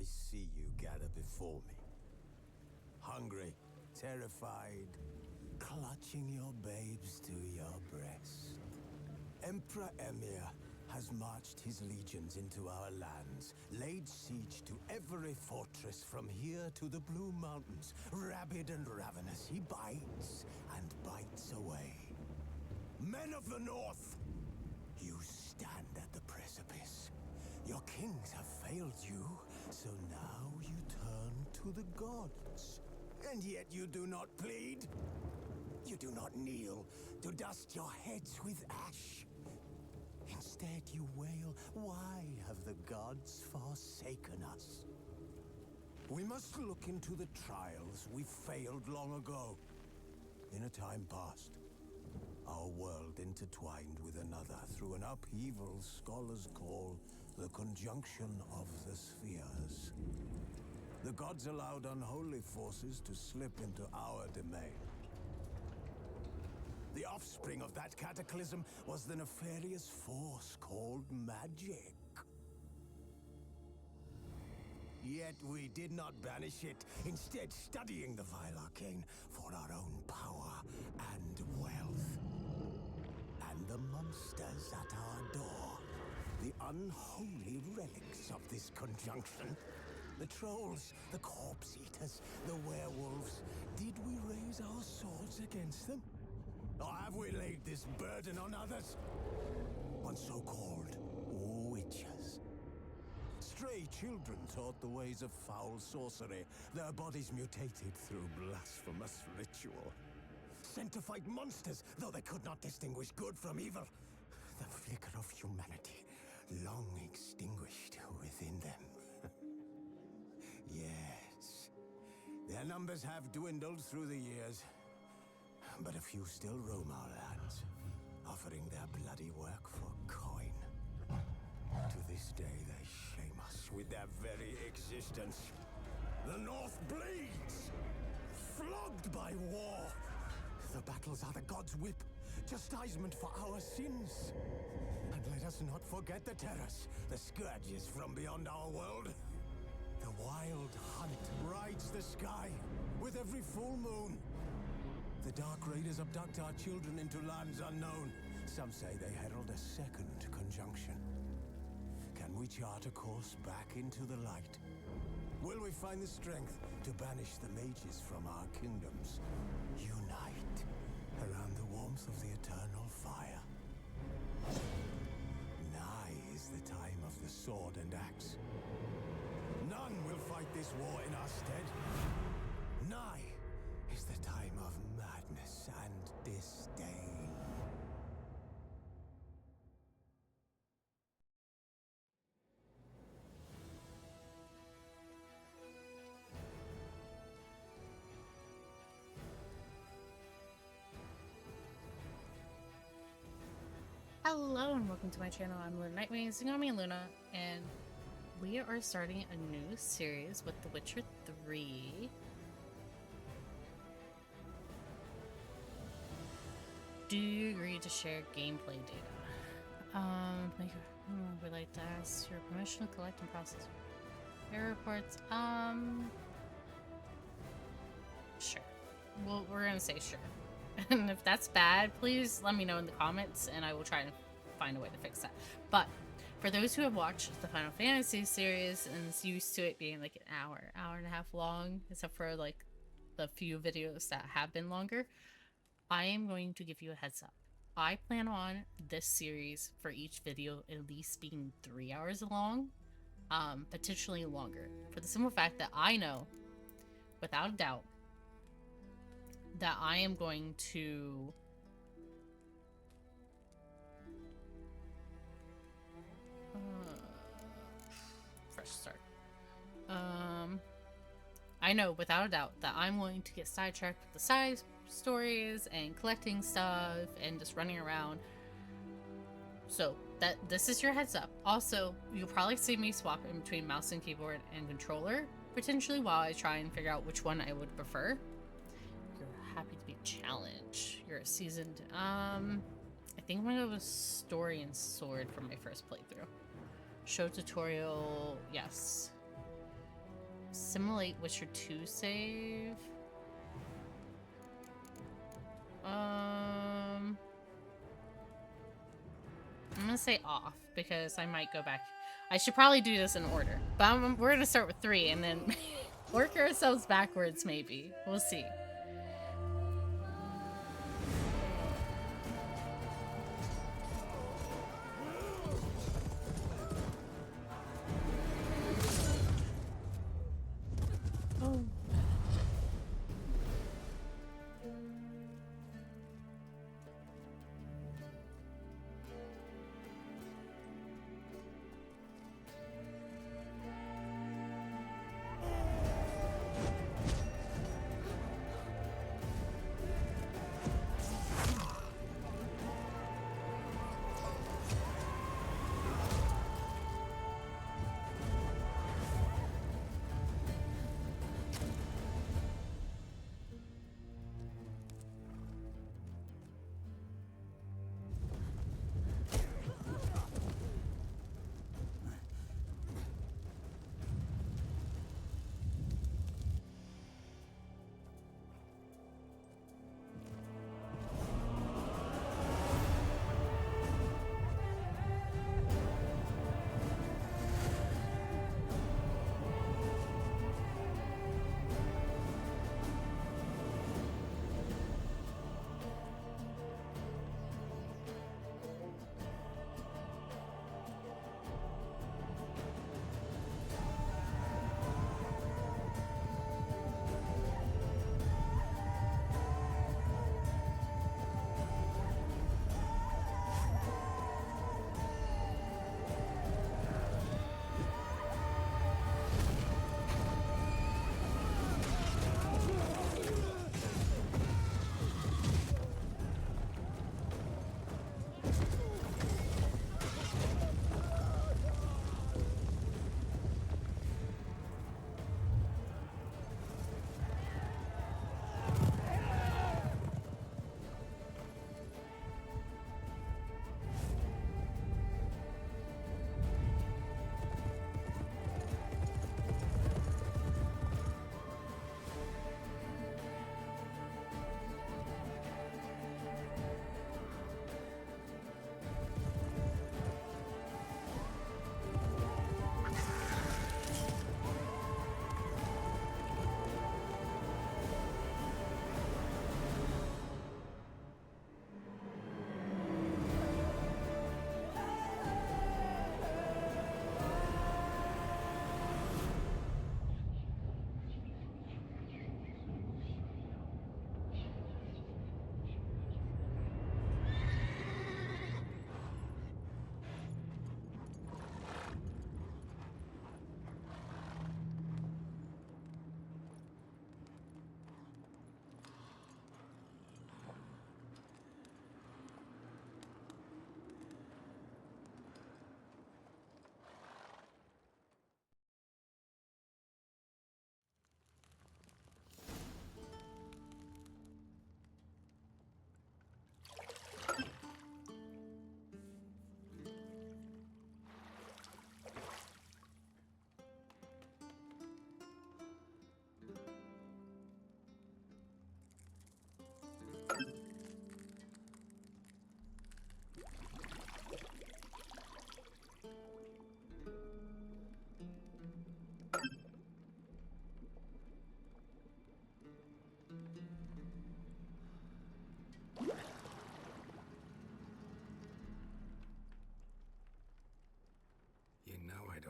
I see you gather before me. Hungry, terrified, clutching your babes to your breast. Emperor Emir has marched his legions into our lands, laid siege to every fortress from here to the Blue Mountains. Rabid and ravenous, he bites and bites away. Men of the North, you stand at the precipice. Your kings have failed you, so now you turn to the gods. And yet you do not plead. You do not kneel to dust your heads with ash. Instead, you wail, why have the gods forsaken us? We must look into the trials we failed long ago. In a time past, our world intertwined with another through an upheaval scholars call the conjunction of the spheres. The gods allowed unholy forces to slip into our domain. The offspring of that cataclysm was the nefarious force called magic. Yet we did not banish it, instead studying the vile arcane for our own power and wealth. And the monsters at our door, the unholy relics of this conjunction. The trolls, the corpse eaters, the werewolves. Did we raise our swords against them? Or have we laid this burden on others? On so-called witches. Stray children taught the ways of foul sorcery, their bodies mutated through blasphemous ritual. Sent to fight monsters, though they could not distinguish good from evil. The flicker of humanity, long extinguished within them. Yes, their numbers have dwindled through the years. But a few still roam our lands, offering their bloody work for coin. To this day, they shame us with their very existence. The North bleeds, flogged by war. The battles are the gods' whip, chastisement for our sins. And let us not forget the terrors, the scourges from beyond our world. The wild hunt rides the sky with every full moon. The Dark Raiders abduct our children into lands unknown. Some say they herald a second conjunction. Can we chart a course back into the light? Will we find the strength to banish the mages from our kingdoms? Unite around the warmth of the eternal fire. Nigh is the time of the sword and axe. None will fight this war in our stead. Nigh is the time of madness and disdain. Hello and welcome to my channel. I'm Luna Nightwing, Zingami and Luna, and we are starting a new series with The Witcher 3. Do you agree to share gameplay data? We'd like to ask your permission to collect and process error reports. Sure. Well, we're gonna say sure. And if that's bad, please let me know in the comments and I will try to find a way to fix that. But for those who have watched the Final Fantasy series and is used to it being like an hour and a half long, except for like the few videos that have been longer, I am going to give you a heads up. I plan on this series for each video at least being 3 hours long, potentially longer. For the simple fact that I know, without a doubt, that I am going to fresh start. I know without a doubt that I'm going to get sidetracked with the side stories and collecting stuff and just running around. So this is your heads up. Also, you'll probably see me swap in between mouse and keyboard and controller potentially while I try and figure out which one I would prefer. You're happy to be challenged. You're a seasoned. I think I'm gonna go with story and sword for my first playthrough. Show tutorial, yes. Simulate Witcher 2 save. I'm gonna say off because I might go back. I should probably do this in order, but we're gonna start with 3 and then work ourselves backwards. Maybe we'll see.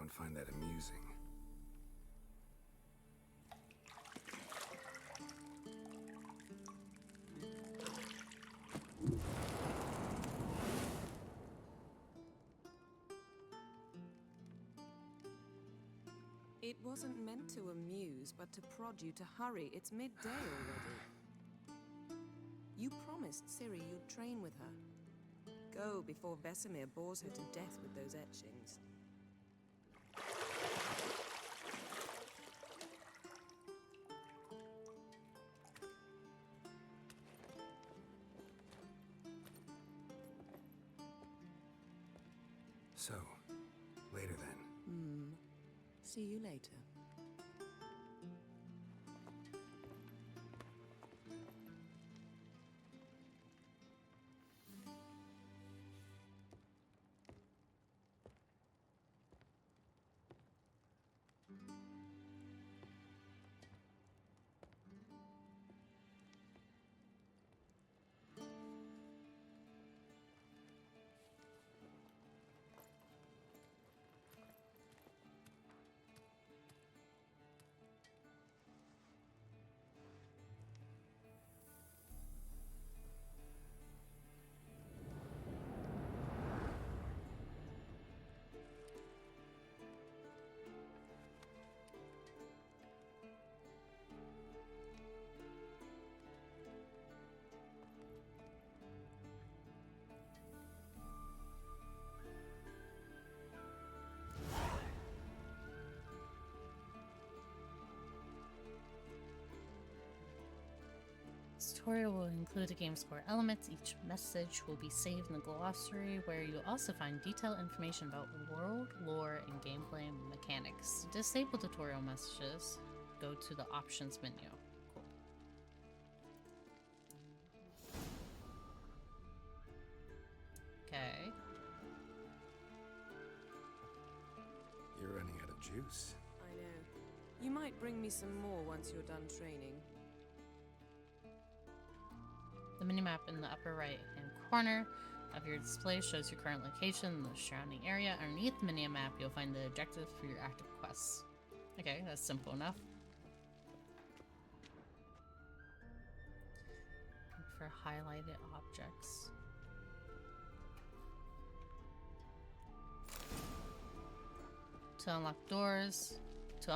don't find that amusing. It wasn't meant to amuse, but to prod you to hurry. It's midday already. You promised Ciri you'd train with her. Go before Vesemir bores her to death with those etchings. So, later then. See you later. tutorial will include the game's core elements. Each message will be saved in the glossary, where you'll also find detailed information about world, lore, and gameplay mechanics. To disable tutorial messages, go to the options menu. Cool. Okay. You're running out of juice. I know. You might bring me some more once you're done training. The minimap in the upper right-hand corner of your display shows your current location and the surrounding area. Underneath the minimap, you'll find the objectives for your active quests. Okay, that's simple enough. Look for highlighted objects. To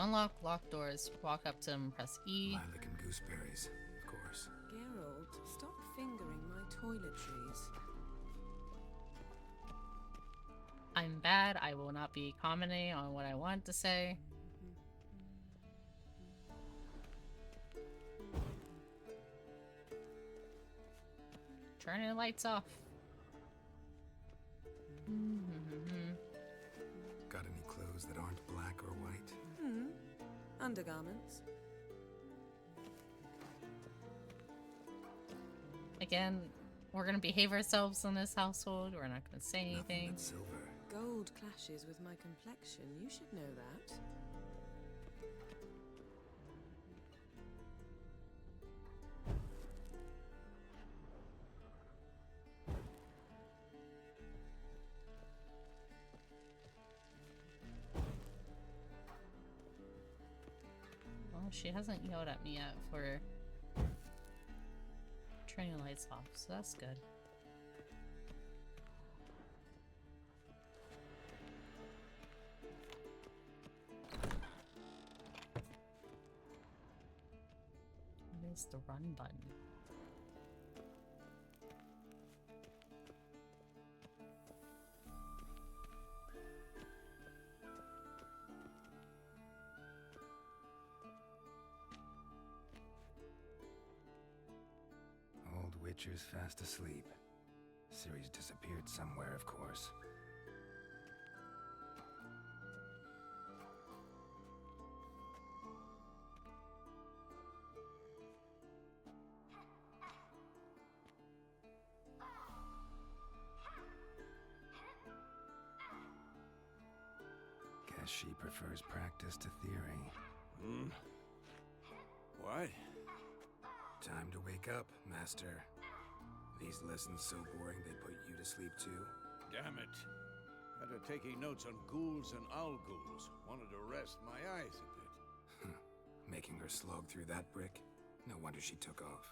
unlock locked doors, walk up to them and press E. Lilac and gooseberries, of course. Geralt, stop fingering my toiletries. I'm bad. I will not be commenting on what I want to say. Turning the lights off. Got any clothes that aren't black or white? Undergarments. Again, we're gonna behave ourselves in this household. We're not gonna say Nothing anything. but silver. Gold clashes with my complexion. You should know that. Well, she hasn't yelled at me yet for turning the lights off, so that's good. What is the run button? Old Witcher's fast asleep. Ciri's disappeared somewhere, of course. Guess she prefers practice to theory. What? Time to wake up, Master. These lessons so boring they put you to sleep too? Damn it. After taking notes on ghouls and owl ghouls, wanted to rest my eyes a bit. Making her slog through that brick? No wonder she took off.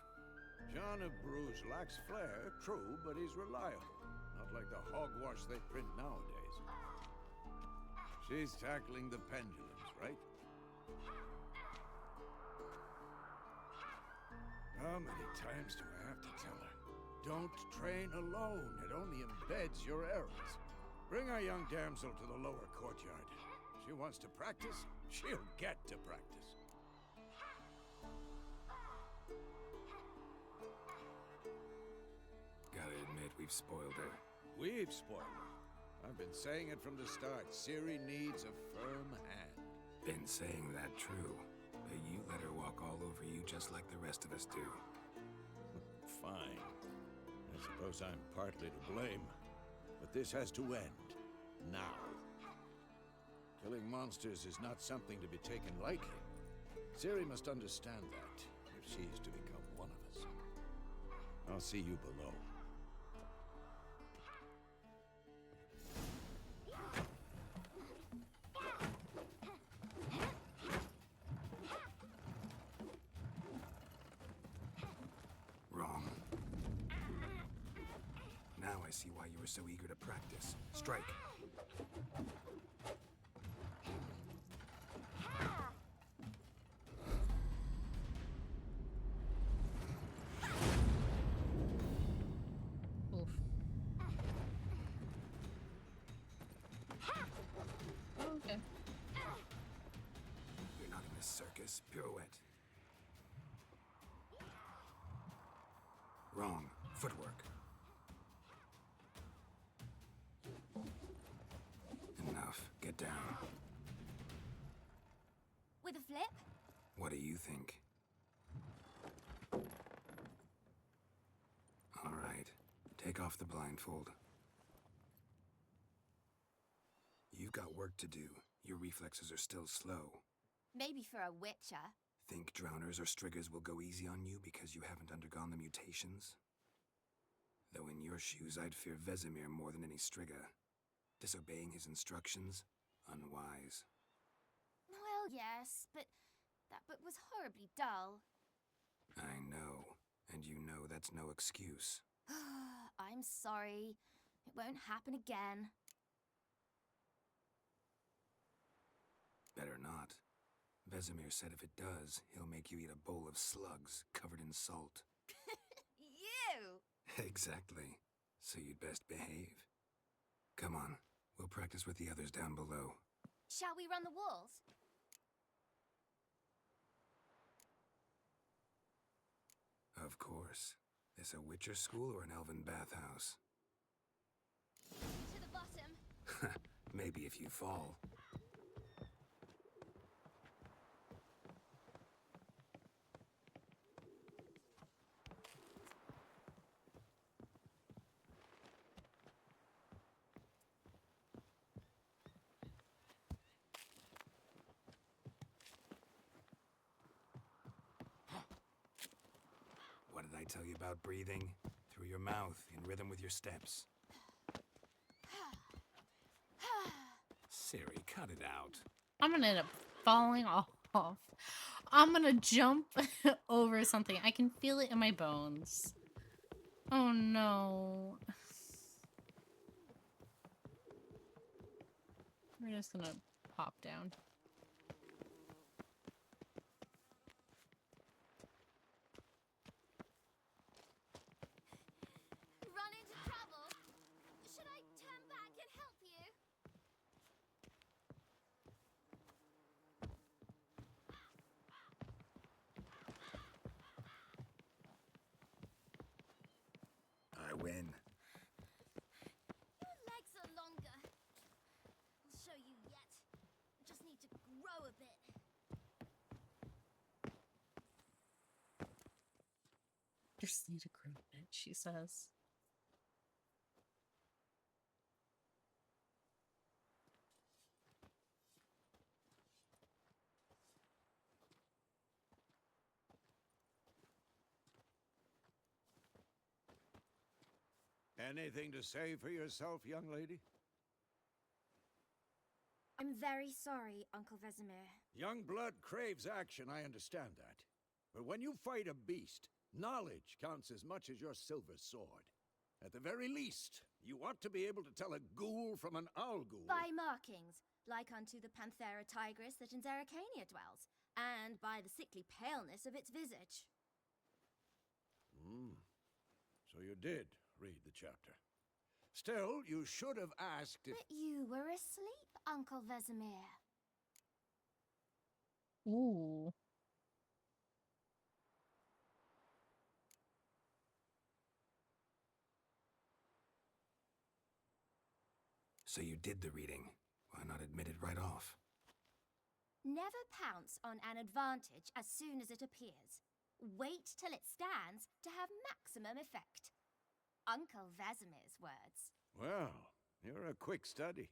John of Bruges lacks flair, true, but he's reliable. Not like the hogwash they print nowadays. She's tackling the pendulums, right? How many times do I have to tell her? Don't train alone. It only embeds your errors. Bring our young damsel to the lower courtyard. She wants to practice, she'll get to practice. Gotta admit, we've spoiled her. We've spoiled her. I've been saying it from the start. Ciri needs a firm hand. Been saying that true, but you let her walk all over you just like the rest of us do. Fine. I suppose I'm partly to blame. But this has to end. Now. Killing monsters is not something to be taken lightly. Ciri must understand that, if she is to become one of us. I'll see you below. Wrong. Now I see why you were so eager to practice. Strike. Oof. Okay. You're not in a circus. Pirouette. wrong. Footwork. Enough. Get down. With a flip? What do you think? All right. Take off the blindfold. You've got work to do. Your reflexes are still slow. Maybe for a witcher. Think drowners or striggers will go easy on you because you haven't undergone the mutations? Though in your shoes, I'd fear Vesemir more than any strigger. Disobeying his instructions? Unwise. Well, yes, but that book was horribly dull. I know. And you know that's no excuse. I'm sorry. It won't happen again. Better not. Vesemir said if it does, he'll make you eat a bowl of slugs covered in salt. You! Exactly. So you'd best behave. Come on, we'll practice with the others down below. Shall we run the walls? Of course. This a Witcher school or an elven bathhouse? To the bottom. Maybe if you fall. What did I tell you about breathing? Through your mouth, in rhythm with your steps. Ciri, cut it out. I'm gonna end up falling off. I'm gonna jump over something. I can feel it in my bones. Oh no. We're just gonna pop down. Run into trouble? Should I turn back and help you? I win. Your legs are longer. I'll show you yet. I just need to grow a bit. Just need to grow it, she says. Anything to say for yourself, young lady? I'm very sorry, Uncle Vesemir. Young blood craves action, I understand that. But when you fight a beast, knowledge counts as much as your silver sword. At the very least, you ought to be able to tell a ghoul from an owl ghoul. By markings, like unto the Panthera tigris that in Zerrikania dwells, and by the sickly paleness of its visage. So you did read the chapter. Still, you should have asked if... But you were asleep, Uncle Vesemir. Ooh. So you did the reading. Why not admit it right off? Never pounce on an advantage as soon as it appears. Wait till it stands to have maximum effect. Uncle Vesemir's words. Well, you're a quick study.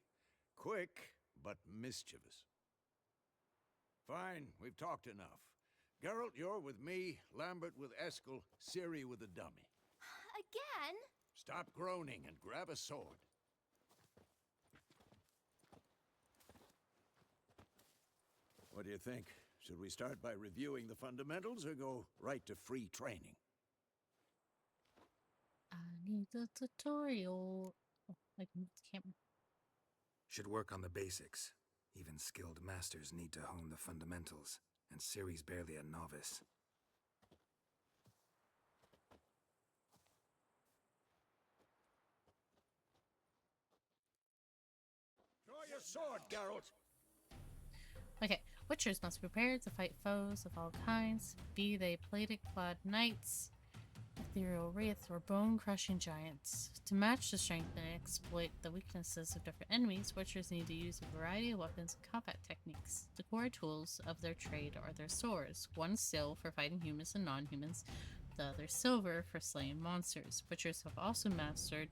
Quick, but mischievous. Fine, we've talked enough. Geralt, you're with me, Lambert with Eskel, Ciri with the dummy. Again? Stop groaning and grab a sword. What do you think? Should we start by reviewing the fundamentals or go right to free training? I need the tutorial. Oh, I can't. Should work on the basics. Even skilled masters need to hone the fundamentals, and Ciri's barely a novice. Draw your sword, Geralt! Okay, Witchers must be prepared to fight foes of all kinds, be they plated clad knights, Ethereal wraith or bone-crushing giants. To match the strength and exploit the weaknesses of different enemies, witchers need to use a variety of weapons and combat techniques. The core tools of their trade are their swords, one steel for fighting humans and non-humans, the other silver for slaying monsters. Witchers have also mastered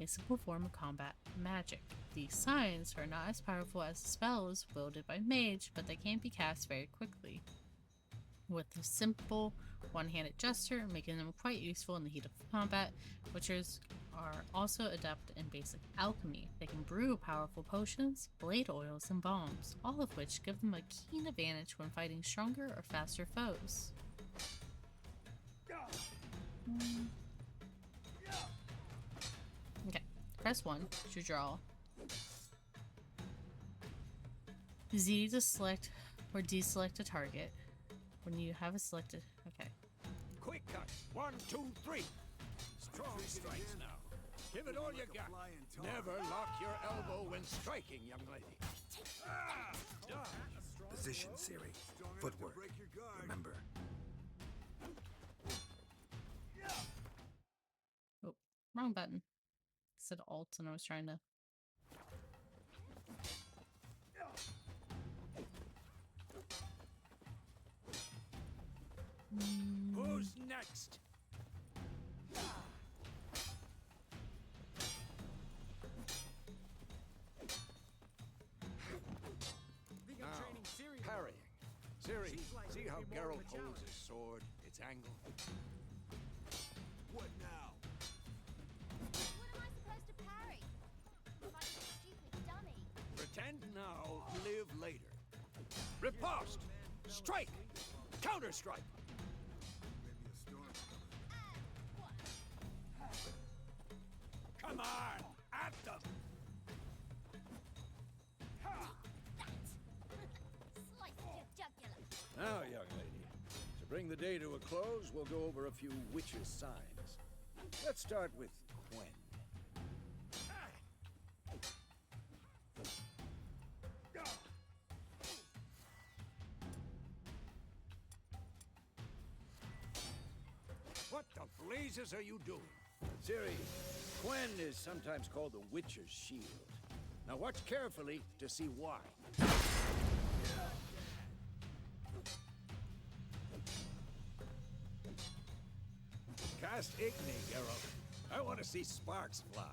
a simple form of combat magic. These signs are not as powerful as the spells wielded by mage, but they can be cast very quickly, with a simple one-handed gesture, making them quite useful in the heat of combat. Witchers are also adept in basic alchemy. They can brew powerful potions, blade oils, and bombs, all of which give them a keen advantage when fighting stronger or faster foes. Okay, press 1 to draw. Z to select or deselect a target. When you have a selected, okay. Quick cut. 1, 2, 3. Strong strikes now. Give it all you got. Never lock your elbow when striking, young lady. Position, Siri. Footwork. Remember. Oh, wrong button. I said Alt and I was trying to. Who's next? Now, parrying. Siri, see how Geralt holds his sword, its angle? What now? What am I supposed to parry? If I'm a stupid dummy. Pretend now, live later. Riposte! Strike! Counter-strike! Come on! At them! Slice your jugular. Now, young lady, to bring the day to a close, we'll go over a few witches' signs. Let's start with Quen. What the blazes are you doing? Ciri, Quen is sometimes called the Witcher's Shield. Now watch carefully to see why. Cast Igni, Geralt. I want to see sparks fly.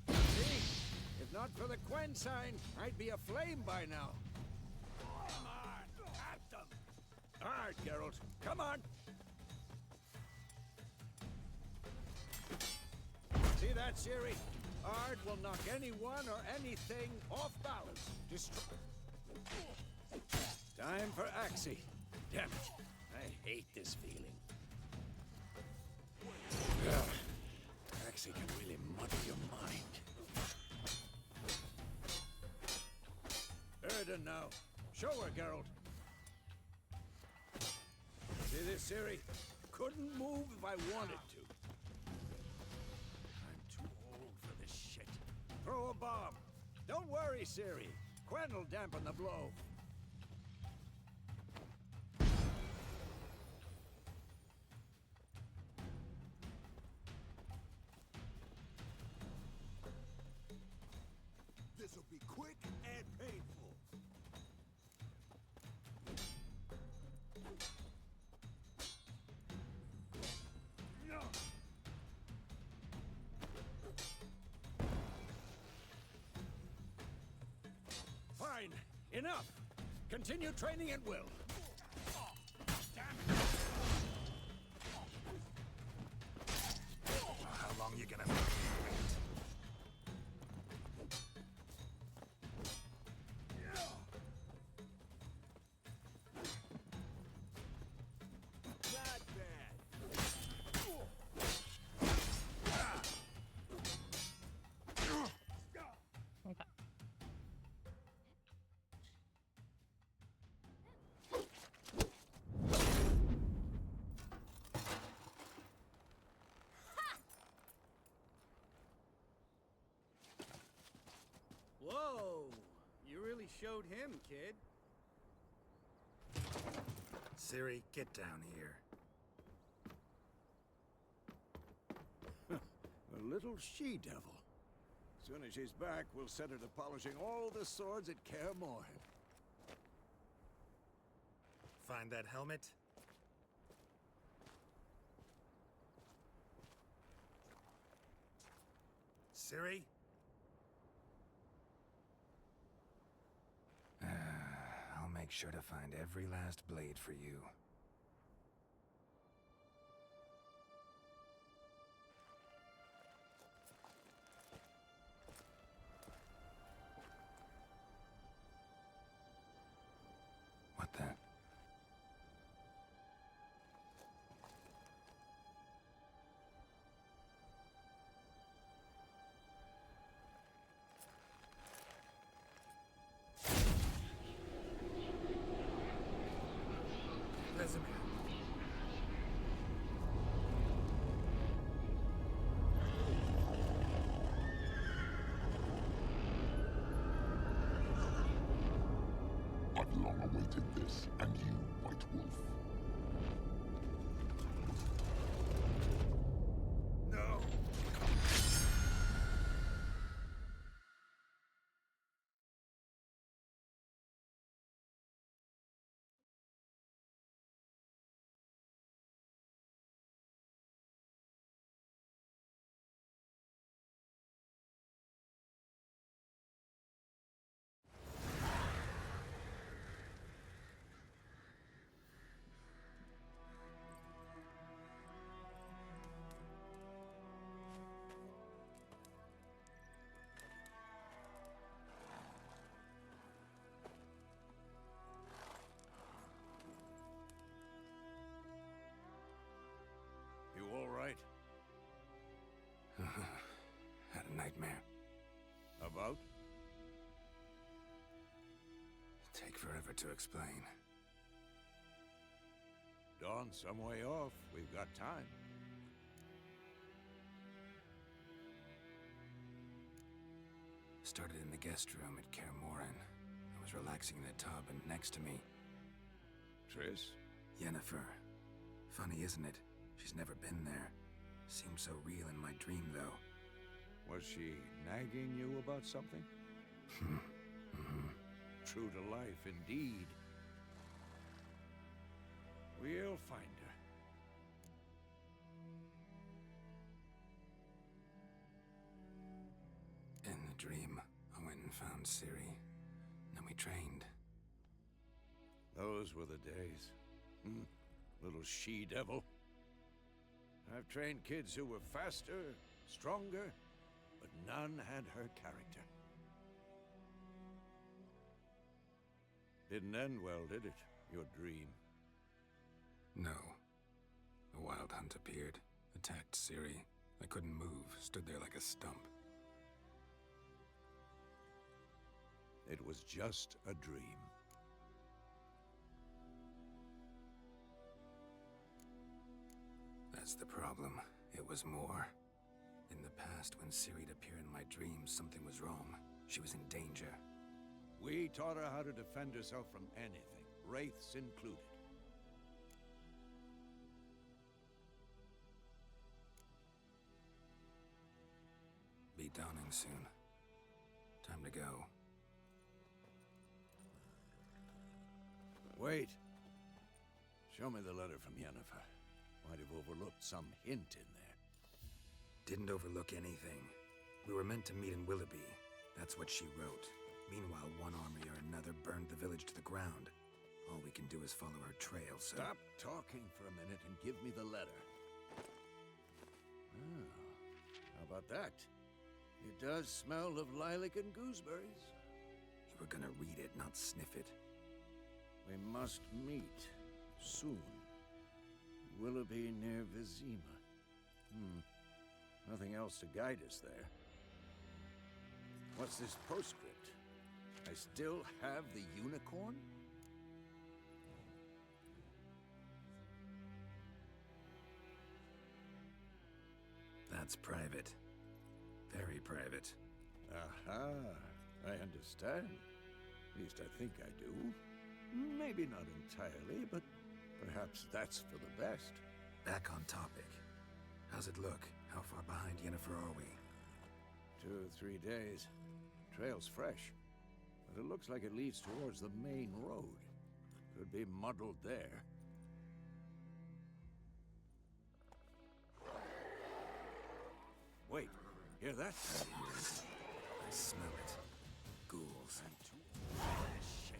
See? If not for the Quen sign, I'd be aflame by now. Come on, at them! All right, Geralt, come on! See that, Ciri? Ard will knock anyone or anything off balance. Destroy. Time for Axii. Damn it. I hate this feeling. Ugh. Axii can really muddle your mind. Erden now. Show her, Geralt. See this, Ciri? Couldn't move if I wanted to. I'm too old for this shit. Throw a bomb. Don't worry, Ciri. Quen will dampen the blow. This'll be quick and painful. Fine. Enough. Continue training at will. Damn it. How long you gonna make me wait? Not bad. Okay. Whoa! You really showed him, kid. Ciri, get down here. A little she-devil. As soon as she's back, we'll set her to polishing all the swords at Kaer Morhen. Find that helmet? Ciri? I'll make sure to find every last blade for you. What the? Vesemir. I've long awaited this, and you, White Wolf. No! You all right? Had a nightmare. About? Take forever to explain. Dawn's some way off. We've got time. Started in the guest room at Kaer Morhen. I was relaxing in the tub, and next to me, Triss? Yennefer. Funny, isn't it? She's never been there. Seemed so real in my dream, though. Was she nagging you about something? True to life, indeed. We'll find her. In the dream, I went and found Ciri. Then we trained. Those were the days. Little she-devil. I've trained kids who were faster, stronger, but none had her character. Didn't end well, did it? Your dream. No. A wild hunt appeared, attacked Ciri. I couldn't move, stood there like a stump. It was just a dream. That's the problem. It was more. In the past, when Ciri'd appear in my dreams, something was wrong. She was in danger. We taught her how to defend herself from anything, wraiths included. Be dawning soon. Time to go. Wait. Show me the letter from Yennefer. Might have overlooked some hint in there. Didn't overlook anything. We were meant to meet in Willoughby. That's what she wrote. Meanwhile, one army or another burned the village to the ground. All we can do is follow her trail, so... Stop talking for a minute and give me the letter. Oh, how about that? It does smell of lilac and gooseberries. You were gonna read it, not sniff it. We must meet soon. Willoughby near Vizima. Nothing else to guide us there. What's this postscript? I still have the unicorn? That's private. Very private. Aha, I understand. At least I think I do. Maybe not entirely, but Perhaps that's for the best. Back on topic. How's it look? How far behind Yennefer are we? 2 or 3 days. Trail's fresh, but it looks like it leads towards the main road. Could be muddled there. Wait, hear that? I smell it. Ghouls. Shit.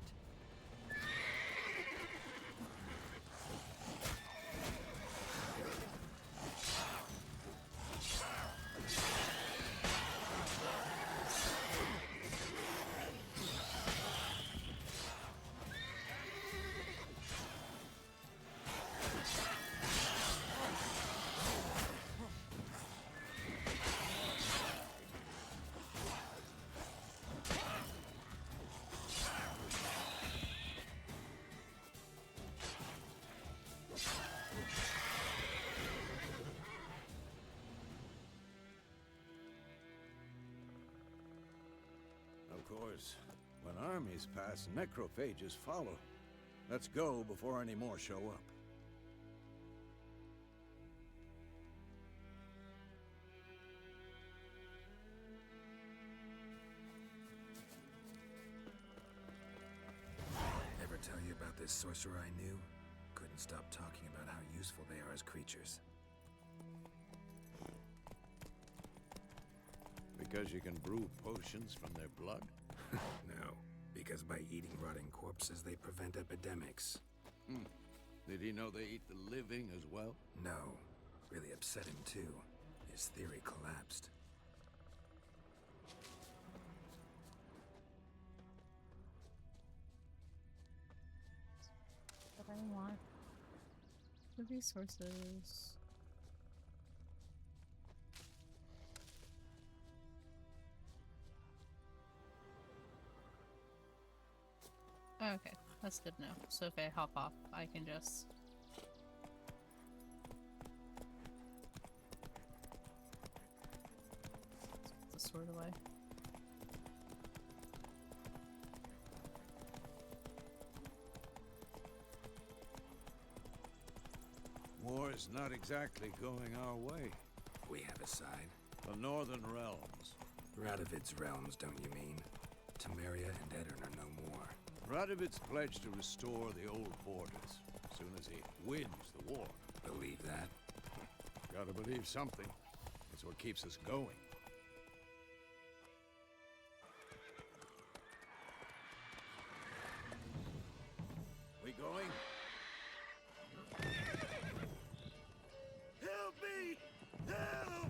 Of course, when armies pass, necrophages follow. Let's go before any more show up. Ever tell you about this sorcerer I knew? Couldn't stop talking about how useful they are as creatures. Because you can brew potions from their blood? No, because by eating rotting corpses, they prevent epidemics. Did he know they eat the living as well? No, really upset him too. His theory collapsed. What I want. The resources. Okay, that's good to know. So if I hop off, I can just... Put the sword away. War's not exactly going our way. We have a side. The Northern Realms. Radovid's realms, don't you mean? Temeria and Edirn are no more. Radovid's pledged to restore the old borders, as soon as he wins the war. Believe that? Gotta believe something. It's what keeps us going. We going? Help me! Help!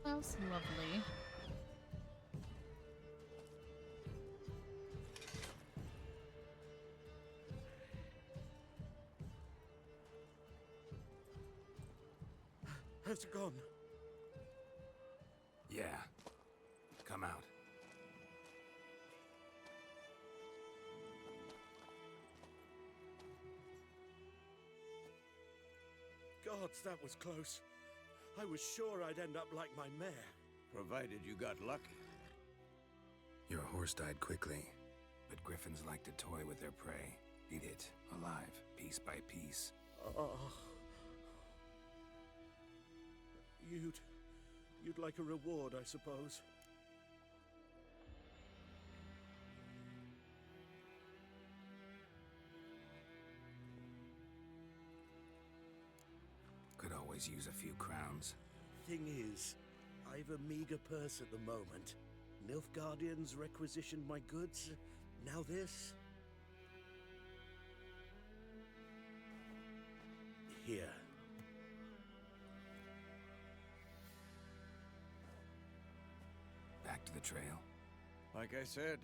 That was lovely. Has it gone? Yeah. Come out. Gods, that was close. I was sure I'd end up like my mare. Provided you got lucky. Your horse died quickly, but griffins like to toy with their prey. Eat it, alive, piece by piece. Oh. You'd like a reward, I suppose. Could always use a few crowns. Thing is, I've a meager purse at the moment. Nilfgaardians requisitioned my goods. Now this. Here. Back back to the trail? Like I said,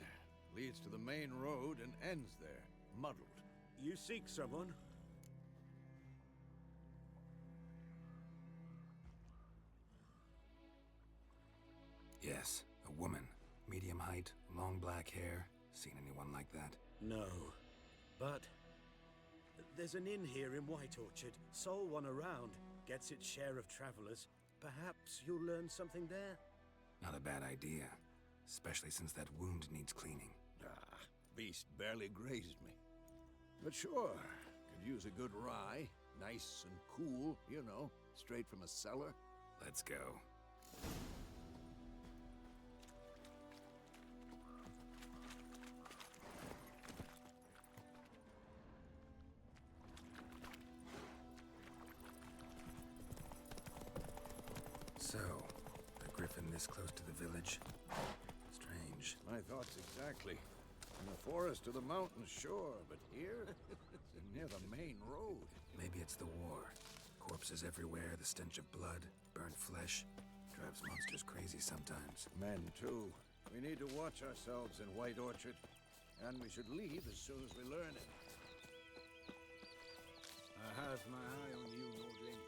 leads to the main road and ends there, muddled. You seek someone? Yes, a woman. Medium height, long black hair. Seen anyone like that? No. But there's an inn here in White Orchard. Sole one around. Gets its share of travelers. Perhaps you'll learn something there? Not a bad idea. Especially since that wound needs cleaning. Ah, beast barely grazed me. But sure, could use a good rye. Nice and cool, you know, straight from a cellar. Let's go. So, a griffin this close to the village? Strange. My thoughts exactly. In the forest or the mountains, sure, but here? Near the main road. Maybe it's the war. Corpses everywhere, the stench of blood, burnt flesh. Drives monsters crazy sometimes. Men, too. We need to watch ourselves in White Orchard. And we should leave as soon as we learn it. I have my eye on you, Lordling.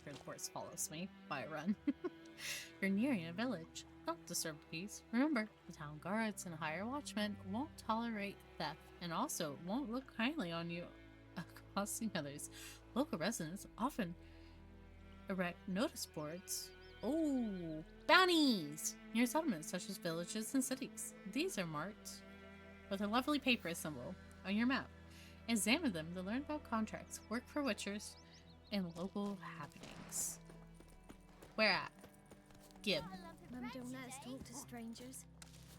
Of course follows me by a run. You're nearing a village. Don't disturb the peace. Remember, the town guards and higher watchmen won't tolerate theft and also won't look kindly on you accosting others. Local residents often erect notice boards. Oh, bounties! Near settlements such as villages and cities. These are marked with a lovely paper symbol on your map. Examine them to learn about contracts, work for witchers, and local happenings. Where at? Gib. Mum don't let us talk to strangers.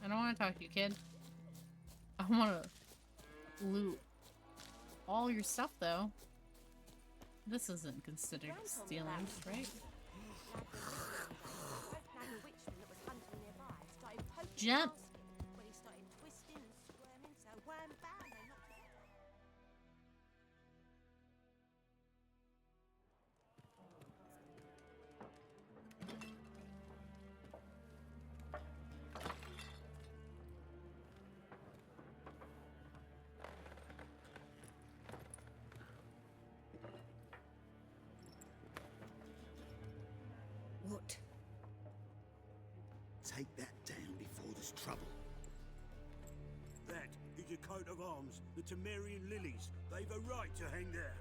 I don't want to talk to you, kid. I want to loot all your stuff, though. This isn't considered stealing, right? Jump! What? Take that down before there's trouble. That is a coat of arms, the Temerian lilies. They've a right to hang there.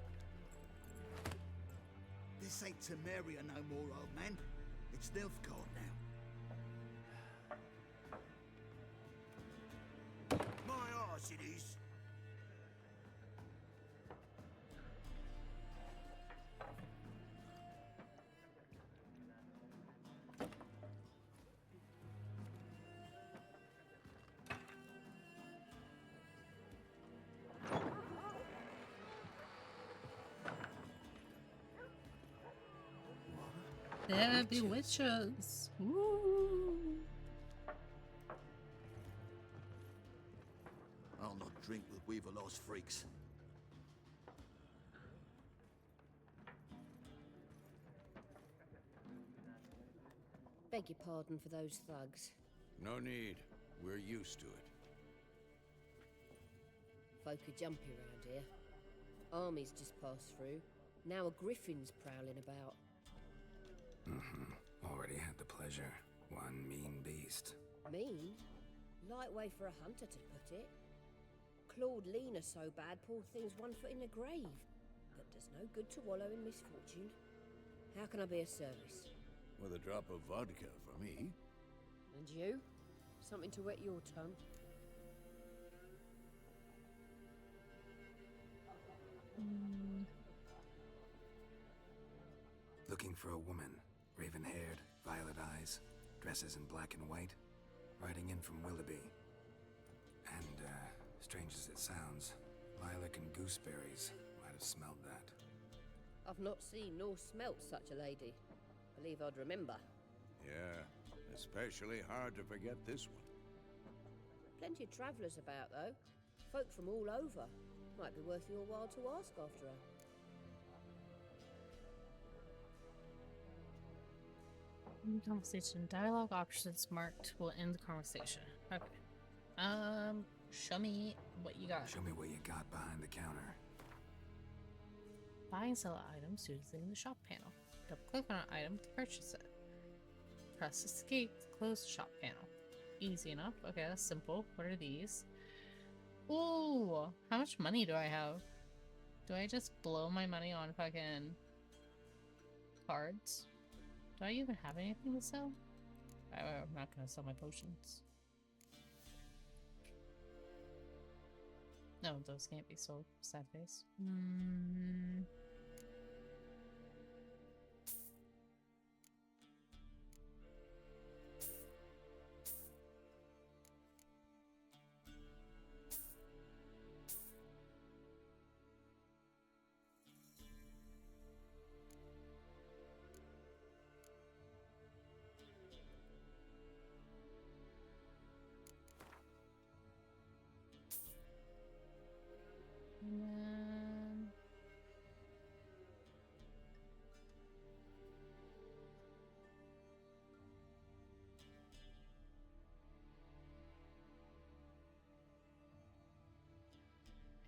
This ain't Temeria no more, old man. It's Nilfgaard now. My arse it is. There be witches. Woo. I'll not drink with Weaverlaw's freaks. Beg your pardon for those thugs. No need. We're used to it. Folk are jumpy around here. Armies just passed through. Now a griffin's prowling about. Already had the pleasure. One mean beast. Mean? Light way for a hunter to put it. Clawed Lena so bad, poor thing's 1 foot in the grave. But does no good to wallow in misfortune. How can I be of service? With a drop of vodka for me. And you? Something to wet your tongue? Looking for a woman. Raven-haired, violet eyes, dresses in black and white. Riding in from Willoughby. Strange as it sounds, lilac and gooseberries might have smelled that. I've not seen nor smelt such a lady. Believe I'd remember. Yeah, especially hard to forget this one. Plenty of travellers about, though. Folk from all over. Might be worth your while to ask after her. Conversation. Dialogue options marked will end the conversation. Okay. Show me what you got. Show me what you got behind the counter. Buy and sell items using the shop panel. Double click on an item to purchase it. Press escape to close the shop panel. Easy enough. Okay, that's simple. What are these? Ooh, how much money do I have? Do I just blow my money on fucking cards? Do I even have anything to sell? I'm not gonna sell my potions. No, those can't be sold. Sad face. And then...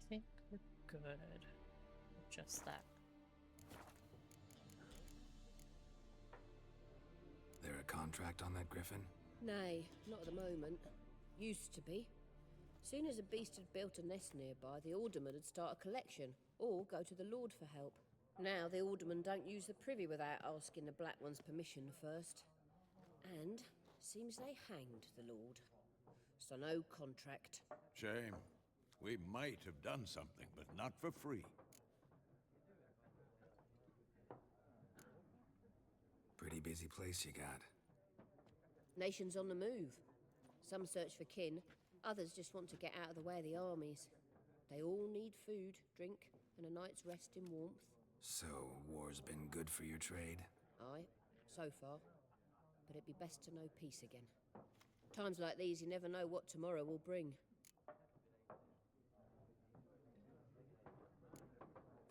I think we're good with just that. There a contract on that griffin? Nay, not at the moment. Used to be. Soon as a beast had built a nest nearby, the alderman would start a collection, or go to the Lord for help. Now the alderman don't use the privy without asking the Black One's permission first. And seems they hanged the Lord. So no contract. Shame. We might have done something, but not for free. Pretty busy place you got. Nations on the move. Some search for kin, others just want to get out of the way of the armies. They all need food, drink, and a night's rest in warmth. So, war's been good for your trade? Aye, so far. But it'd be best to know peace again. Times like these, you never know what tomorrow will bring.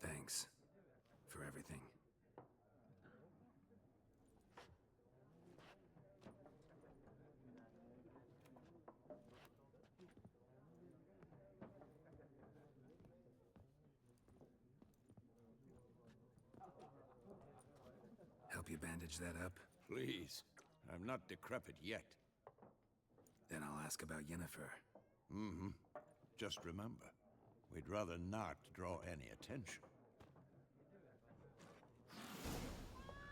Thanks for everything. Help you bandage that up? Please. I'm not decrepit yet. Then I'll ask about Yennefer. Mm-hmm. Just remember, we'd rather not draw any attention.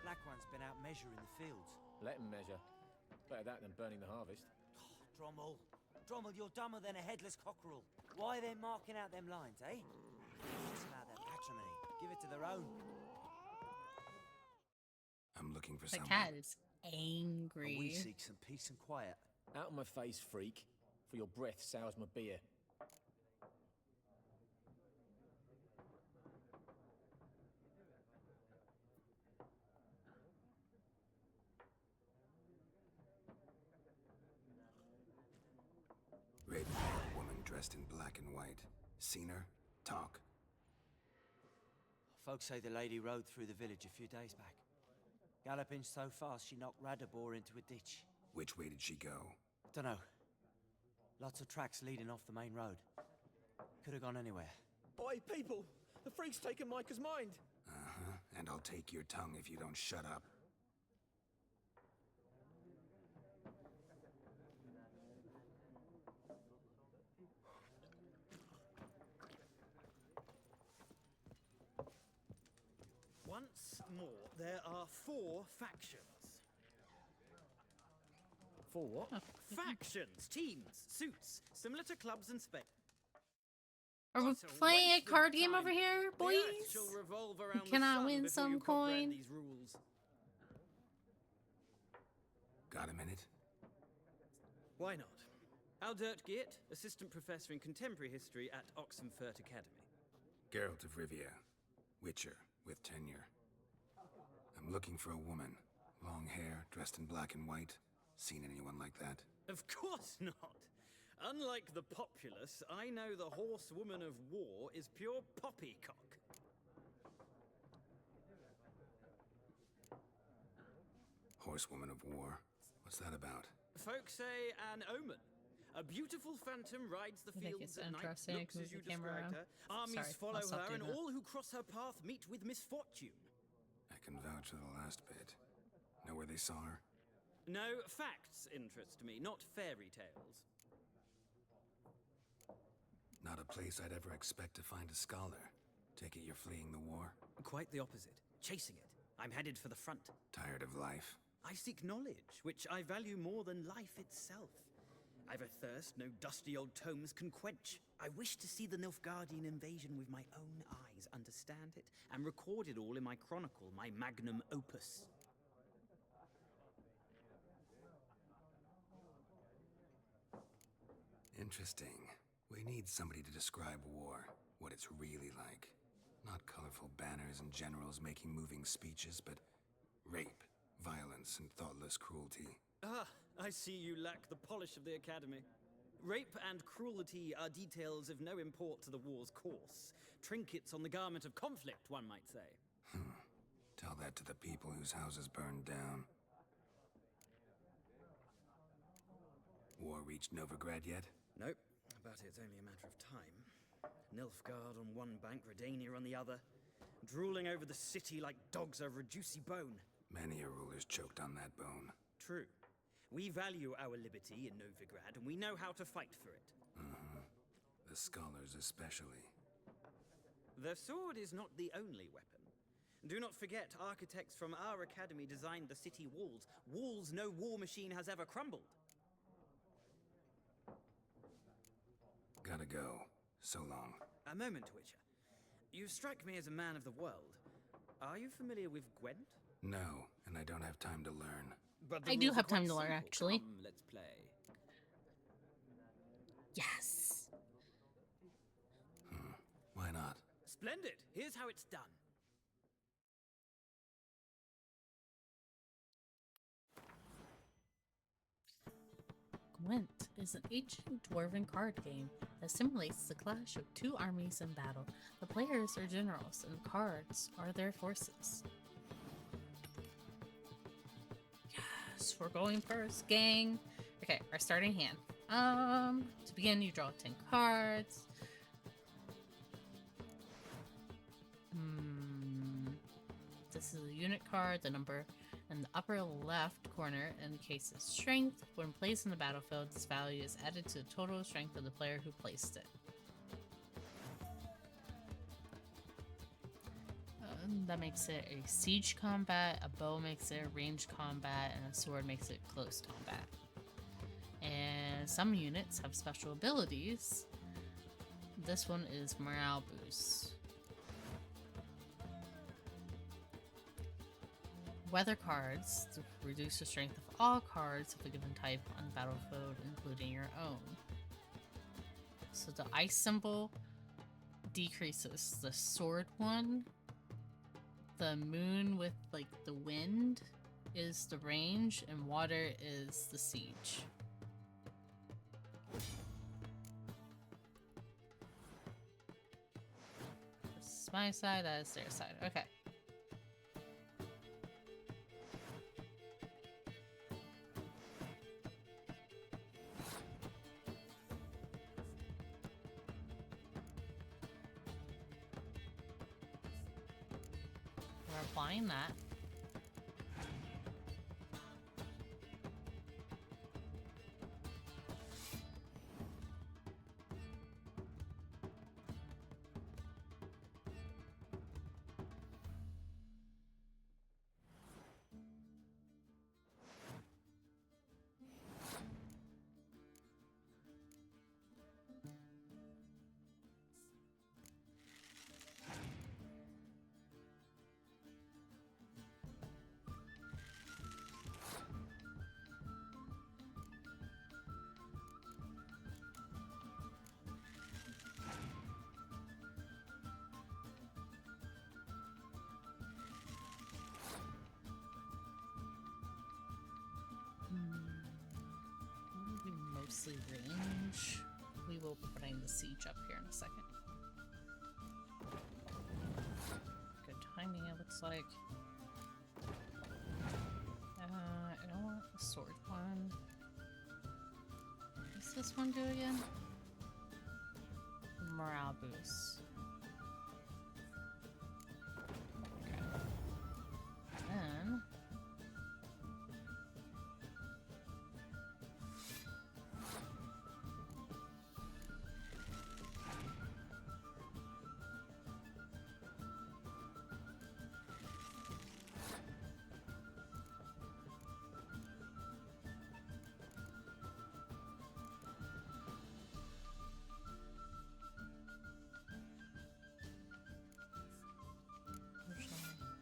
Black One's been out measuring the fields. Let him measure. Better that than burning the harvest. Drommel. Drommel, you're dumber than a headless cockerel. Why are they marking out them lines, eh? It's about their patrimony. Give it to their own. I'm looking for The someone. cat is angry. And we seek some peace and quiet. Out of my face, freak. For your breath sours my beer. Raven-haired woman dressed in black and white. Seen her? Talk. Folks say the lady rode through the village a few days back. Galloping so fast she knocked Radabor into a ditch. Which way did she go? Dunno. Lots of tracks leading off the main road. Could have gone anywhere. Oi, people! The freak's taken Micah's mind! Uh-huh. And I'll take your tongue if you don't shut up. Once more, there are 4 factions. 4 what? Factions, teams, suits, similar to clubs and Spain. Are we playing a card game over here, boys? Can I win some coin? These rules. Got a minute? Why not? Aldert Geert, Assistant Professor in Contemporary History at Oxenfurt Academy. Geralt of Rivia, Witcher, with tenure. I'm looking for a woman. Long hair, dressed in black and white. Seen anyone like that? Of course not! Unlike the populace, I know the horsewoman of war is pure poppycock. Horsewoman of war? What's that about? Folk say an omen. A beautiful phantom rides the I think fields it's at night, interesting. I looks can as you move the camera described around. her. Armies Sorry, follow I'll stop her, and doing that. all who cross her path meet with misfortune. I can vouch for the last bit. Know where they saw her? No, facts interest me, not fairy tales. Not a place I'd ever expect to find a scholar. Take it you're fleeing the war? Quite the opposite. Chasing it. I'm headed for the front. Tired of life? I seek knowledge, which I value more than life itself. I've a thirst no dusty old tomes can quench. I wish to see the Nilfgaardian invasion with my own eyes, understand it, and record it all in my chronicle, my magnum opus. Interesting. We need somebody to describe war, what it's really like. Not colorful banners and generals making moving speeches, but rape, violence, and thoughtless cruelty. Ah, I see you lack the polish of the Academy. Rape and cruelty are details of no import to the war's course. Trinkets on the garment of conflict, one might say. Tell that to the people whose houses burned down. War reached Novigrad yet? Nope, but it's only a matter of time. Nilfgaard on one bank, Redania on the other, drooling over the city like dogs over a juicy bone. Many a ruler's choked on that bone. True. We value our liberty in Novigrad, and we know how to fight for it. The scholars especially. The sword is not the only weapon. Do not forget, architects from our academy designed the city walls. Walls no war machine has ever crumbled. Gotta go. So long. A moment, Witcher. You strike me as a man of the world. Are you familiar with Gwent? No, and I don't have time to learn. But the I do rules are have time quite to learn, simple. actually. Come, let's play. Yes. Why not? Splendid. Here's how it's done. Gwent is an ancient dwarven card game that simulates the clash of two armies in battle. The players are generals and cards are their forces. Yes, we're going first, gang. Okay, our starting hand. To begin, you draw 10 cards. This is a unit card. The number in the upper left corner indicates its strength. When placed in the battlefield, this value is added to the total strength of the player who placed it. That makes it a siege combat, a bow makes it a ranged combat, and a sword makes it close combat. And some units have special abilities. This one is morale boost. Weather cards to reduce the strength of all cards of a given type on the battlefield, including your own. So the ice symbol decreases the sword one. The moon with like the wind is the range, and water is the siege. This is my side, that is their side. Okay. We're applying that. obviously range. We will be putting the siege up here in a second. Good timing, it looks like. I don't want the sword one. What's this one do again? Morale boost. Okay. Then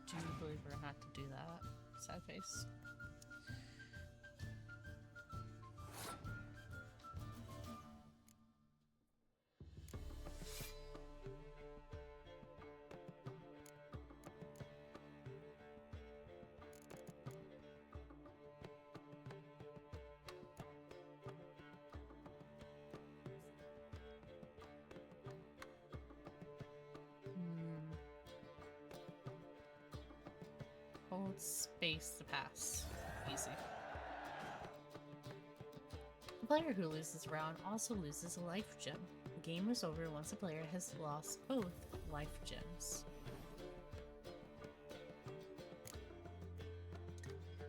I do believe we're gonna have to do that. Sad face. Hold space to pass. Easy. The player who loses a round also loses a life gem. The game is over once the player has lost both life gems.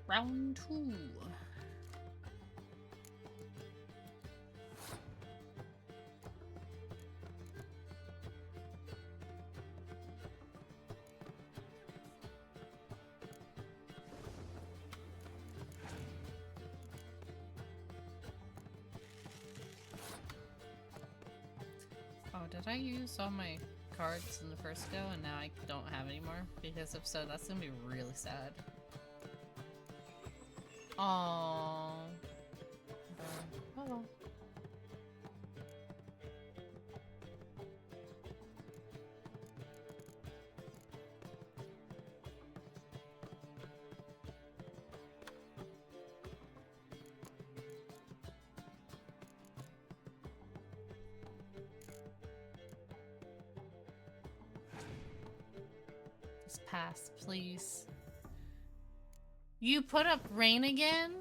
Round 2. Oh, did I use all my cards in the first go and now I don't have any more? Because if so, that's gonna be really sad. Aww. Oh well. Just pass, please. You put up rain again?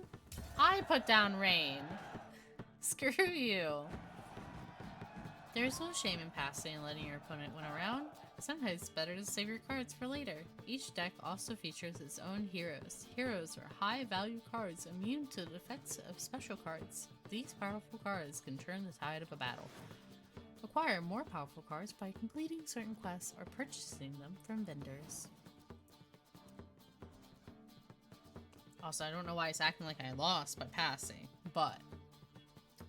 I put down rain. Screw you. There's no shame in passing and letting your opponent win a round. Sometimes it's better to save your cards for later. Each deck also features its own heroes. Heroes are high-value cards immune to the effects of special cards. These powerful cards can turn the tide of a battle. Acquire more powerful cards by completing certain quests or purchasing them from vendors. Also, I don't know why it's acting like I lost by passing, but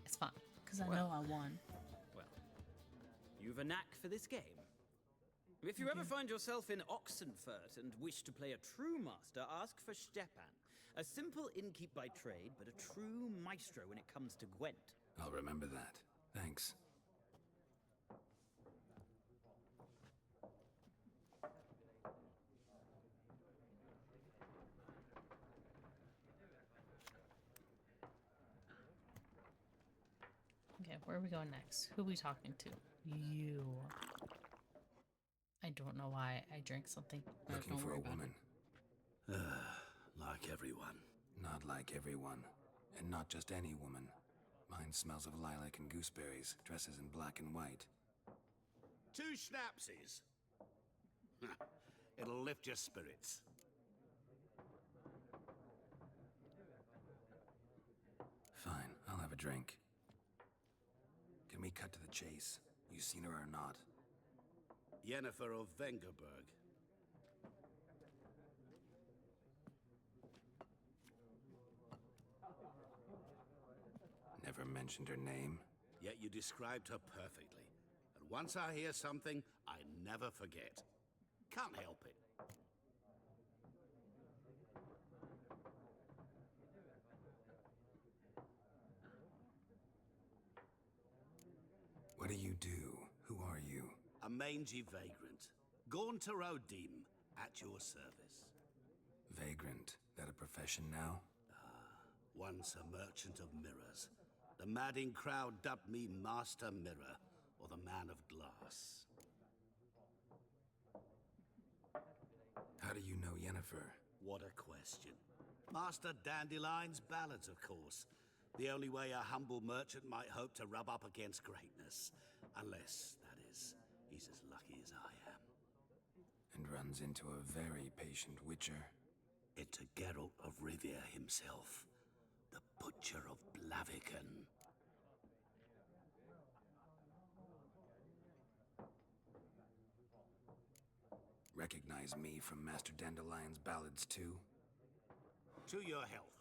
it's fine, because I know I won. Well, you've a knack for this game. If you ever find yourself in Oxenfurt and wish to play a true master, ask for Stepan. A simple innkeep by trade, but a true maestro when it comes to Gwent. I'll remember that. Thanks. Okay, where are we going next? Who are we talking to? You. I don't know why I drank something. Looking for a woman. Like everyone. Not like everyone. And not just any woman. Mine smells of lilac and gooseberries, dresses in black and white. 2 schnapsies. It'll lift your spirits. Fine, I'll have a drink. Can we cut to the chase? You seen her or not? Yennefer of Vengerberg. Never mentioned her name. Yet you described her perfectly. And once I hear something, I never forget. Can't help it. What do you do? Who are you? A mangy vagrant. Gaunter O'Dim, at your service. Vagrant. That a profession now? Once a merchant of mirrors. The madding crowd dubbed me Master Mirror, or the Man of Glass. How do you know Yennefer? What a question. Master Dandelion's ballads, of course. The only way a humble merchant might hope to rub up against greatness. Unless, that is, he's as lucky as I am. And runs into a very patient witcher. It's a Geralt of Rivia himself. The Butcher of Blaviken. Recognize me from Master Dandelion's ballads too? To your health.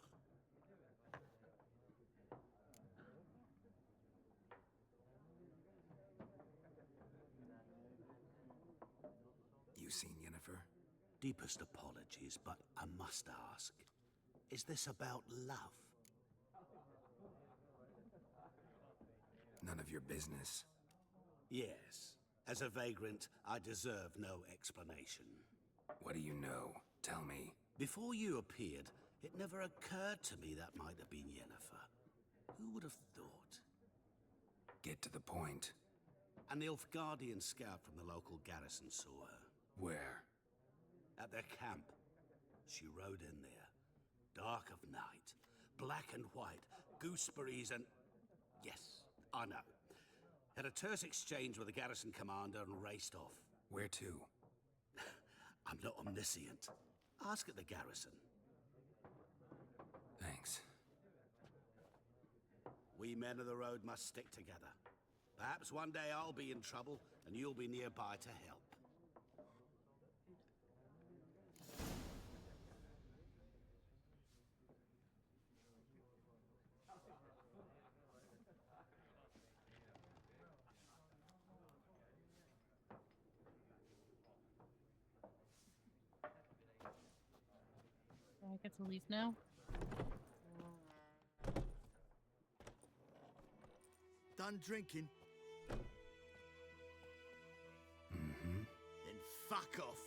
You seen Yennefer? Deepest apologies, but I must ask. Is this about love? None of your business. Yes. As a vagrant, I deserve no explanation. What do you know? Tell me. Before you appeared, it never occurred to me that might have been Yennefer. Who would have thought? Get to the point. An Nilfgaardian scout from the local garrison saw her. Where? At their camp. She rode in there. Dark of night. Black and white. Gooseberries and... Yes, I know. Had a terse exchange with the garrison commander and raced off. Where to? I'm not omniscient. Ask at the garrison. Thanks. We men of the road must stick together. Perhaps one day I'll be in trouble and you'll be nearby to help. I get to leave now? Done drinking? Mm-hmm. Then fuck off.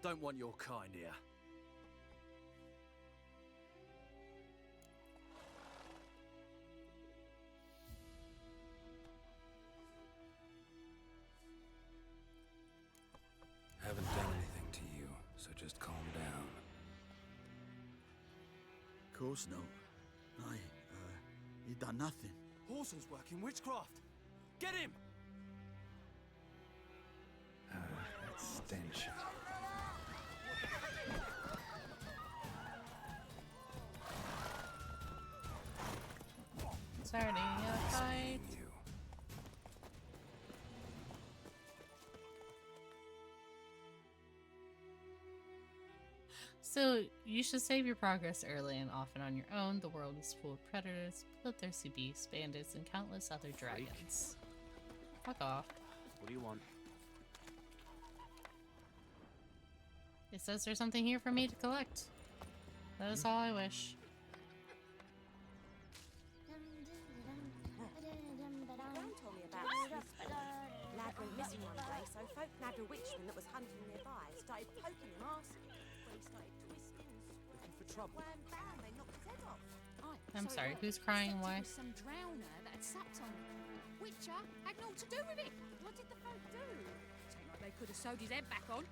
Don't want your kind here. Haven't done anything to you, so just calm down. Course no. He done nothing. Horsel's working witchcraft. Get him! That stench. Starting a fight. So, you should save your progress early and often on your own. The world is full of predators, bloodthirsty beasts, bandits, and countless other dragons. Fuck off. What do you want? It says there's something here for me to collect. That is all I wish. Gran told me about Swift. Lad went missing one day, so folk nabbed a witchman that was hunting nearby. Started poking him, asking. Well, he started twisting and Looking for trouble. wham bam, they knocked his head off. I'm sorry, who's crying and why? Some drowner that had supped on him. Witcher had naught to do with it. What did the folk do? Seemed like they could have sewed his head back on.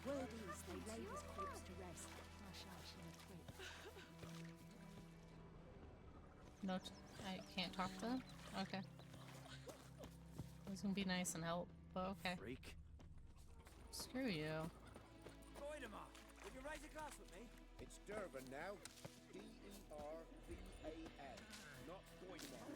Word is they laid his corpse to rest. Hush, hush, in a twig. No, I can't talk to them? Okay. I was gonna be nice and help, but okay. Freak. Screw you. Voidemar, would you raise a glass with me? It's Durban now. D-E-R-V-A-N, not Voidemar.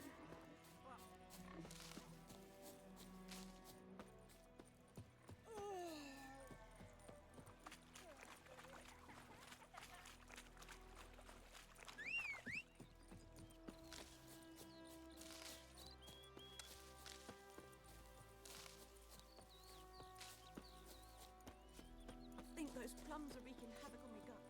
I think those plums are wreaking havoc on my gut.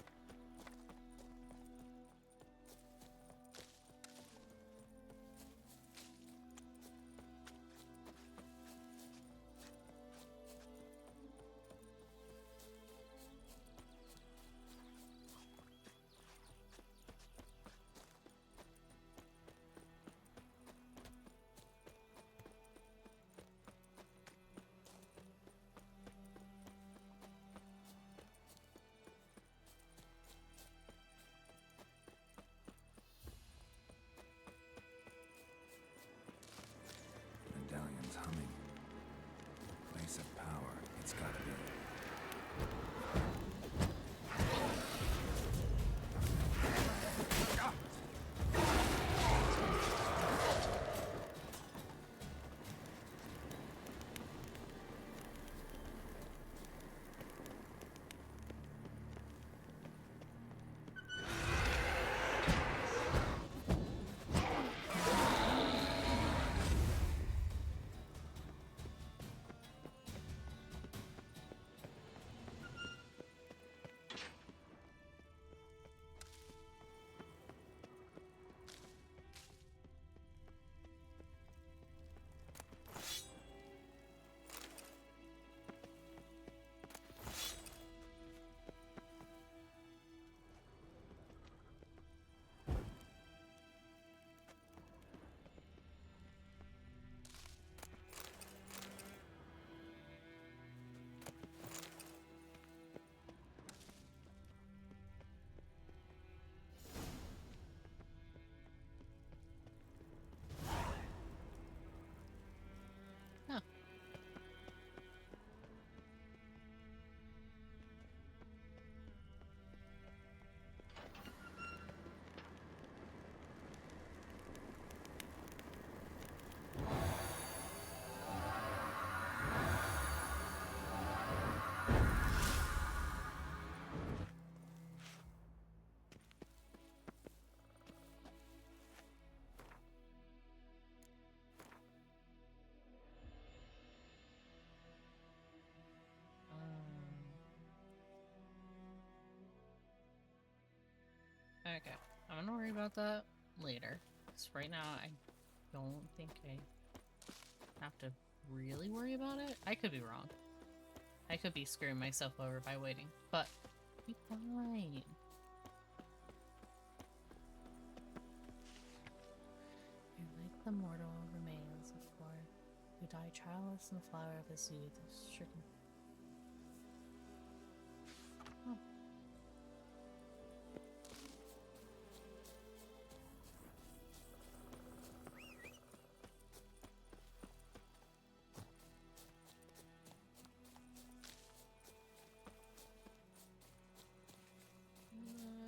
Okay. I'm gonna worry about that later. Because right now, I don't think I have to really worry about it. I could be wrong. I could be screwing myself over by waiting, but be fine. You're like the mortal remains of Thor, who died childless in the flower of his youth, stricken. Oh.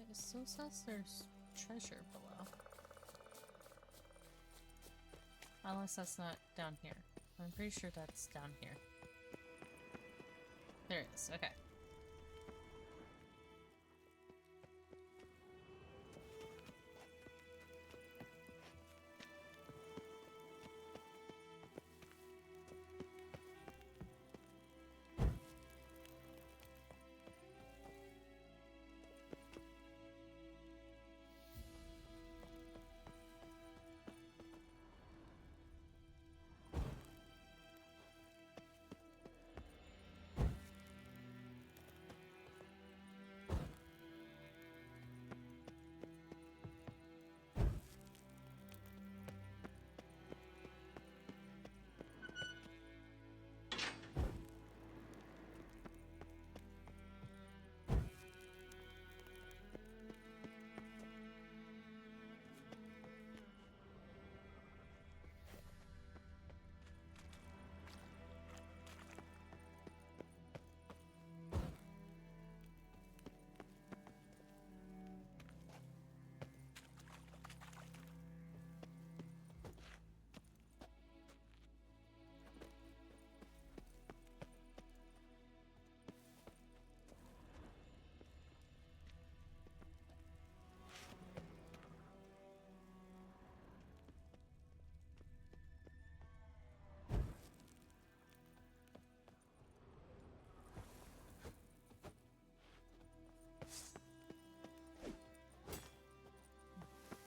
It still says there's treasure below. Unless that's not down here. I'm pretty sure that's down here. There it is, okay.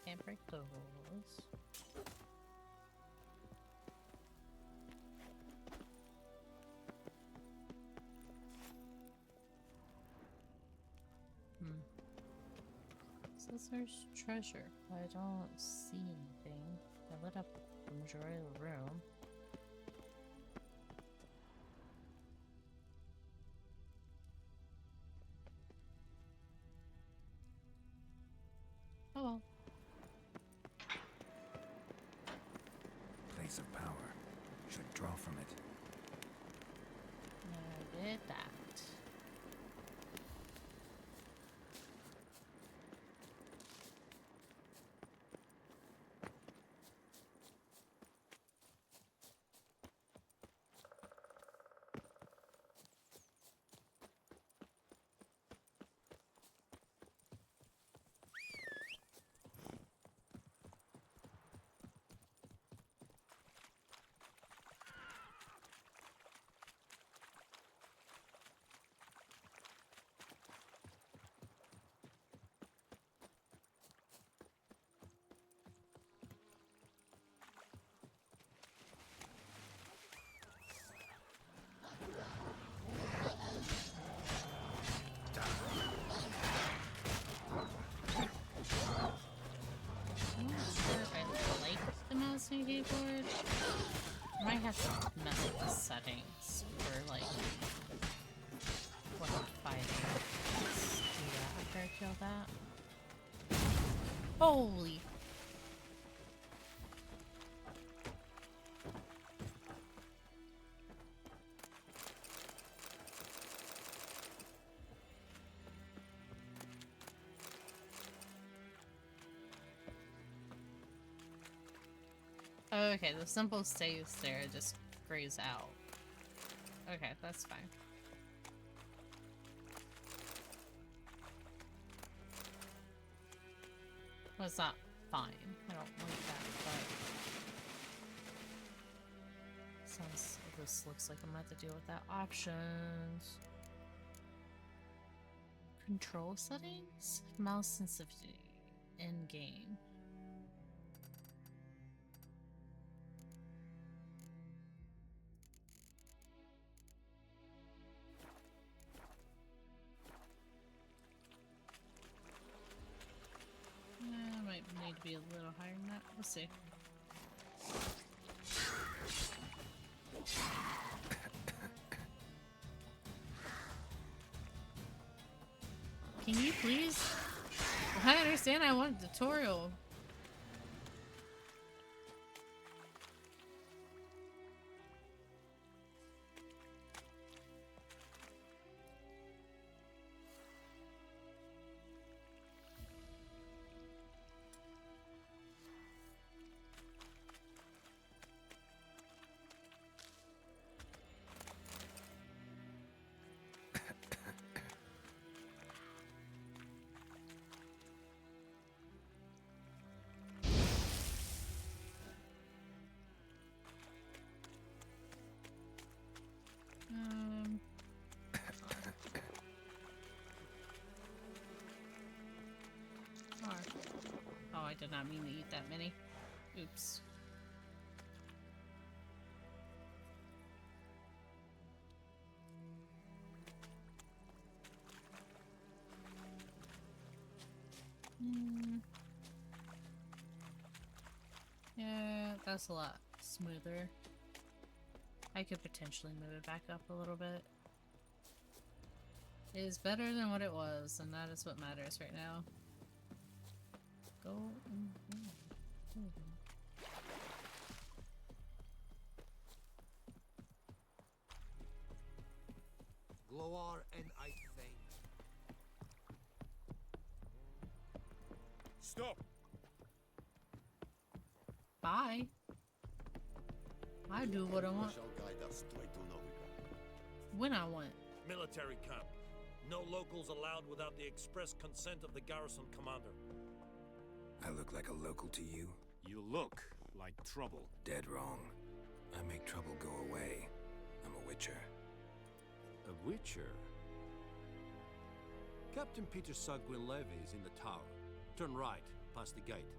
Can't break those. Says there's treasure, but I don't see anything. I lit up the majority of the room. Oh well. Place of power. Should draw from it. I did that. mouse and keyboard. I might have to mess with the settings for like what fighting. Let's do that after I kill that. Holy. Okay, the symbol stays there, it just grays out. Okay, that's fine. Well, it's not fine. I don't like that, but... Sounds like this looks like I'm gonna have to deal with that. Options. Control settings? Mouse sensitivity. end game. Might need to be a little higher than that. We'll see. Can you please? I understand I want a tutorial. Oh, I did not mean to eat that many. Oops. Yeah, that's a lot smoother. I could potentially move it back up a little bit. It is better than what it was, and that is what matters right now. Go. Gloar and I think. Stop! Bye. I do what I want Shall guide us straight to Novigrad. when I want. Military camp. No locals allowed without the express consent of the garrison commander. I look like a local to you? You look like trouble. Dead wrong. I make trouble go away. I'm a witcher. A witcher? Captain Peter Sagwin Levy is in the tower. Turn right, past the gate.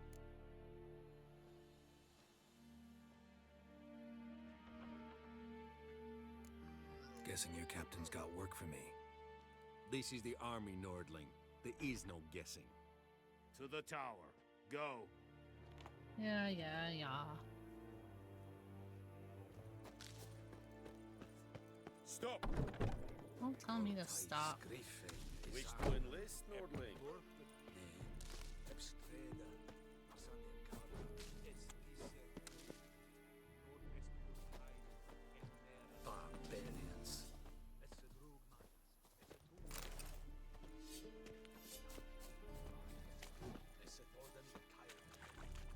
Guessing your captain's got work for me. This is the army, Nordling. There is no guessing. To the tower. Go. Yeah. Stop! Don't tell me to stop. Wish to enlist, Nordling? Barbarians.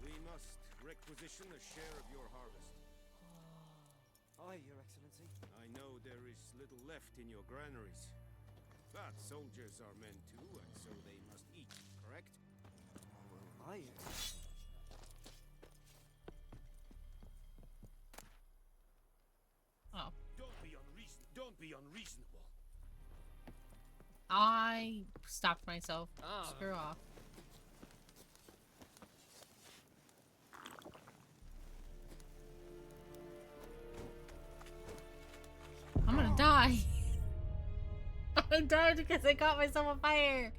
We must requisition a share of your harvest. Aye, Your Excellency. I know there is little left in your granaries. But soldiers are men too, and so they must eat, correct? Aye, Your Excellency. Oh. Don't be unreasonable. I stopped myself. Screw off. I'm gonna die. I died because I caught myself on fire.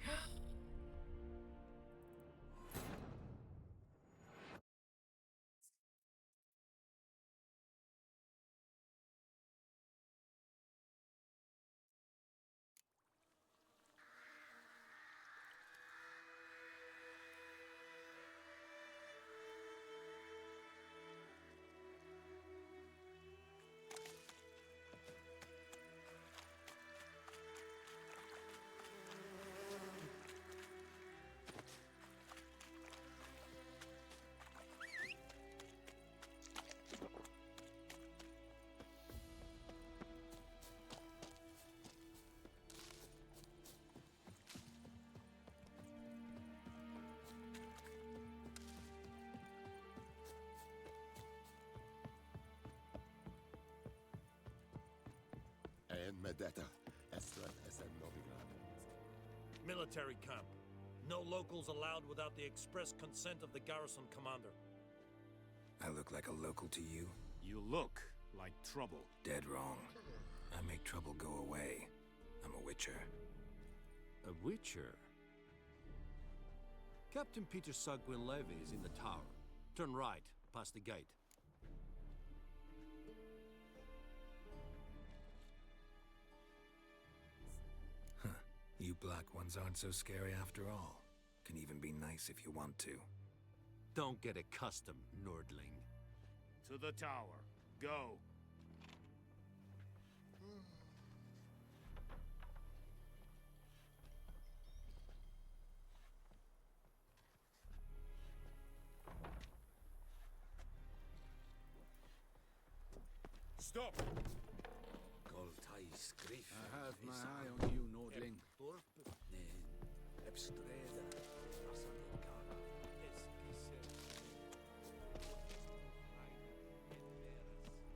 And Medetta, as well as at Novigrad. Military camp. No locals allowed without the express consent of the garrison commander. I look like a local to you? You look like trouble. Dead wrong. I make trouble go away. I'm a witcher. A witcher? Captain Peter Sagwin Levy is in the tower. Turn right, past the gate. Huh. You black ones aren't so scary after all. Can even be nice if you want to. Don't get accustomed, Nordling. To the tower. Go. Stop! I have my eye on you, Nordling.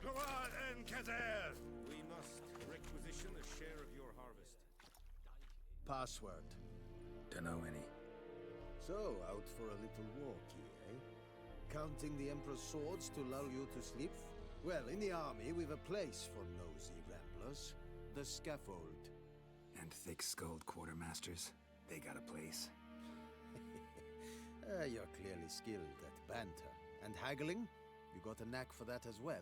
Gloire and Kazer! We must requisition a share of your harvest. Password. Dunno any. So, out for a little walk here, eh? Counting the Emperor's swords to lull you to sleep? Well, in the army, we've a place for nosy ramblers. The scaffold. And thick-skulled quartermasters. They got a place. You're clearly skilled at banter. And haggling? You got a knack for that as well?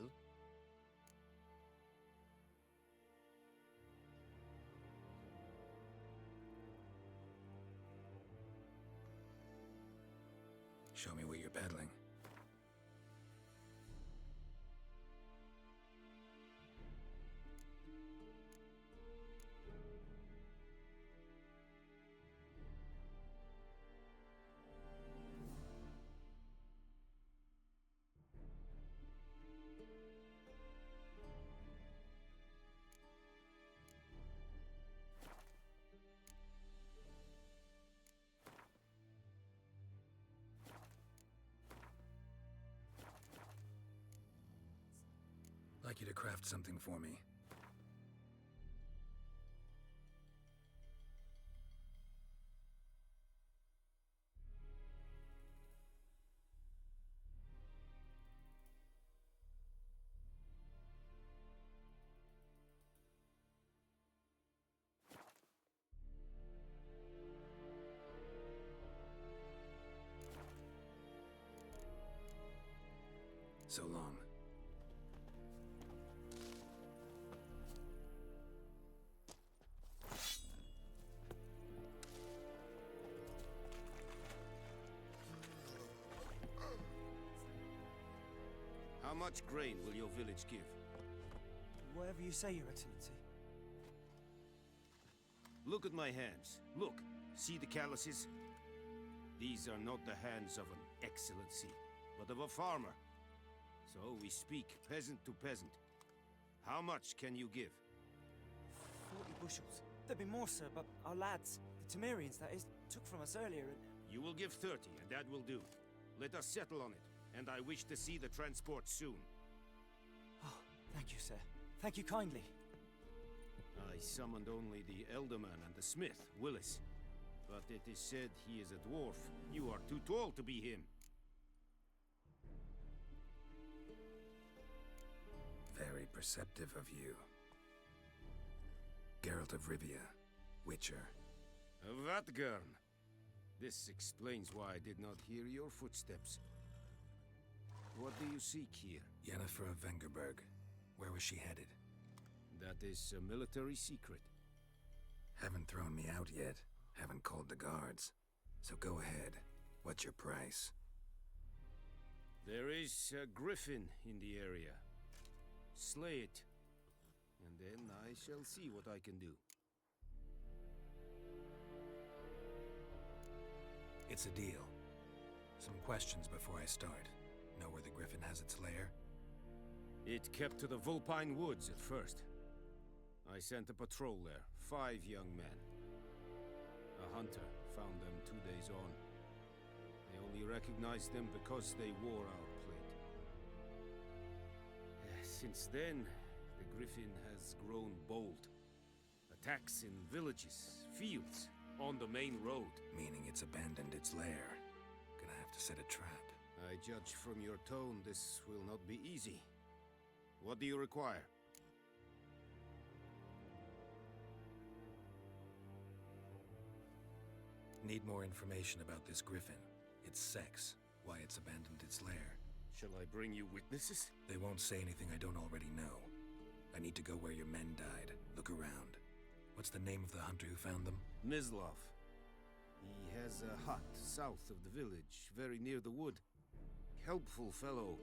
Show me what you're peddling. I'd like you to craft something for me. So long. How much grain will your village give? Whatever you say, Your Excellency. Look at my hands. Look. See the calluses? These are not the hands of an excellency, but of a farmer. So we speak peasant to peasant. How much can you give? 40 bushels. There'd be more, sir, but our lads, the Temerians, that is, took from us earlier and... You will give 30, and that will do. Let us settle on it, and I wish to see the transport soon. Oh, thank you, sir. Thank you kindly. I summoned only the Elderman and the smith, Willis. But it is said he is a dwarf. You are too tall to be him. Very perceptive of you. Geralt of Rivia, Witcher. Vatgern. This explains why I did not hear your footsteps. What do you seek here? Yennefer of Vengerberg. Where was she headed? That is a military secret. Haven't thrown me out yet. Haven't called the guards. So go ahead. What's your price? There is a griffin in the area. Slay it. And then I shall see what I can do. It's a deal. Some questions before I start. Know where the griffin has its lair? It kept to the Vulpine Woods at first. I sent a patrol there, 5 young men. A hunter found them 2 days on. I only recognized them because they wore our plate. Since then, the griffin has grown bold. Attacks in villages, fields, On the main road. Meaning it's abandoned its lair. Gonna have to set a trap. I judge from your tone this will not be easy. What do you require? Need more information about this griffin. Its sex, why it's abandoned its lair. Shall I bring you witnesses? They won't say anything I don't already know. I need to go where your men died. Look around. What's the name of the hunter who found them? Mislav. He has a hut south of the village, very near the wood. Helpful fellow.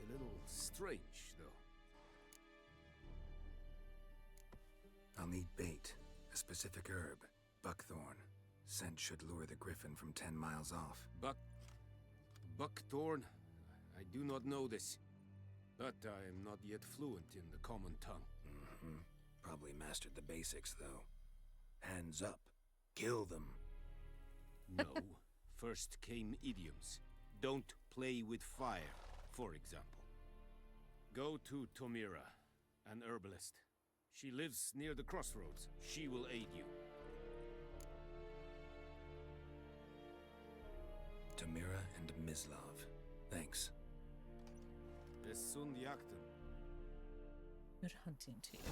A little strange, though. I'll need bait. A specific herb. Buckthorn. Scent should lure the griffin from 10 miles off. Buckthorn? I do not know this. But I am not yet fluent in the common tongue. Probably mastered the basics, though. Hands up. Kill them. No. First came idioms. Don't play with fire, for example. Go to Tomira, an herbalist. She lives near the crossroads. She will aid you. Tomira and Mislav. Thanks. Es sunt jagten. Good hunting to you.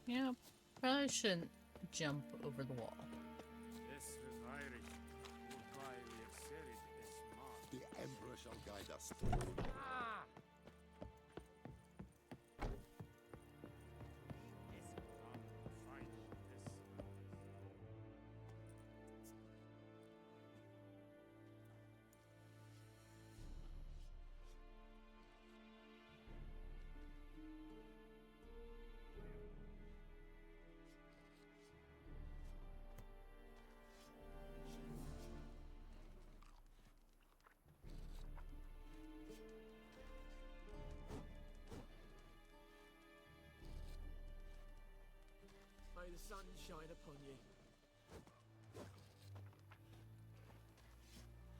Yeah, probably shouldn't jump over the wall. The Emperor shall guide us. May the sun shine upon you.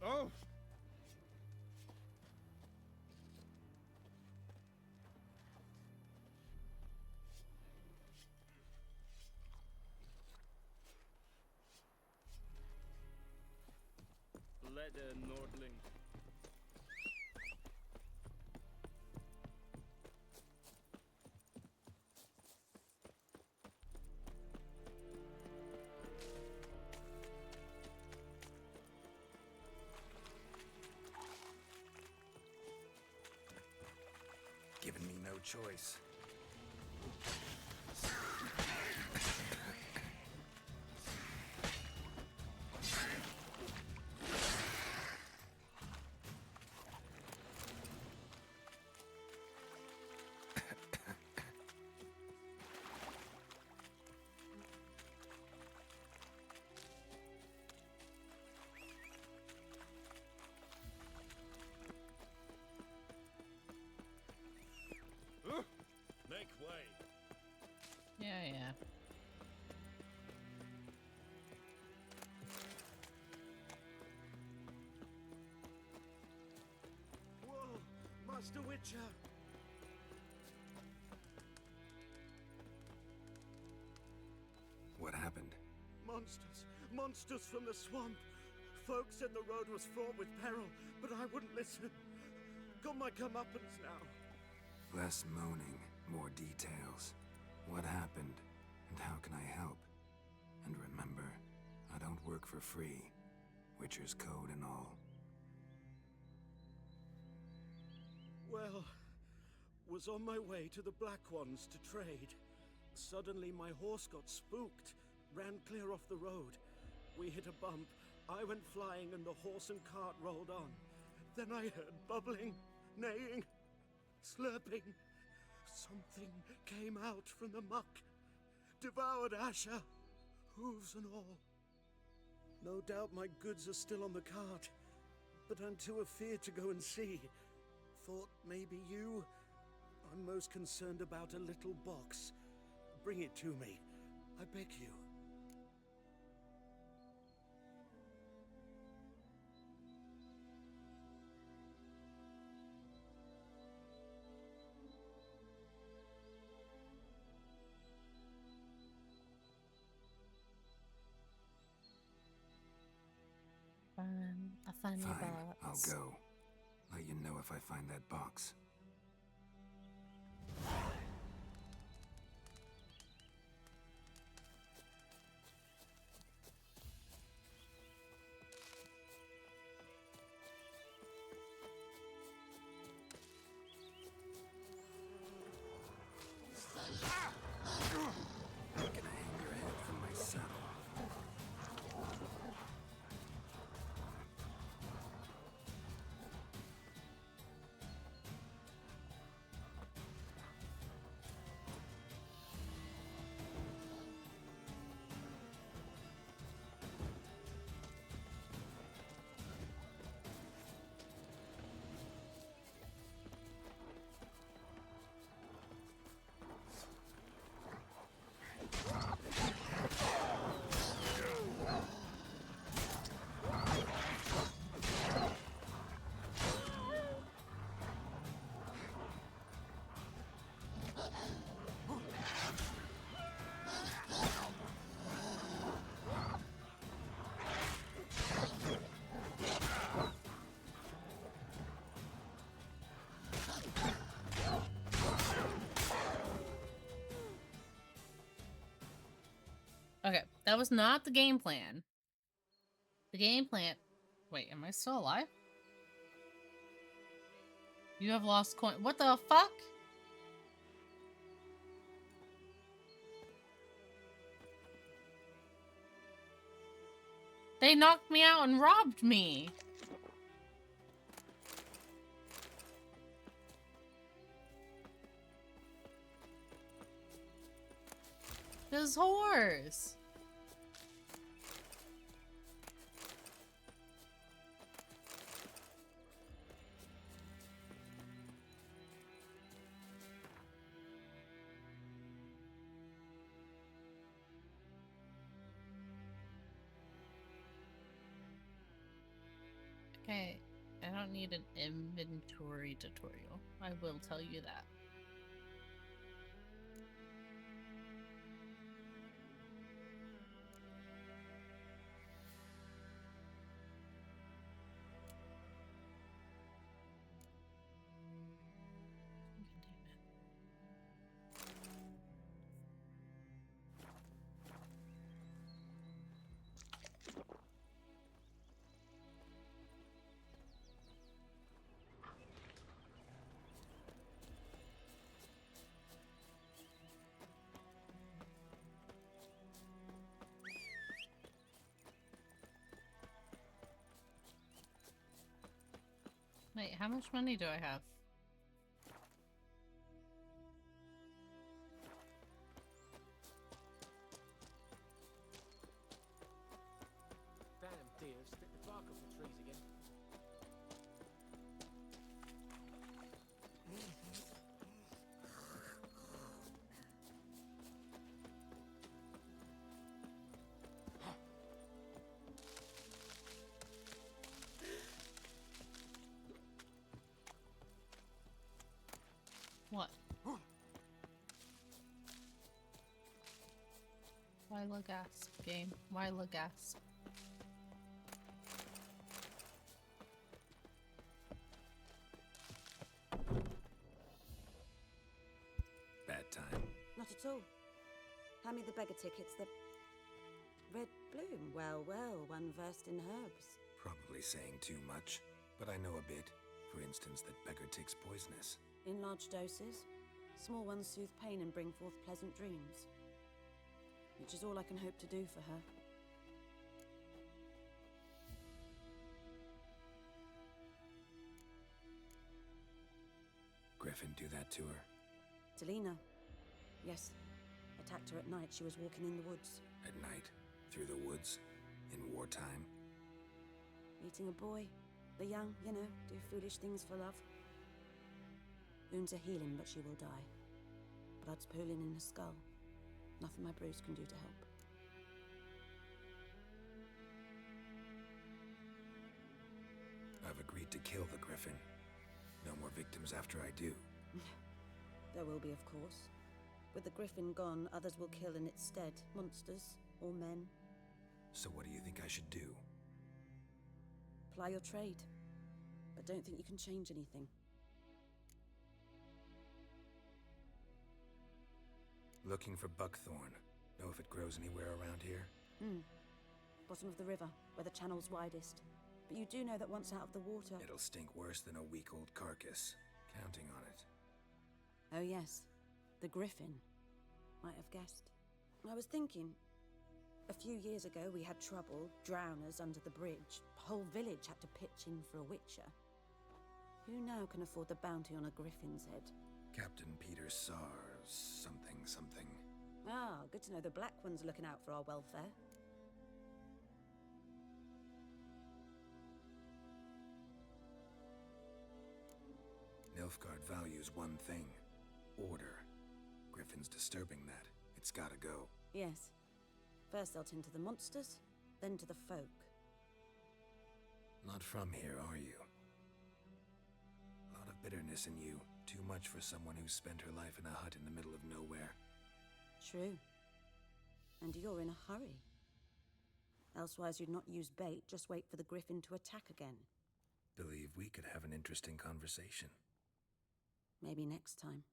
Oh! Leather Nordling. Given me no choice. Make way. Yeah. Whoa! Master Witcher! What happened? Monsters! Monsters from the swamp! Folks said the road was fraught with peril, but I wouldn't listen. Got my comeuppance now. Less moaning, more details. What happened, and how can I help? And remember, I don't work for free. Witcher's code and all. Well, was on my way to the Black Ones to trade. Suddenly my horse got spooked, ran clear off the road. We hit a bump, I went flying and the horse and cart rolled on. Then I heard bubbling, neighing, slurping. Something came out from the muck, devoured Asher, hooves and all. No doubt my goods are still on the cart, but I'm too afeard to go and see. Thought maybe you? I'm most concerned about a little box. Bring it to me, I beg you. funny Fine, box. I'll go. Let you know if I find that box. Gonna hang your head from my saddle. Okay, that was not the game plan. The game plan... Wait, am I still alive? You have lost coin... What the fuck? They knocked me out and robbed me. Those whores. Okay, I don't need an inventory tutorial. I will tell you that. Wait, how much money do I have? Damn, dear, stick the bark off the trees again. What? Why gasp, game? Why gasp? Bad time. Not at all. Hand me the beggar tickets. The red bloom. Well, well, one versed in herbs. Probably saying too much, but I know a bit. For instance, that beggar tick's poisonous. In large doses. Small ones soothe pain and bring forth pleasant dreams. Which is all I can hope to do for her. Griffin do that to her? Delina. Yes. Attacked her at night. She was walking in the woods. At night? Through the woods? In wartime? Meeting a boy. The young, you know, do foolish things for love. Wounds are healing, but she will die. Blood's pooling in her skull. Nothing my bruise can do to help. I've agreed to kill the Griffin. No more victims after I do. There will be, of course. With the Griffin gone, others will kill in its stead. Monsters, or men. So what do you think I should do? ply your trade. But don't think you can change anything. Looking for buckthorn. Know if it grows anywhere around here? Bottom of the river, where the channel's widest. But you do know that once out of the water... It'll stink worse than a week-old carcass. Counting on it. Oh yes, the griffin. Might have guessed. I was thinking, a few years ago we had trouble, drowners under the bridge. The whole village had to pitch in for a witcher. Who now can afford the bounty on a griffin's head? Captain Peter Sars, something. Ah, good to know the Black One's looking out for our welfare. Nilfgaard values one thing. Order. Griffin's disturbing that. It's gotta go. Yes. First they'll tend to the monsters, then to the folk. Not from here, are you? A lot of bitterness in you. Too much for someone who spent her life in a hut in the middle of nowhere. True. And you're in a hurry. Elsewise you'd not use bait, just wait for the griffin to attack again. Believe we could have an interesting conversation. Maybe next time.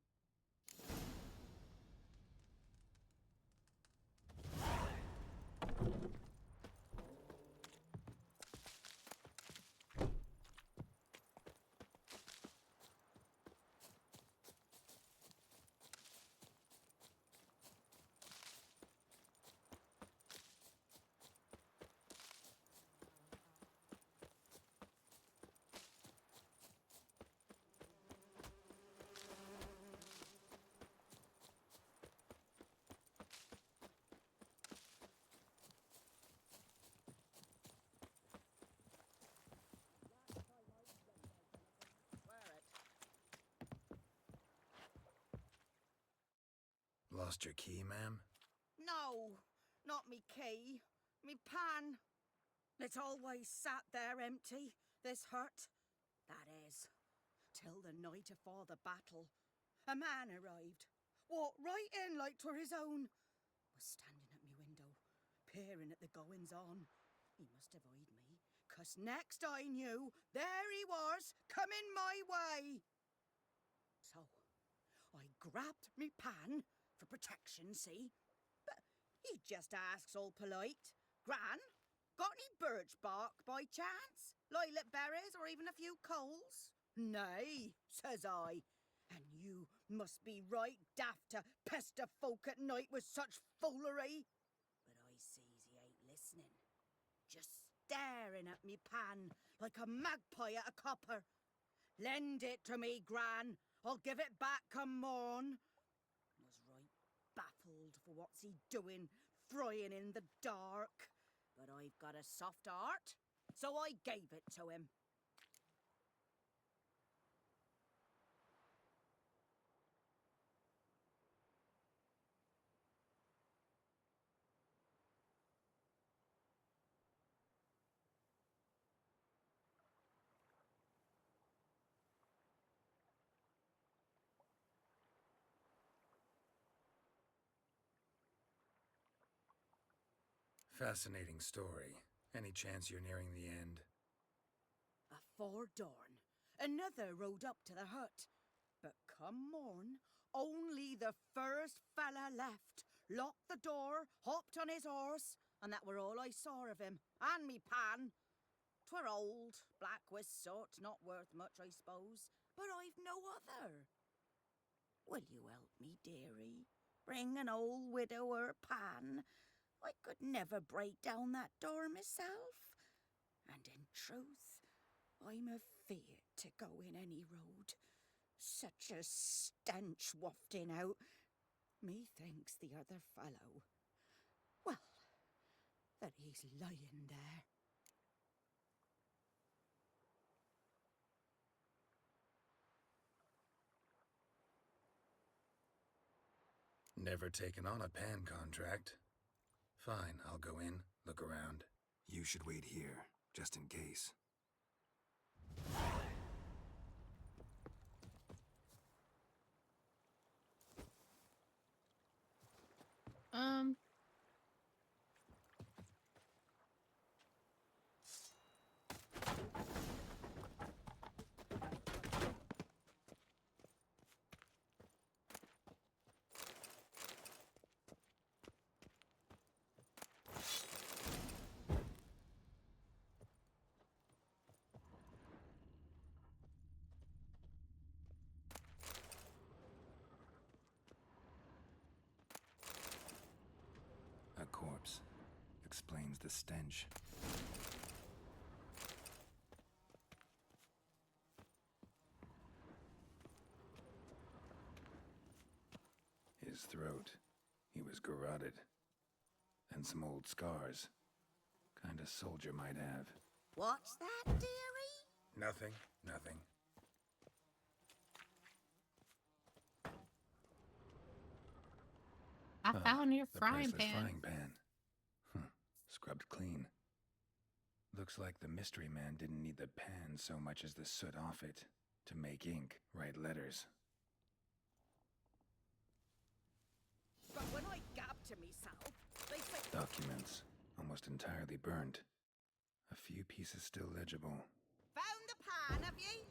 Lost your key, ma'am? No, not me key. Me pan. It's always sat there empty, this hut. That is, till the night afore the battle. A man arrived, walked right in like 'twere his own. Was standing at me window, peering at the goings-on. He must have eyed me, 'cause next I knew, there he was, coming my way. So, I grabbed me pan, for protection, see? But he just asks all polite, Gran, got any birch bark by chance? Lilac berries or even a few coals? Nay, says I. And you must be right daft to pester folk at night with such foolery. But I sees he ain't listening. Just staring at me pan like a magpie at a copper. Lend it to me, Gran. I'll give it back come morn. Baffled for what's he doing, frying in the dark. But I've got a soft heart, so I gave it to him. Fascinating story. Any chance you're nearing the end? Afore dawn, another rode up to the hut. But come morn, only the first fella left, locked the door, hopped on his horse, and that were all I saw of him, and me pan. 'Twere old, black with soot, not worth much, I suppose, but I've no other. Will you help me, dearie? Bring an old widower pan? I could never break down that door myself. And in truth, I'm afeard to go in any road. Such a stench wafting out. Methinks the other fellow, well, that he's lying there. Never taken on a pan contract. Fine, I'll go in, look around. You should wait here, just in case. the stench. His throat. He was garroted. And some old scars. Kind of soldier might have. What's that, dearie? Nothing. Nothing. I found your The frying priceless pan. frying pan. Scrubbed clean. Looks like the mystery man didn't need the pan so much as the soot off it to make ink, write letters. But when I gab to myself, they say... Documents, almost entirely burnt. A few pieces still legible. Found the pan, have ye?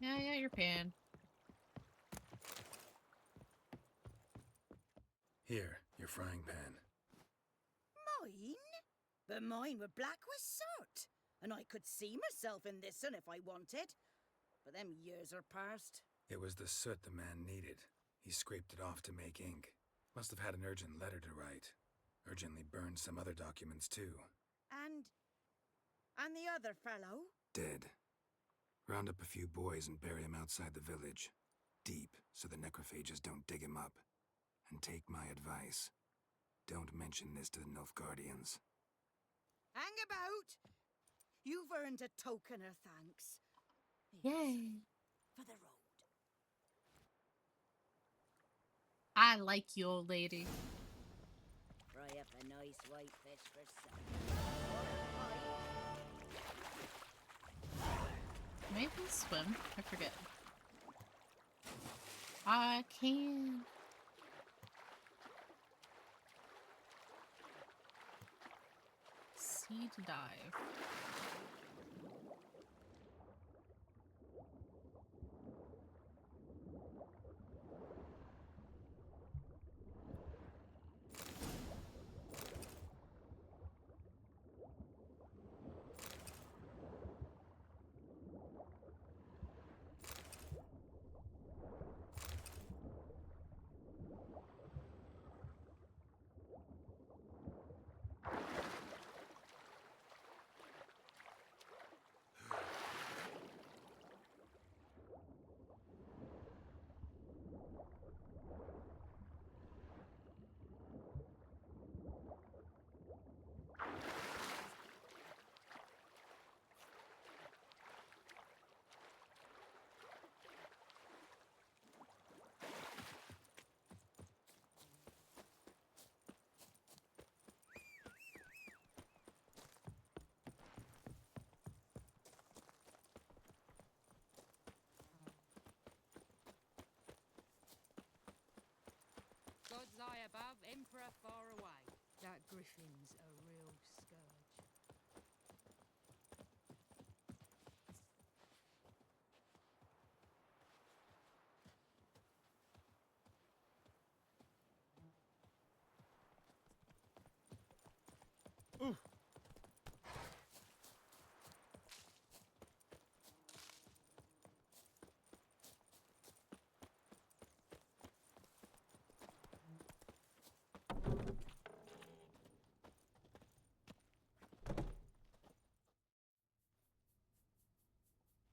Yeah, your pan. Here, your frying pan. Mine? But mine were black with soot. And I could see myself in this one if I wanted. But them years are past. It was the soot the man needed. He scraped it off to make ink. Must have had an urgent letter to write. Urgently burned some other documents too. And the other fellow? Dead. Round up a few boys and bury him outside the village. Deep, so the necrophages don't dig him up. And take my advice. Don't mention this to the Nilfgaardians. Hang about! You've earned a token of thanks. Yay. For the road. I like you, old lady. Fry up a nice white fish for supper. Maybe swim. I forget. I can. Sea to dive. God's eye above, Emperor far away. That griffin's a real scourge.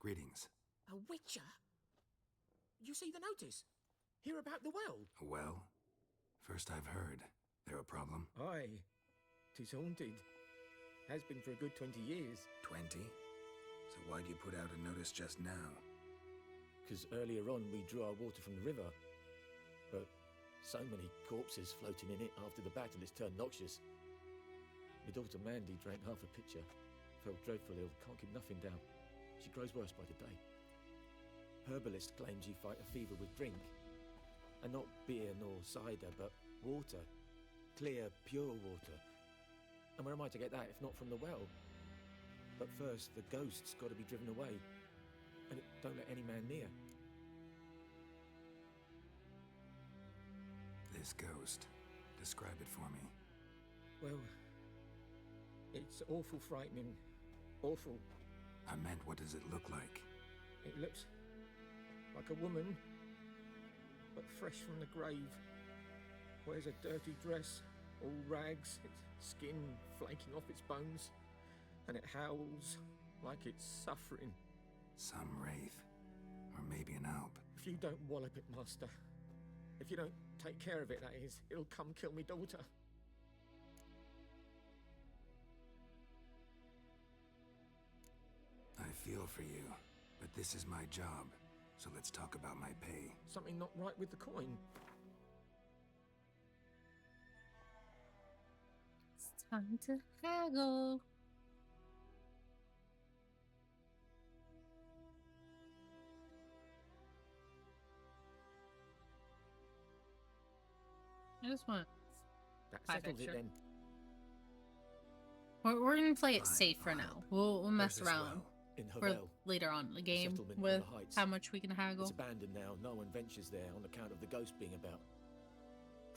Greetings. A witcher? You see the notice? Hear about the well? Well, first I've heard. There a problem? Aye. 'Tis haunted. Has been for a good 20 years. 20? So why'd you put out a notice just now? 'Cause earlier on we drew our water from the river. But so many corpses floating in it after the battle it's turned noxious. My daughter Mandy drank half a pitcher. Felt dreadful ill, can't keep nothing down. She grows worse by the day. Herbalist claims you fight a fever with drink. And not beer nor cider, but water. Clear, pure water. And where am I to get that if not from the well? But first, the ghost's got to be driven away. And it don't let any man near. This ghost. Describe it for me. Well, It's awful frightening. Awful. I meant, what does it look like? It looks like a woman, but fresh from the grave. Wears a dirty dress, all rags, its skin flaking off its bones, and it howls like it's suffering. Some wraith. Or maybe an alp. If you don't wallop it, Master, if you don't take care of it, that is, it'll come kill me daughter. I feel for you, but this is my job, so let's talk about my pay. Something not right with the coin. It's time to haggle. I just want That 5 settles it extra. then. We're gonna play it Fine, safe for now. We'll mess Where's this around well? In for Havel. later on in the game Settlement on with the heights. how much we can haggle. It's abandoned now. No one ventures there on account of the ghost being about.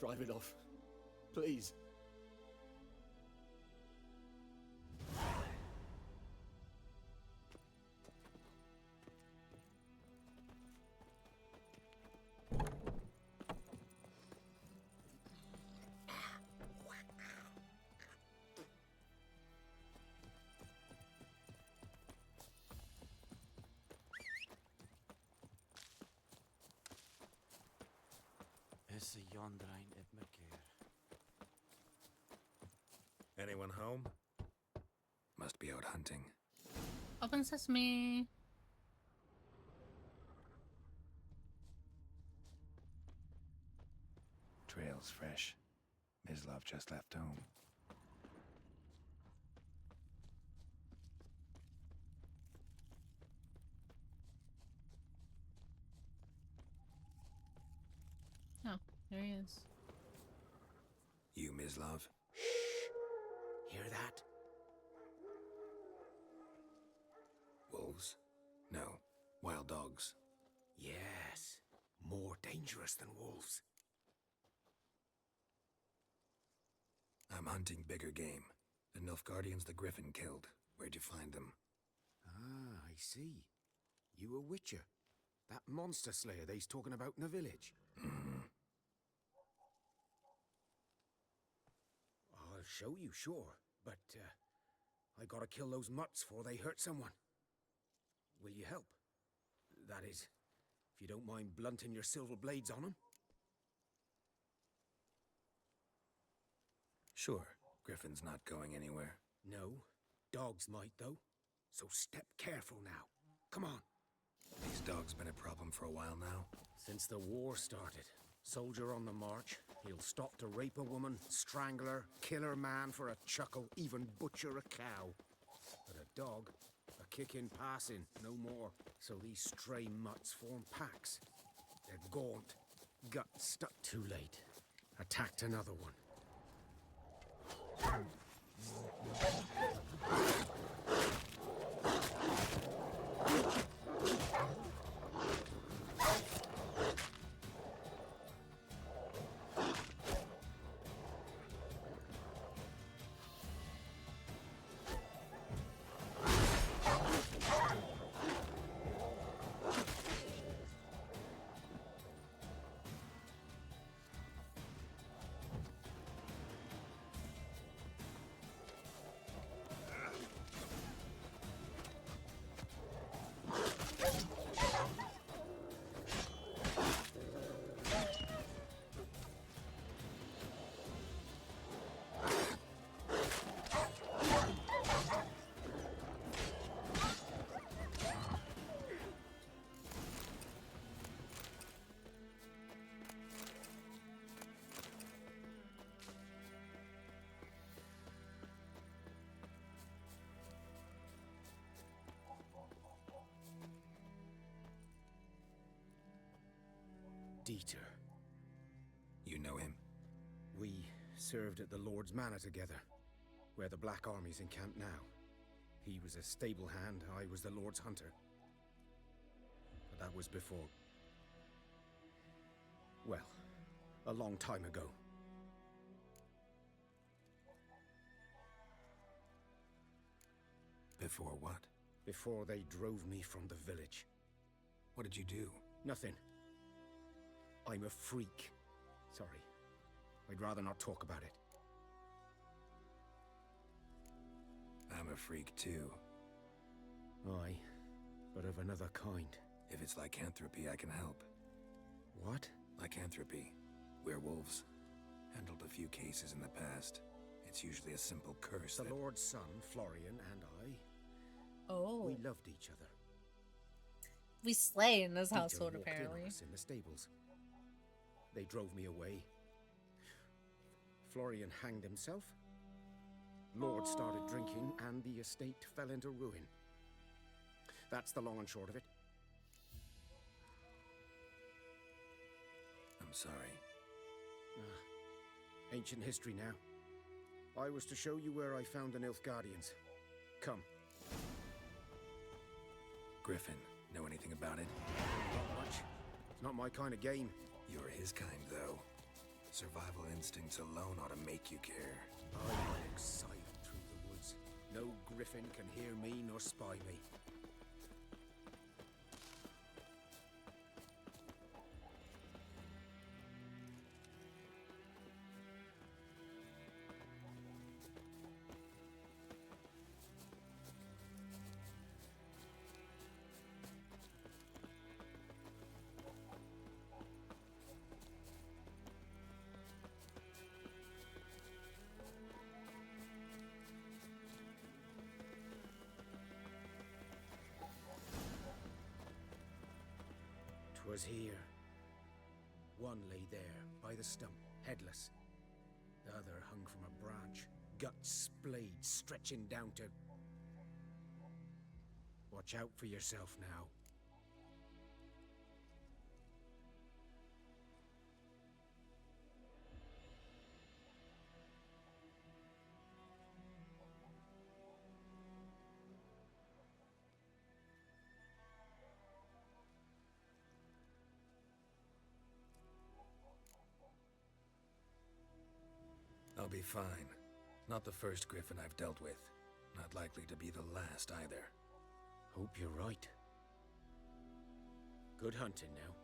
Drive it off. Please. Essa Yondrain et Meker. Anyone home? Must be out hunting. Open sesame. Trail's fresh. Mislav just left home. Oh, there he is. You, Mislav? Hear that? Wolves? No. Wild dogs. Yes. More dangerous than wolves. I'm hunting bigger game. The Nilfgaardians the Griffin killed. Where'd you find them? Ah, I see. You a witcher. That monster slayer they's talking about in the village. I'll show you, sure. But, I gotta kill those mutts before they hurt someone. Will you help? That is, if you don't mind blunting your silver blades on them. Sure. Griffin's not going anywhere. No. Dogs might, though. So step careful now. Come on. These dogs been a problem for a while now. Since the war started. Soldier on the march. He'll stop to rape a woman, strangle her, kill her man for a chuckle, even butcher a cow. But a dog, a kick in passing, no more. So these stray mutts form packs. They're gaunt, gut stuck. Too late. Attacked another one. Dieter. You know him? We served at the Lord's Manor together, where the Black Army's encamped now. He was a stable hand, I was the Lord's hunter. But that was before... well, a long time ago. Before what? Before they drove me from the village. What did you do? Nothing. I'm a freak. Sorry. I'd rather not talk about it. I'm a freak too. Aye, but of another kind. If it's lycanthropy, I can help. What? Lycanthropy. Werewolves. Handled a few cases in the past. It's usually a simple curse The that... Lord's son, Florian, and I... Oh. We loved each other. We slay in this Peter household, walked in on apparently. us in the stables. They drove me away. Florian hanged himself. Lord started drinking, and the estate fell into ruin. That's the long and short of it. I'm sorry. Ancient history now. I was to show you where I found the Nilfgaardians. Come. Griffin, know anything about it? Not much. It's not my kind of game. You're his kind, though. Survival instincts alone ought to make you care. I walk silent through the woods. No griffin can hear me nor spy me. Was here. One lay there, by the stump, headless. The other hung from a branch, guts splayed, stretching down to... Watch out for yourself now. I'll be fine. Not the first griffin I've dealt with. Not likely to be the last either. Hope you're right. Good hunting now.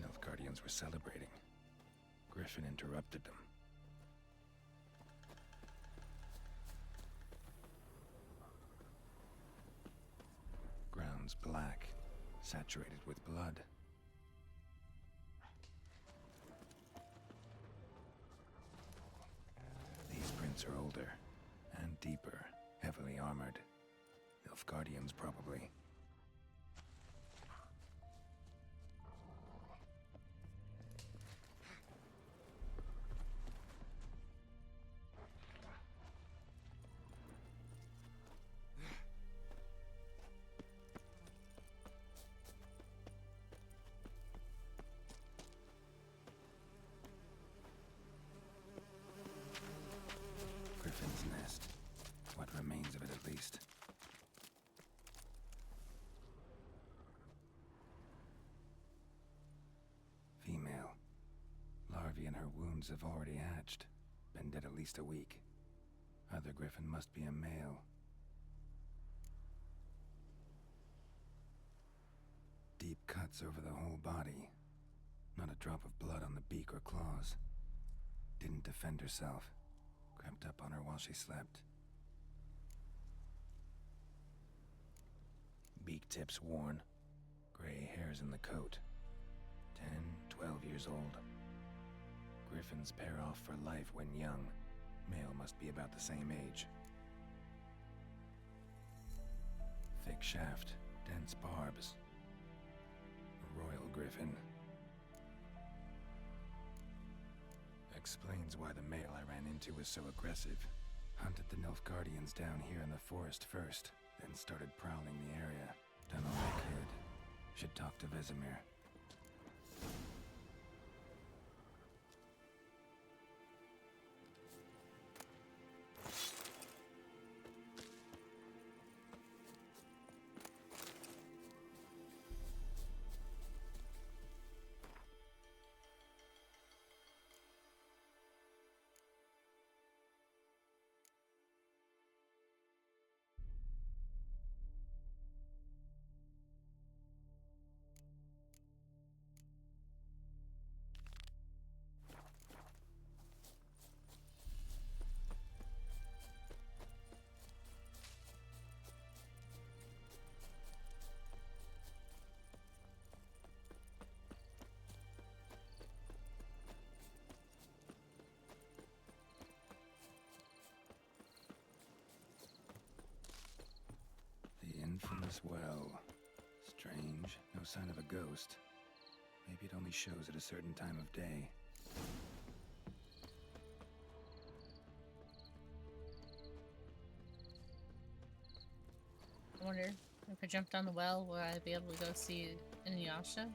Nilfgaardians were celebrating. Griffin interrupted them. Ground's black, saturated with blood. These prints are older and deeper, heavily armored. Nilfgaardians, probably. Griffin's nest. What remains of it, at least. Female. Larvae in her wounds have already hatched. Been dead at least a week. Other griffin must be a male. Deep cuts over the whole body. Not a drop of blood on the beak or claws. Didn't defend herself. Crept up on her while she slept. Beak tips worn. Gray hairs in the coat. 10, 12 years old. Griffins pair off for life when young. Male must be about the same age. Thick shaft, dense barbs. A royal griffin. Explains why the male I ran into was so aggressive. Hunted the Nilfgaardians down here in the forest first, then started prowling the area. Done all I could. Should talk to Vesemir. This well. Strange. No sign of a ghost. Maybe it only shows at a certain time of day. I wonder if I jump down the well, will I be able to go see Inuyasha?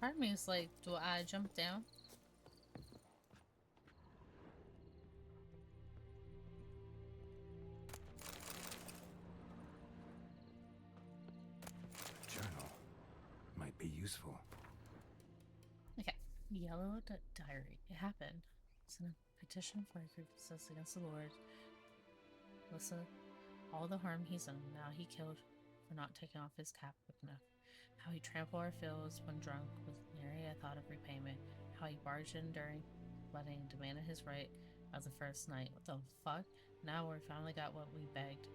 Part of me is like, do I jump down? Journal. Might be useful. Okay. Yellow diary. It happened. It's in a petition for grievances against the Lord. Listen, all the harm he's done, now he killed for not taking off his cap quick enough. How he trampled our fields when drunk with nary a thought of repayment. How he barged in during wedding, demanded his right of the first night. What the fuck? Now we finally got what we begged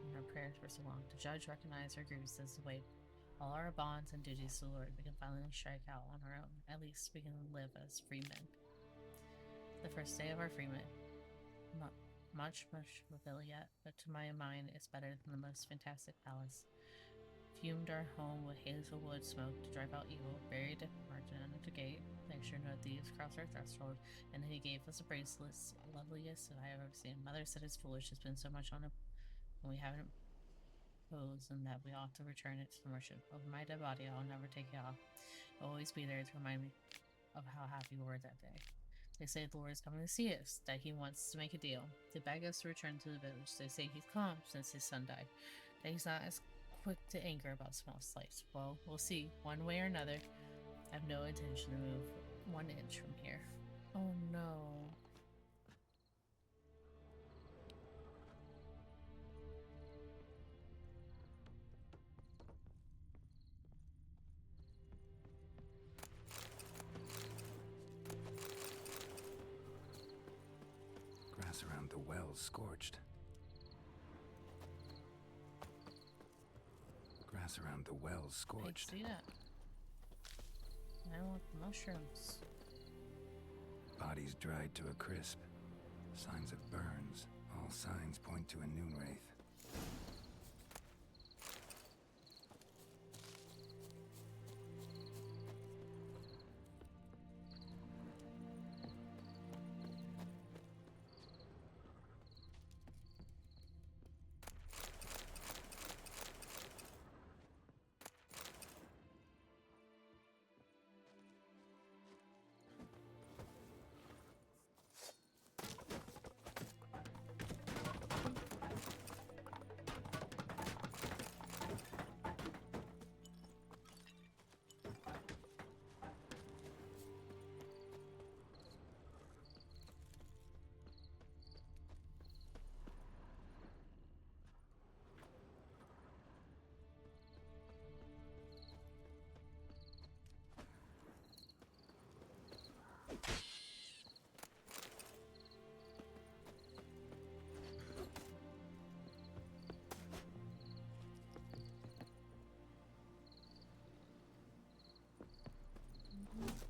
in our prayers for so long. The judge recognized our grievances, waived all our bonds and duties to the Lord. We can finally strike out on our own. At least we can live as free men. The first day of our freedom. Much reveal yet, but to my mind it's better than the most fantastic palace. Fumed our home with hazelwood smoke to drive out evil, buried a margin under the gate, make sure no thieves cross our threshold, and then he gave us a bracelet, the loveliest that I have ever seen. Mother said it's foolish to spend so much on it when we haven't posed, and that we ought to return it to the merchant. Over my dead body, I'll never take it off. It'll always be there to remind me of how happy we were that day. They say the Lord is coming to see us, that he wants to make a deal, to beg us to return to the village. They say he's calm since his son died, that he's not as quick to anger about small slights. Well, we'll see. One way or another, I have no intention to move 1 inch from here. Oh no. Grass around the well scorched. Grass around the well scorched. I see that. I want the mushrooms. Bodies dried to a crisp. Signs of burns. All signs point to a noon wraith.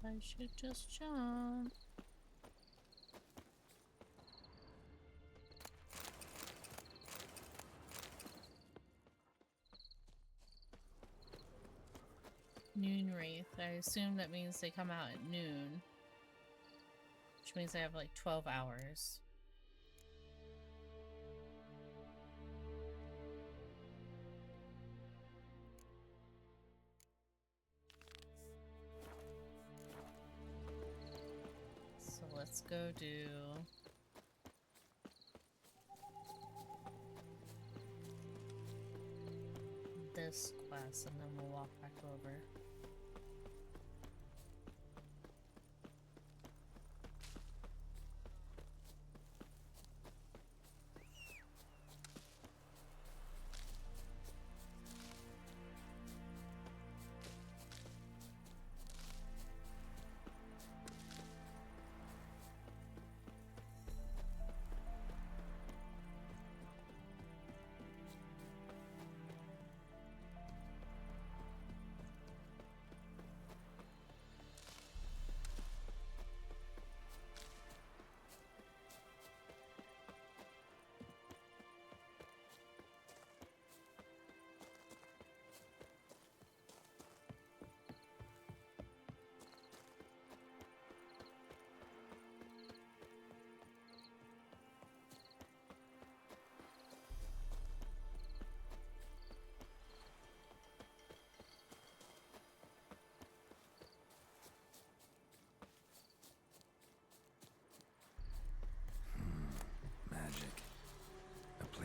I should just jump. Noon wraith. I assume that means they come out at noon. Which means I have like 12 hours. So let's go do this quest and then we'll walk back over.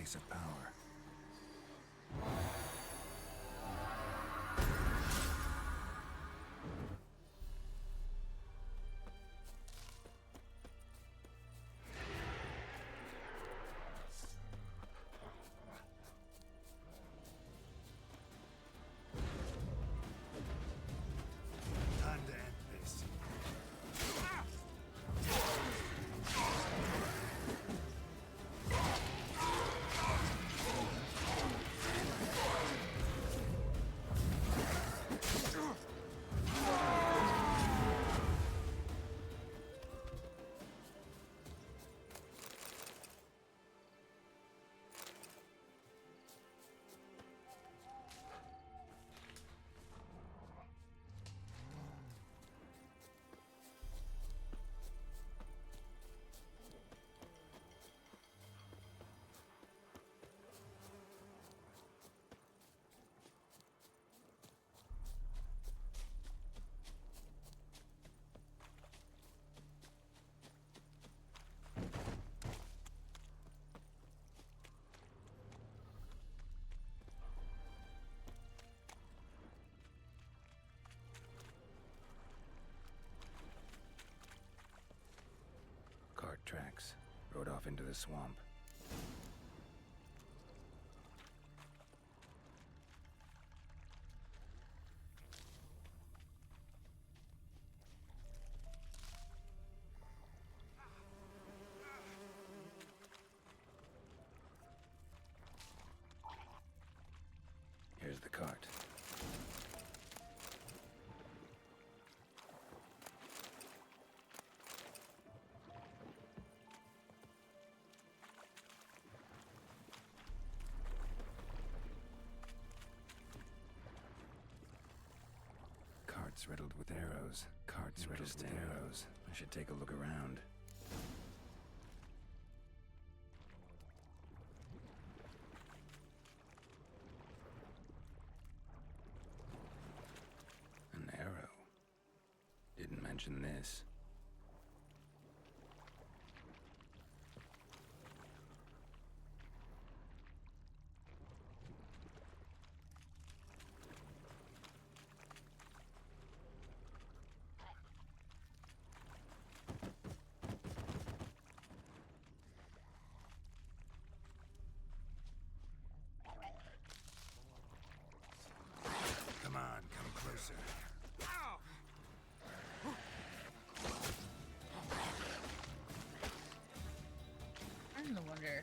place of power. Time to end this. Cart tracks. Rode off into the swamp. Here's the cart. Carts riddled with arrows. Carts riddled with arrows. I should take a look around. An arrow. Didn't mention this. Come on, come closer. I'm the wonder.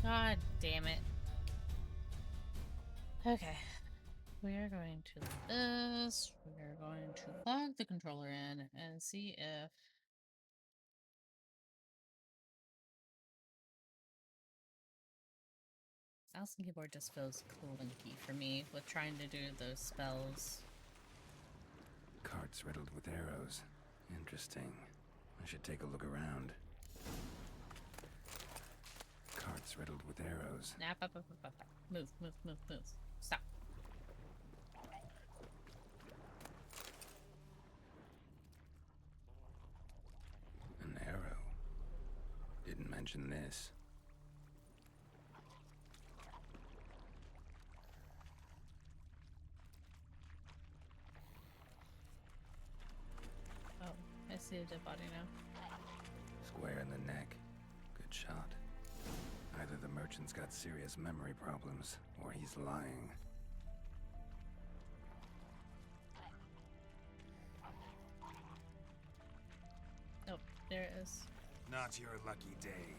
God damn it. Okay. We are going to leave this. We are going to plug the controller in and see if mouse and keyboard just feels clunky for me with trying to do those spells. Carts riddled with arrows. Interesting. I should take a look around. Carts riddled with arrows. Nap, up. Move. Stop. An arrow. Didn't mention this. Oh, I see a dead body now. Square in the neck. Good shot. Either the merchant's got serious memory problems, or he's lying. Oh, there it is. Not your lucky day.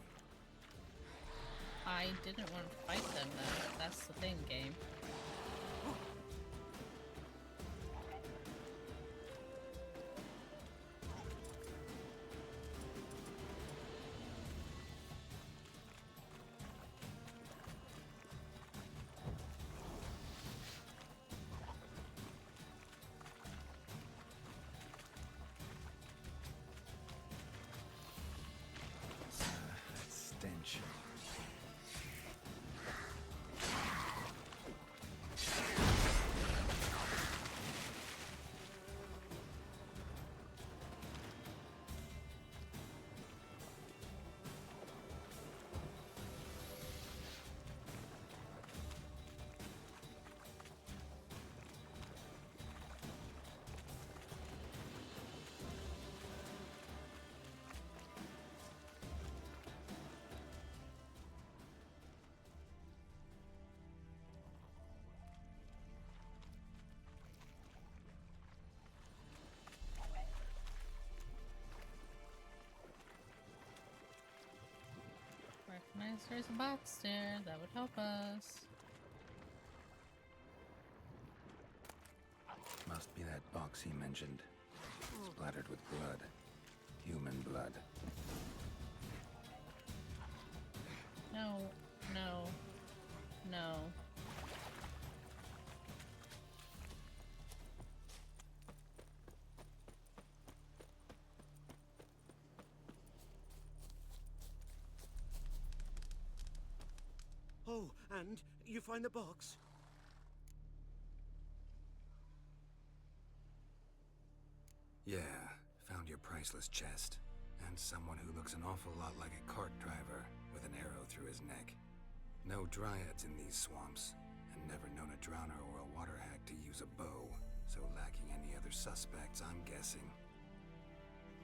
I didn't want to fight them though. That's the thing, game. Nice, there's a box there. That would help us. Must be that box he mentioned. Splattered with blood. Human blood. No, no, no. Oh, and you find the box? Yeah, found your priceless chest. And someone who looks an awful lot like a cart driver with an arrow through his neck. No dryads in these swamps, and never known a drowner or a water hag to use a bow, so lacking any other suspects, I'm guessing.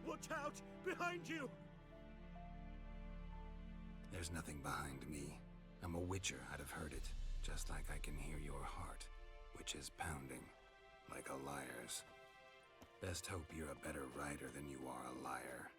Watch out! Behind you! There's nothing behind me. I'm a witcher, I'd have heard it, just like I can hear your heart, which is pounding, like a liar's. Best hope you're a better rider than you are a liar.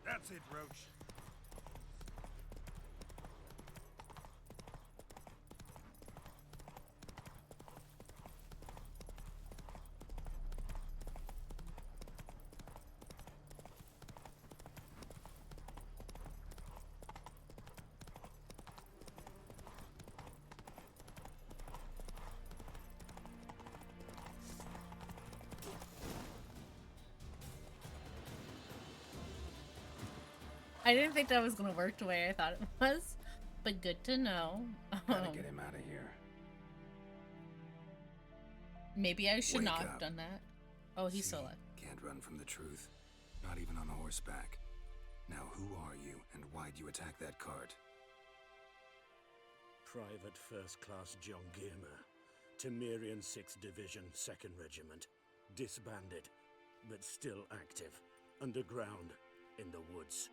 That's it, Roach. I didn't think that was gonna work the way I thought it was, but good to know. Gotta get him out of here. Maybe I should Wake not up. have done that. Oh, he's See, still alive. Can't run from the truth. Not even on horseback. Now who are you, and why'd you attack that cart? Private First Class John Giermer, Temerian 6th Division, 2nd Regiment. Disbanded, but still active. Underground, in the woods.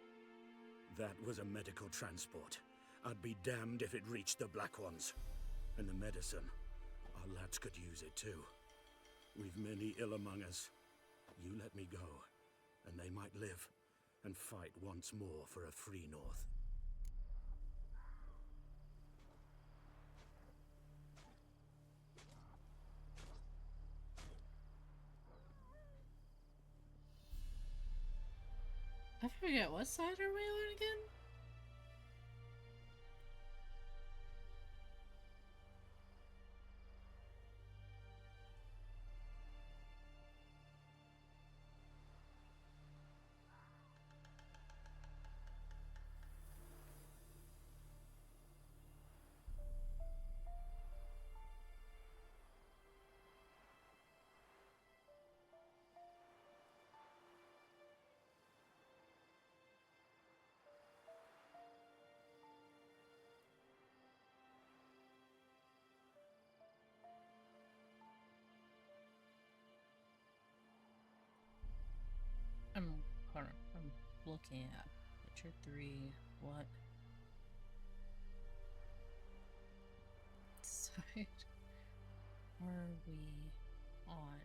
That was a medical transport. I'd be damned if it reached the Black Ones. And the medicine, our lads could use it too. We've many ill among us. You let me go, and they might live and fight once more for a free North. I forget what side are we on again? I'm looking at Witcher 3. What side are we on?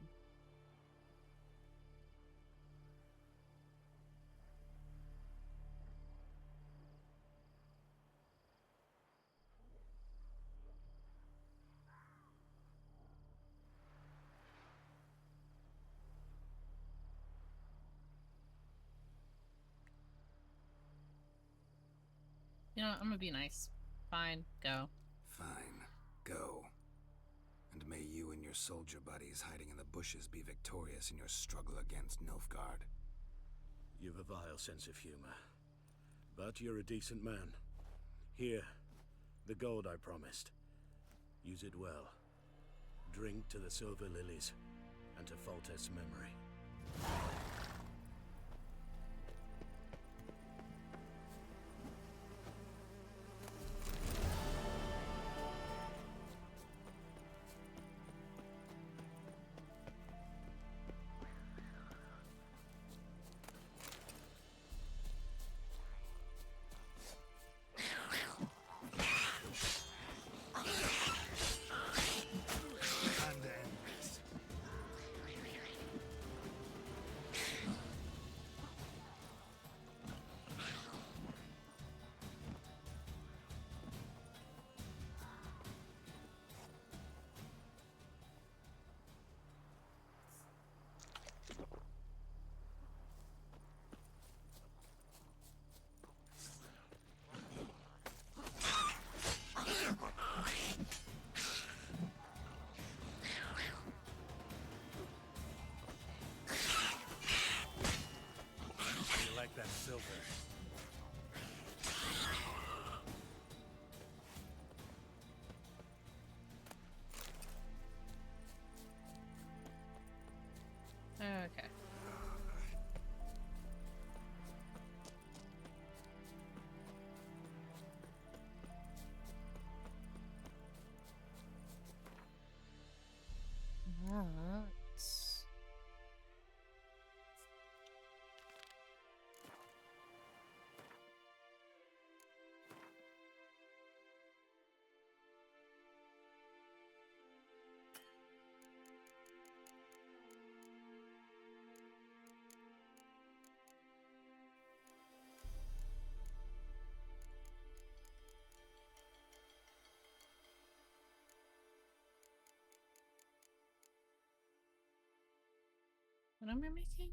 You know, I'm gonna be nice. Fine, go. Fine, go. And may you and your soldier buddies hiding in the bushes be victorious in your struggle against Nilfgaard. You've a vile sense of humor. But you're a decent man. Here, the gold I promised. Use it well. Drink to the silver lilies, and to Foltest's memory. What am I making?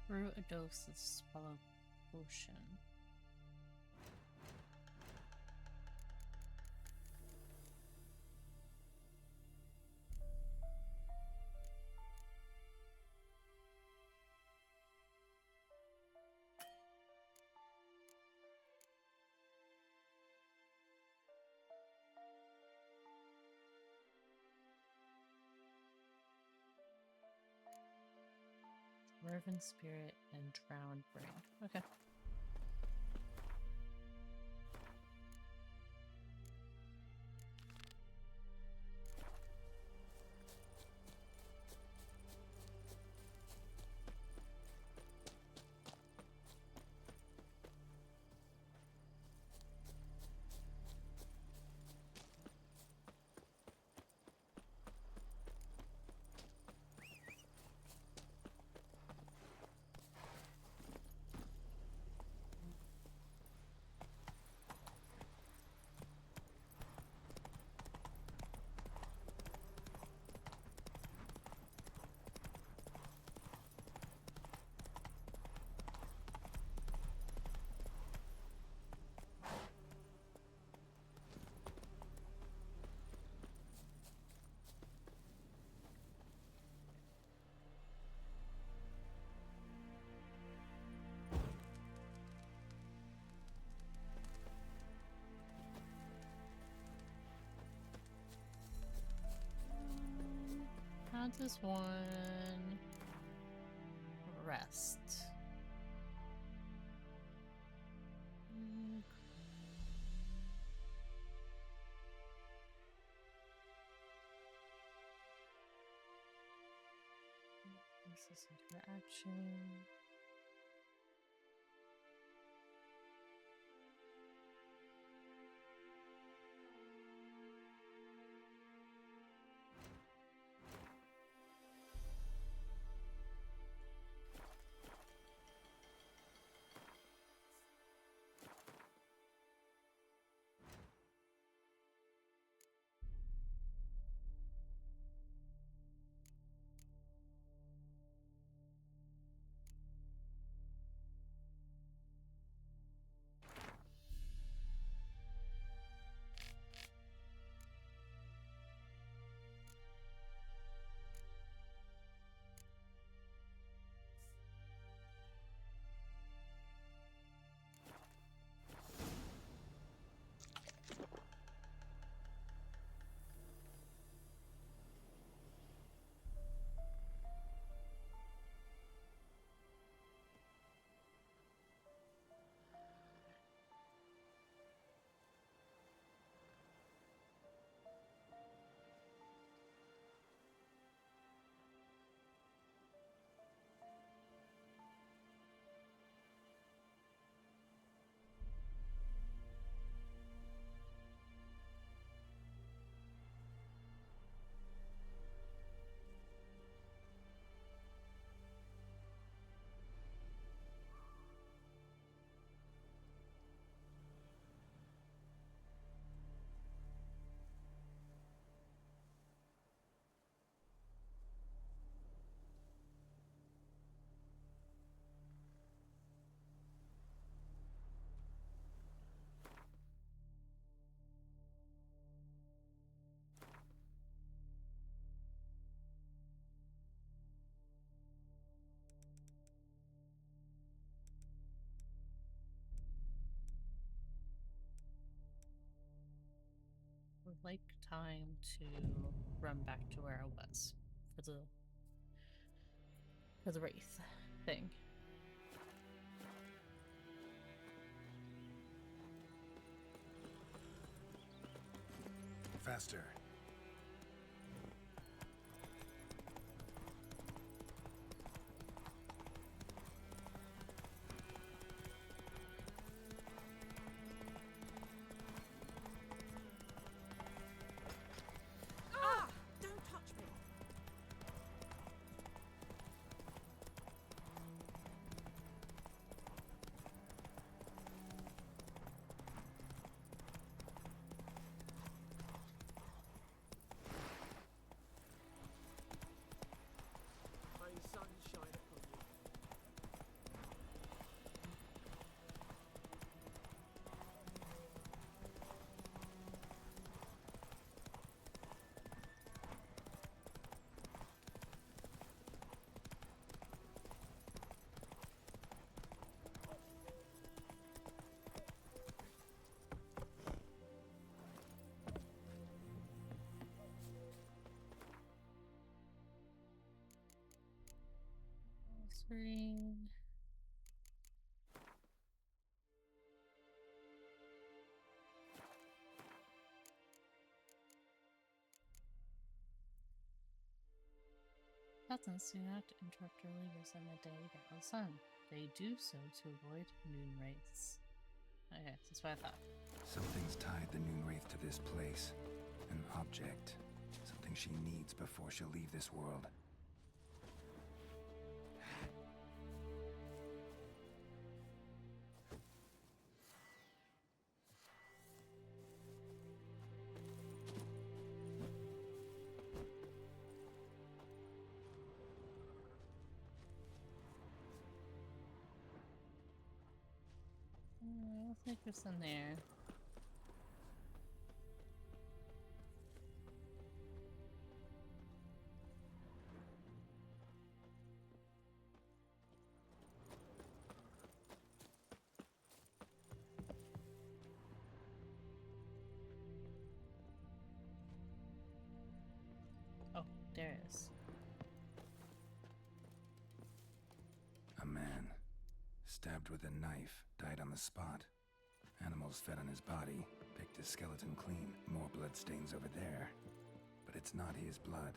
Brew a dose of swallow potion. Dwarven spirit and drowned brain. Okay. How does one rest? This is interaction. Would like time to run back to where I was for the wraith thing. Faster. Serene. Peasants do not interrupt their leaders on the day without the sun. They do so to avoid noon wraiths. Okay, that's what I thought. Something's tied the Noon Wraith to this place. An object. Something she needs before she'll leave this world. Let's make this in there. Oh, there it is. A man, stabbed with a knife, died on the spot. Animals fed on his body, picked his skeleton clean. More bloodstains over there. But it's not his blood.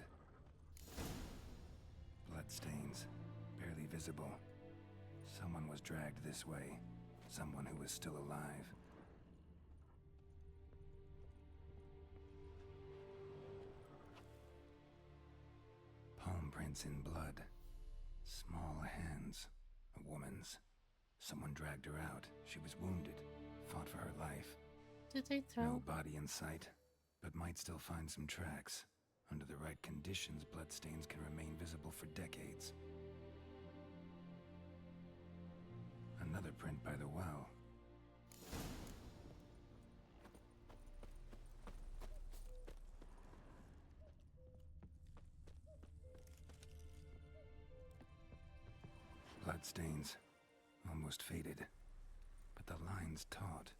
Bloodstains, barely visible. Someone was dragged this way. Someone who was still alive. Palm prints in blood. Small hands. A woman's. Someone dragged her out. She was wounded. Fought for her life. Did they throw? No body in sight, but might still find some tracks. Under the right conditions, bloodstains can remain visible for decades. Another print by the well. Bloodstains. Almost faded. But the line's taut.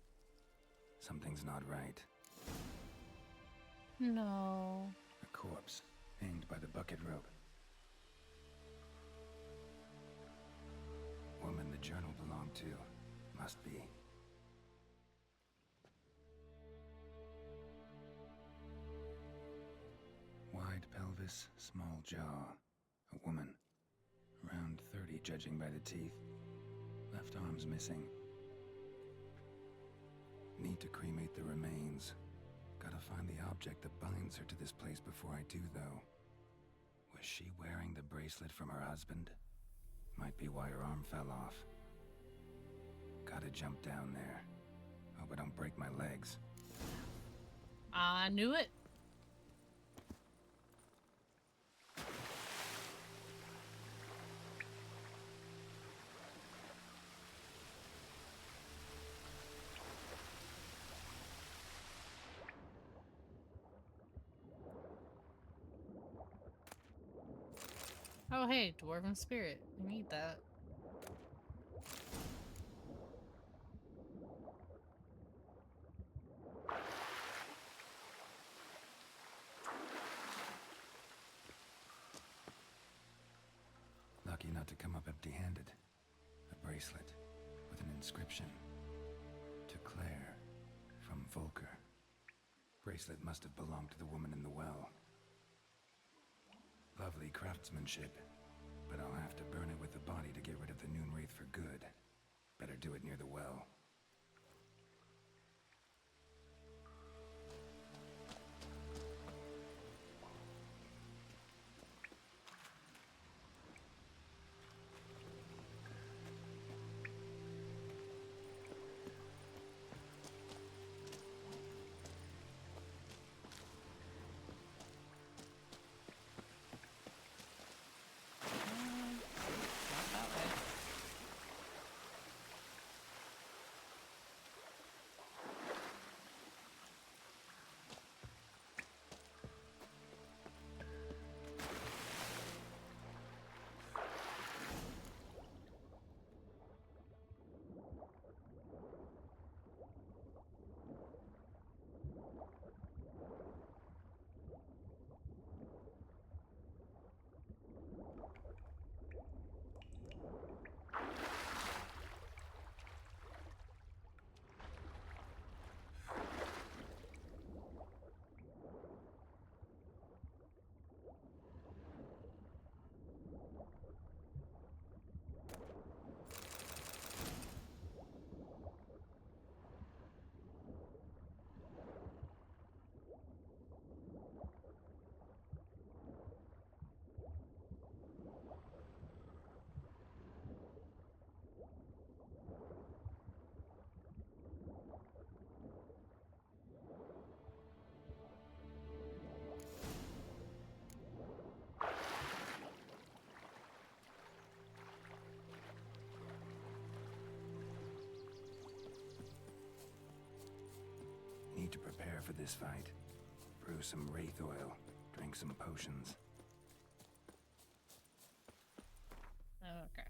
Something's not right. No. A corpse, hanged by the bucket rope. Woman the journal belonged to. Must be. Wide pelvis, small jaw. A woman. Around 30, judging by the teeth. Left arm's missing. Need to cremate the remains. Gotta find the object that binds her to this place before I do, though. Was she wearing the bracelet from her husband? Might be why her arm fell off. Gotta jump down there. Hope I don't break my legs. I knew it. Oh hey, Dwarven Spirit. We need that. Lucky not to come up empty-handed. A bracelet with an inscription. To Claire, from Volker. Bracelet must have belonged to the woman in the well. Lovely craftsmanship, but I'll have to burn it with the body to get rid of the Noon Wraith for good. Better do it near the well. prepare for this fight. Brew some wraith oil, drink some potions. Okay.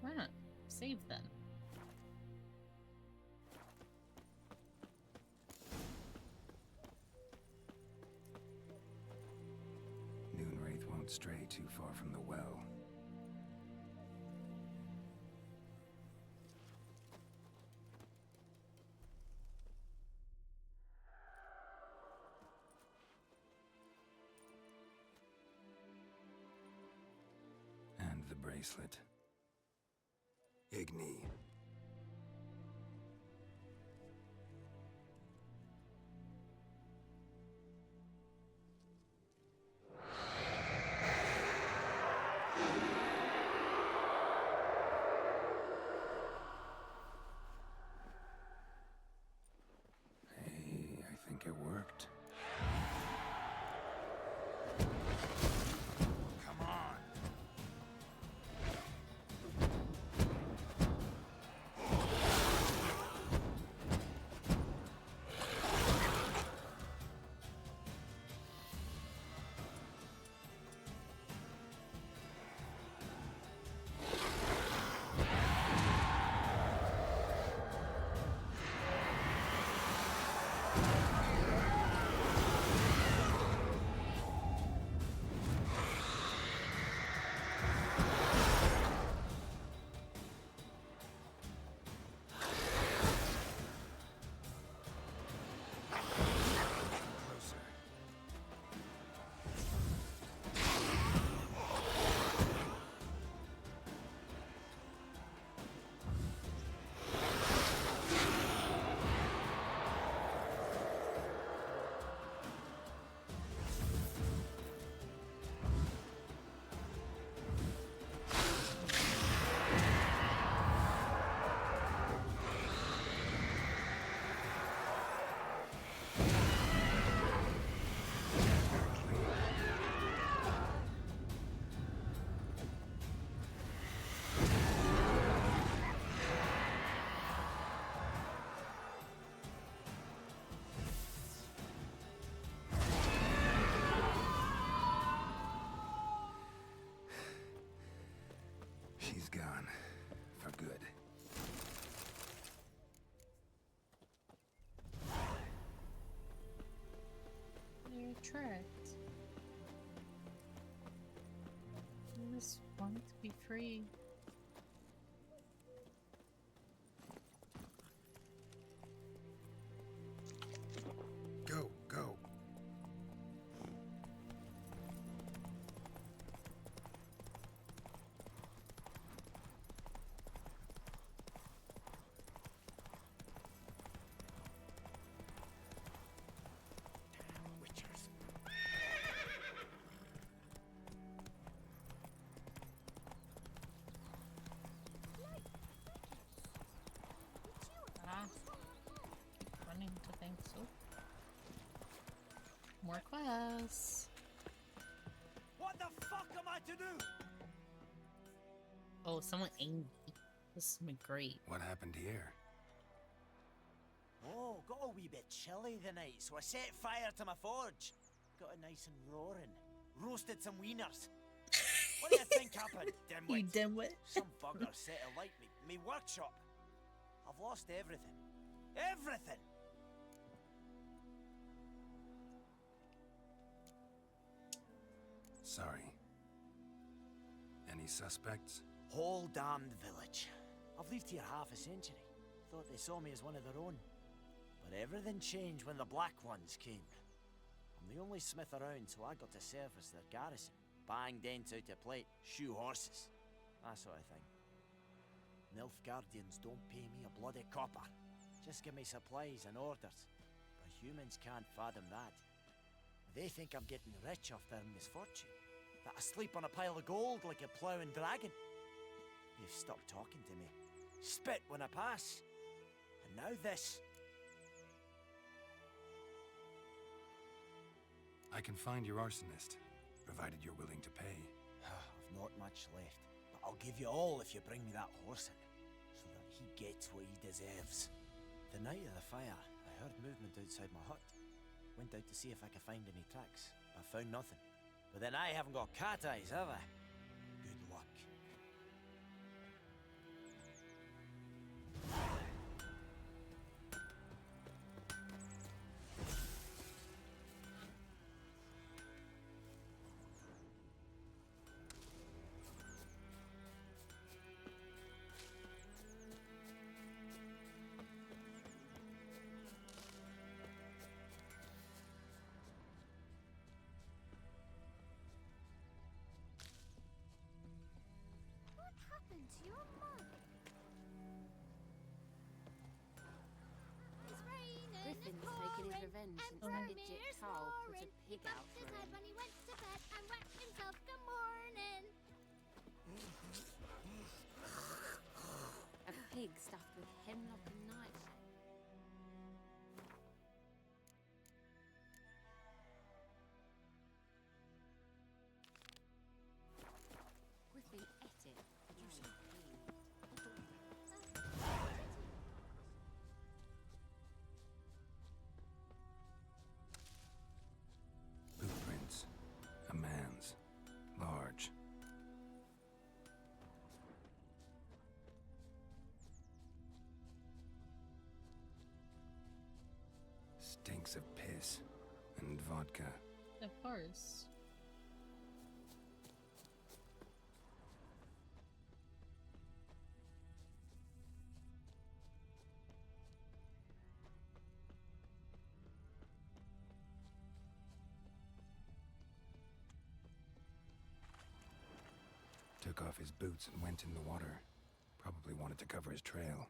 Why not save then? Moonwraith won't stray too far from the well. And the bracelet. Igni. Hey, I think it worked. Come on. She's gone. For good. You're tricked. You just want to be free. Go, go. Ah. Running to think so. More quests. What the fuck am I to do? Oh, someone angry. This is gonna be great. What happened here? Oh, got a wee bit chilly the night, so I set fire to my forge. Got it nice and roaring. Roasted some wieners. What do you think happened, dimwit? You dimwit. Some bugger set alight me workshop. I've lost everything. Everything! Sorry. Any suspects? Whole damned village. I've lived here half a century. Thought they saw me as one of their own. But everything changed when the Black Ones came. I'm the only smith around, so I got to service their garrison. Bang dents out of plate, shoe horses. That sort of thing. Nilfgaardians don't pay me a bloody copper. Just give me supplies and orders. But humans can't fathom that. They think I'm getting rich off their misfortune. That I sleep on a pile of gold like a ploughing dragon. They've stopped talking to me. Spit when I pass. And now this. I can find your arsonist, provided you're willing to pay. I've not much left, but I'll give you all if you bring me that horse in, so that he gets what he deserves. The night of the fire, I heard movement outside my hut. Went out to see if I could find any tracks, but found nothing. But then I haven't got cat eyes, have I? Good luck. What happened to your mug? It's raining, Griffin's it's taking his pouring, revenge and since that idiot Dragomir's Carl put a snoring. He pig out bumped for his head him. when he went to bed and whacked himself good morning. A pig stuffed with hemlock and nightshade. Griffin ate it. You say Footprints. A man's. Large. Stinks of piss and vodka. Of course. Took off his boots and went in the water. Probably wanted to cover his trail.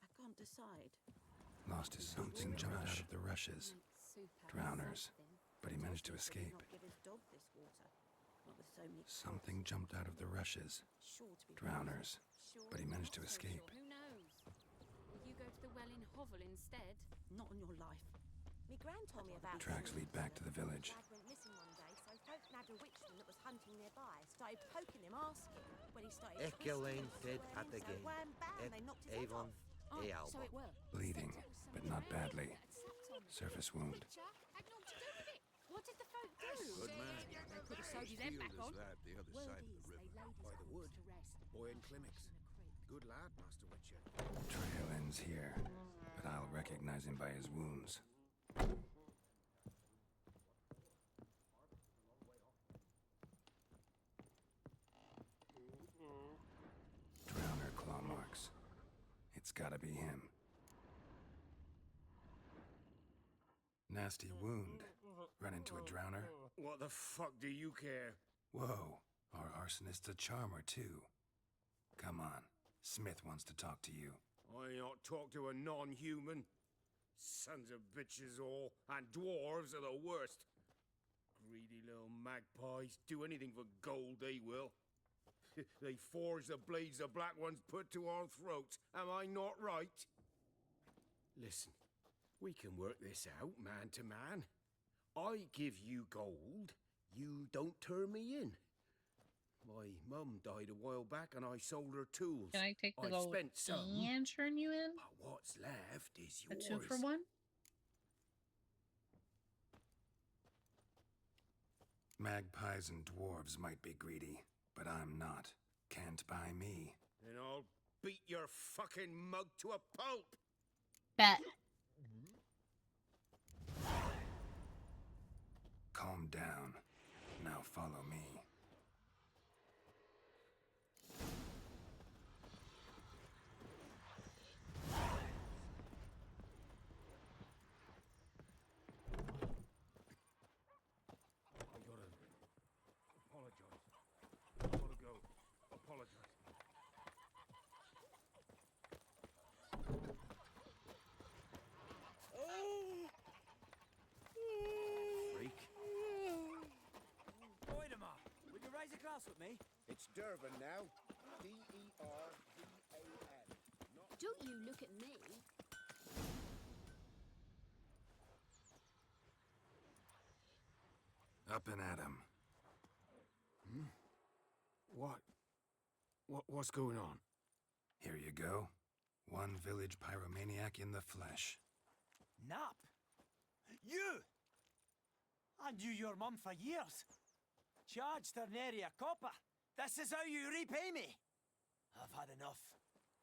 I can't decide. Lost his boots and jumped out of the rushes. Drowners. But he managed to escape. Not give his dog this water. Not with so many Something jumped out of the rushes. Sure to be Drowners. Sure, But he managed to not so escape. sure. Who knows? Will you go to the well in Hovel instead? Not on your life. Me gran told me about Tracks lead back to the village. Dad went missing one day, so folk nabbed a witchman that was hunting nearby. Started poking him, asking. When he started Echelane twisting dead and at the swearing, game. so wham bam, Et they knocked his head Avon off. e So Alba. it worked. Bleeding, but not badly. Surface wound. Witcher had naught to do with it. What did the folk do? Good man. They could have sewed his head back on. that the other Word side of is the river. they laid his By the wood. corpse to rest. Boy in Climmix. Good lad, Master Witcher. Trail ends here, but I'll recognize him by his wounds. Drowner claw marks. It's gotta be him. Nasty wound. Run into a drowner? What the fuck do you care? Whoa, our arsonist's a charmer too. Come on, Smith wants to talk to you. I not talk to a non-human. Sons of bitches all, and dwarves are the worst. Greedy little magpies. Do anything for gold, they will. They forge the blades the black ones put to our throats. Am I not right? Listen, we can work this out, man to man. I give you gold, you don't turn me in. My mum died a while back and I sold her tools. Can I take the I've gold spent some, and turn you in? but what's left is A yours. 2-for-1? Magpies and dwarves might be greedy, but I'm not. Can't buy me. Then I'll beat your fucking mug to a pulp. Bet. Calm down. Now follow me. I gotta apologize. spells with me. It's Durban now. D-E-R-V-A-N. Don't you look at me. Up and at 'em. What's going on? Here you go. One village pyromaniac in the flesh. Nap? You! I knew your mum for years. Charged her nary a copper. This is how you repay me. I've had enough.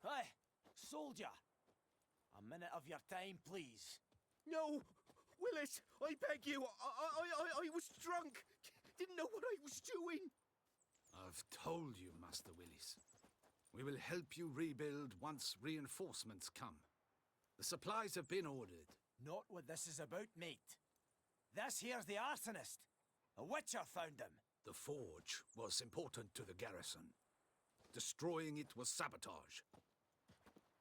Hey, soldier. A minute of your time, please. No! Willis, I beg you. I was drunk. Didn't know what I was doing. I've told you, Master Willis. We will help you rebuild once reinforcements come. The supplies have been ordered. Not what this is about, mate. This here's the arsonist. A witcher found him. The forge was important to the garrison. Destroying it was sabotage.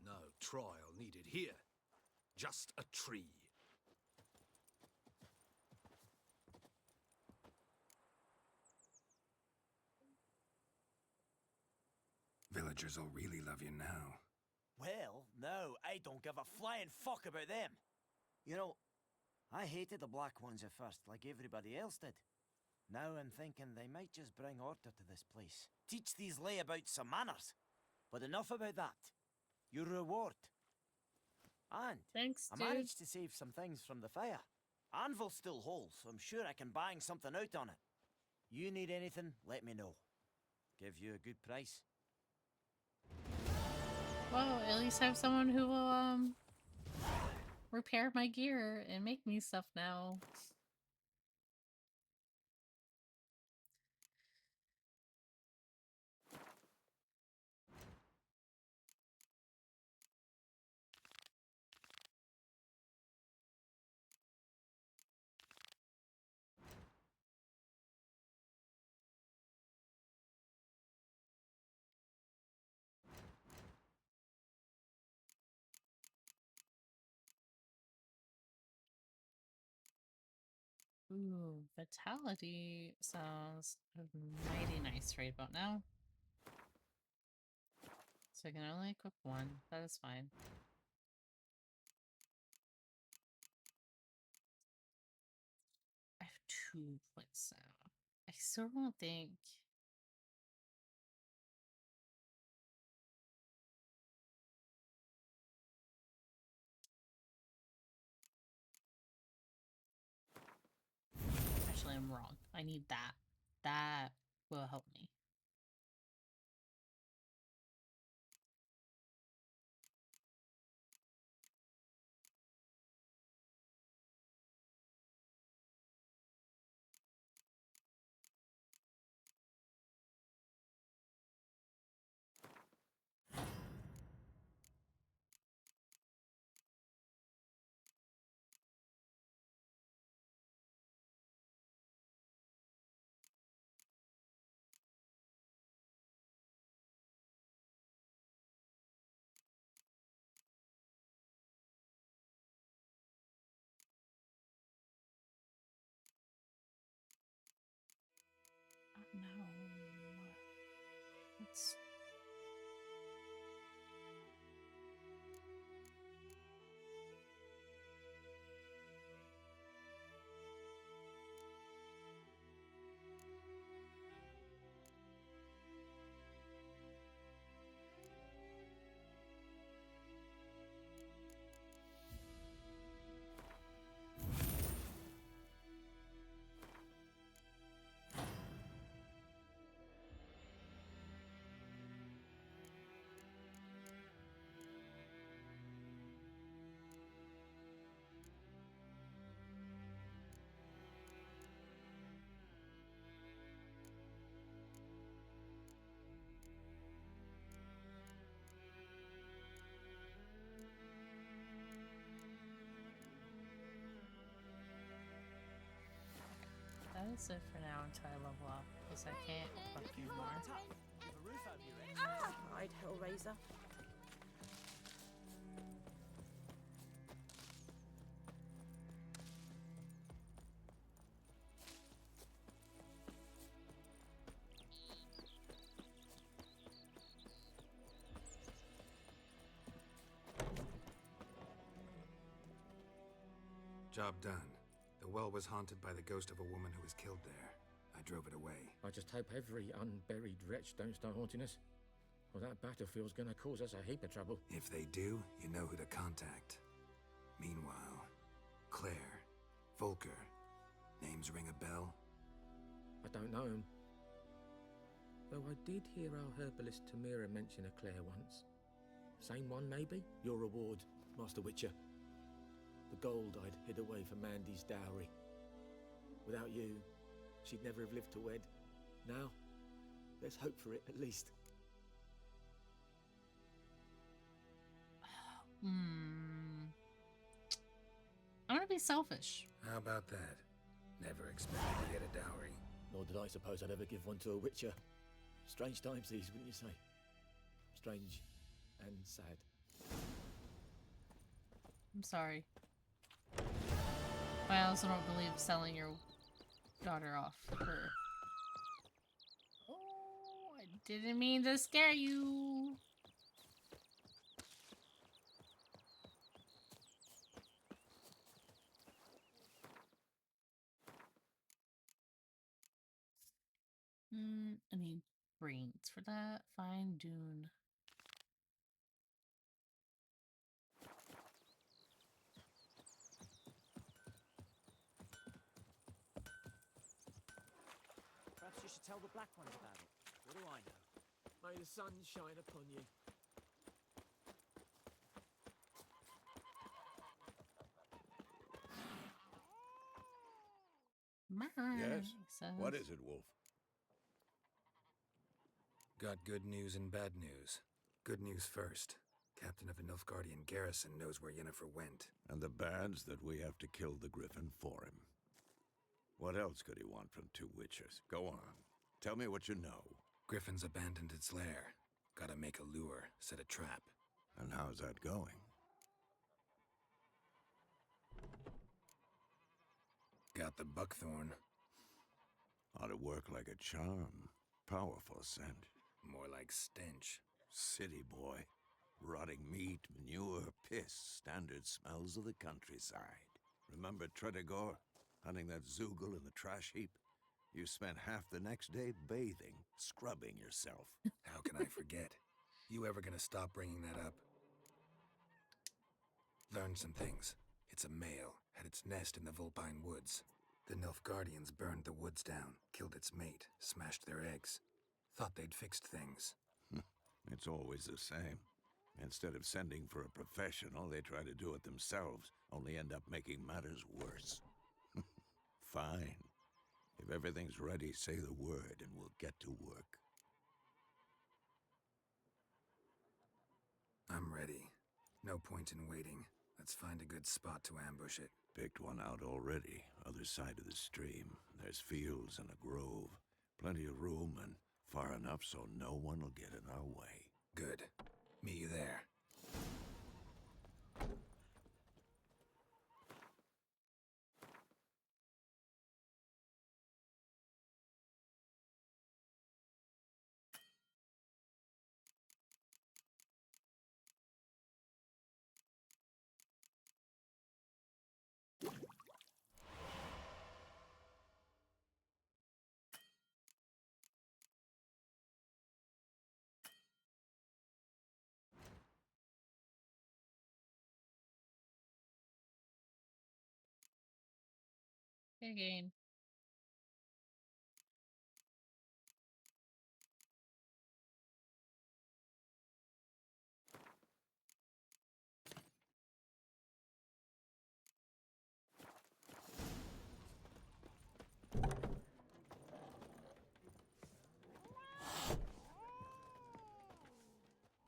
No trial needed here. Just a tree. Villagers will really love you now. Well, no, I don't give a flying fuck about them. You know, I hated the Black Ones at first, like everybody else did. Now I'm thinking they might just bring order to this place. Teach these layabouts some manners. But enough about that. Your reward. And thanks, I dude. managed to save some things from the fire. Anvil's still whole, so I'm sure I can bang something out on it. You need anything, let me know. Give you a good price. Well, at least I have someone who will repair my gear and make me stuff now. Ooh, Vitality sounds mighty nice right about now. So I can only equip one. That is fine. I have 2 points now. I still don't think... Actually, I'm wrong. I need that. That will help me. No. It's... That is it for now until I level up, because I can't equip anymore. Hide, Hellraiser. Job done. The well was haunted by the ghost of a woman who was killed there. I drove it away. I just hope every unburied wretch don't start haunting us. Well, that battlefield's gonna cause us a heap of trouble. If they do, you know who to contact. Meanwhile, Claire, Volker, names ring a bell? I don't know him. Though I did hear our herbalist Tamira mention a Claire once. Same one, maybe? Your reward, Master Witcher. The gold I'd hid away for Mandy's dowry. Without you, she'd never have lived to wed. Now, let's hope for it, at least. I'm gonna be selfish. How about that? Never expected to get a dowry. Nor did I suppose I'd ever give one to a Witcher. Strange times these, wouldn't you say? Strange and sad. I'm sorry. I also don't believe selling your daughter off for... Oh, I didn't mean to scare you. I need brains for that. Fine Dune. Perhaps you should tell the Black Ones about it. What do I know? May the sun shine upon you. Yes? What is it, Wolf? Got good news and bad news. Good news first. Captain of the Nilfgaardian garrison knows where Yennefer went. And the bad's that we have to kill the Griffin for him. What else could he want from two witches? Go on. Tell me what you know. Griffin's abandoned its lair. Gotta make a lure, set a trap. And how's that going? Got the buckthorn. Ought to work like a charm. Powerful scent. More like stench. City boy. Rotting meat, manure, piss. Standard smells of the countryside. Remember Tredegor? Hunting that Zoogle in the trash heap? You spent half the next day bathing, scrubbing yourself. How can I forget? You ever gonna stop bringing that up? Learned some things. It's a male, had its nest in the Vulpine Woods. The Nilfgaardians burned the woods down, killed its mate, smashed their eggs. Thought they'd fixed things. It's always the same. Instead of sending for a professional, they try to do it themselves, only end up making matters worse. Fine. If everything's ready, say the word and we'll get to work. I'm ready. No point in waiting. Let's find a good spot to ambush it. Picked one out already. Other side of the stream. There's fields and a grove. Plenty of room and far enough so no one will get in our way. Good. Meet you there. Again.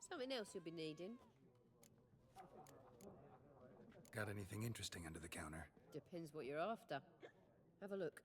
Something else you'll be needing? Got anything interesting under the counter? Depends what you're after. Have a look.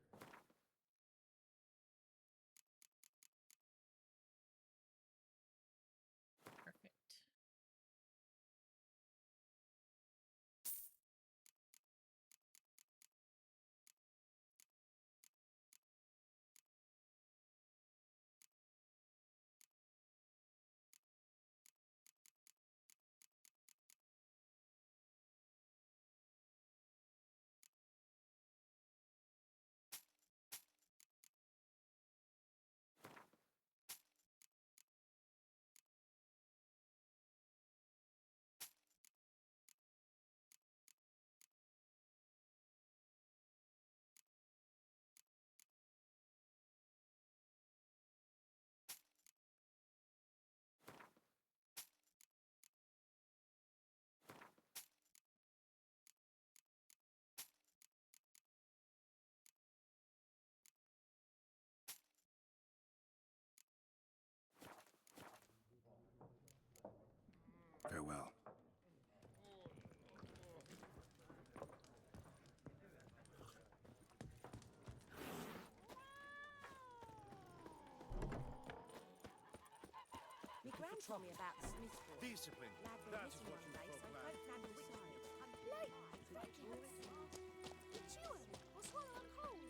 told me about the Smith boy. Discipline. Lad went That's missing what one you day, call so black. folk named the witch and it was hunting Late! by. Frankie, it's you, or swallow a cold.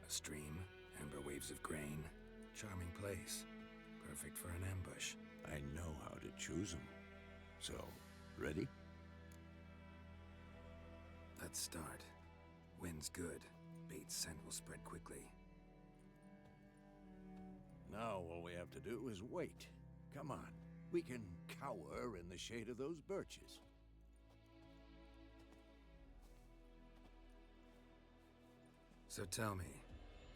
A stream, amber waves of grain. Charming place. Perfect for an ambush. I know how to choose them. So, ready? Let's start. Wind's good. Bait's scent will spread quickly. Now all we have to do is wait. Come on. We can cower in the shade of those birches. So tell me,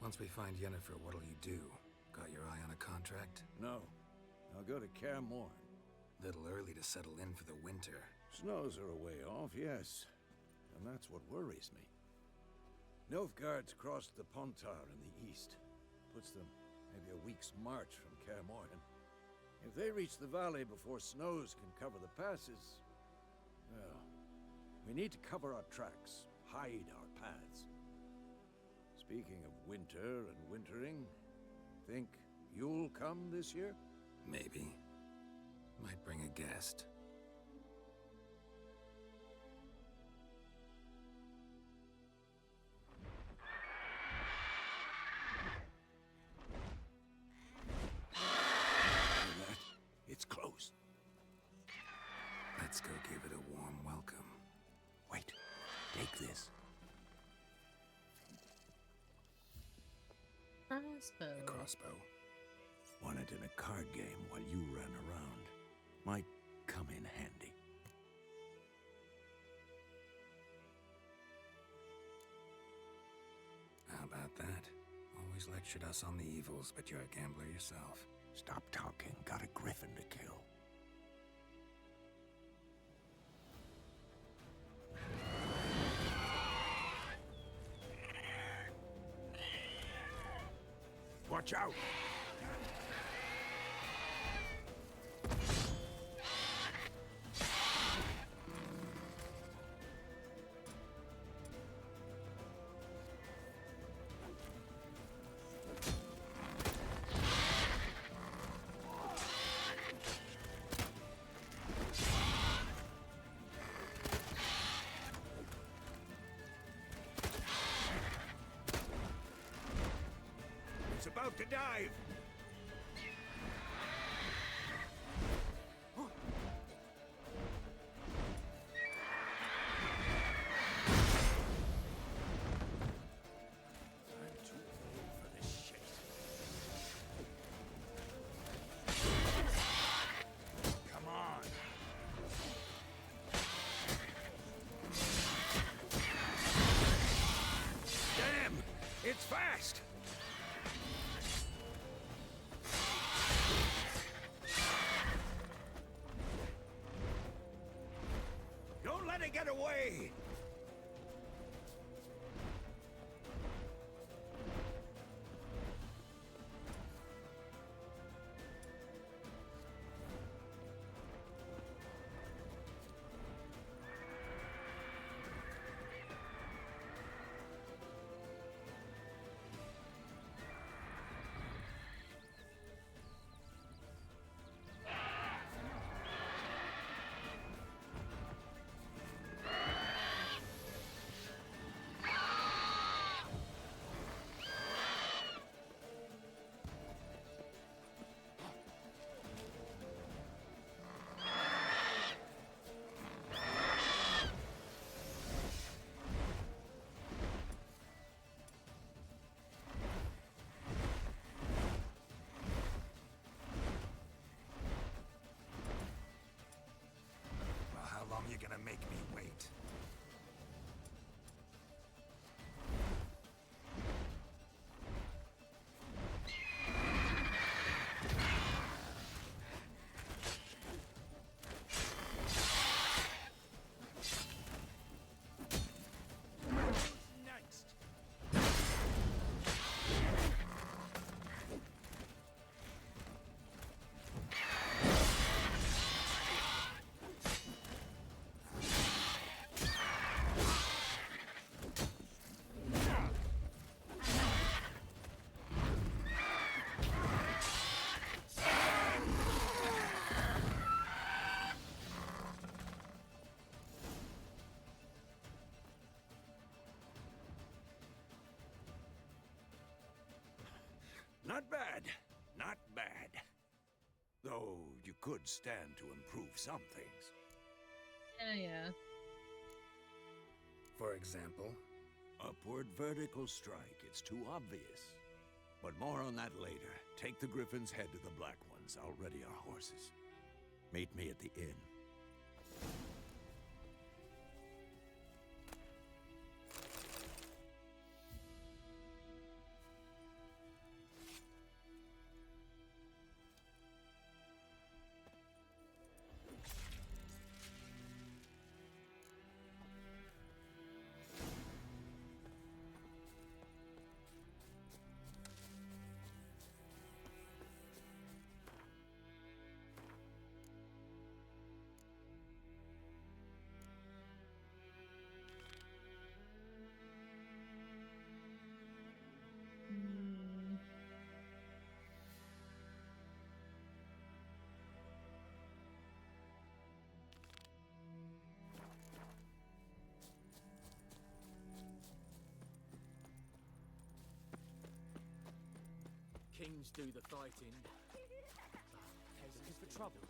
once we find Yennefer, what'll you do? Got your eye on a contract? No. I'll go to Kaer Morhen. Little early to settle in for the winter. Snows are a way off, yes. And that's what worries me. Nilfgaard's crossed the Pontar in the east. Puts them maybe a week's march from Kaer Morhen. If they reach the valley before snows can cover the passes, well, we need to cover our tracks, hide our paths. Speaking of winter and wintering, think you'll come this year? Maybe. Might bring a guest. It's close. Let's go give it a warm welcome. Wait, take this. Crossbow. A crossbow. Won it in a card game while you ran around. Might come in handy. How about that? Always lectured us on the evils, but you're a gambler yourself. Stop talking. Got a griffin to kill. Watch out! It's about to dive! I'm too old for this shit. Come on! Damn! It's fast! Don't let it get away! Not bad. Not bad. Though you could stand to improve some things. Yeah. For example? Upward vertical strike. It's too obvious. But more on that later. Take the Griffin's head to the Black Ones. I'll ready our horses. Meet me at the inn. Kings do the fighting. Looking for trouble.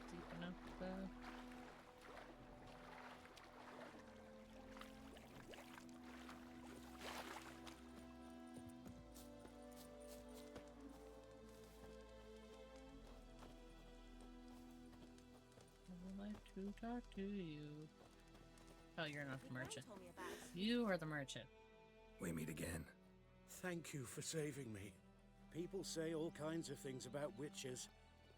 Deep enough though. I would like to talk to you. Oh, you're not the merchant. You are the merchant. We meet again. Thank you for saving me. People say all kinds of things about witches,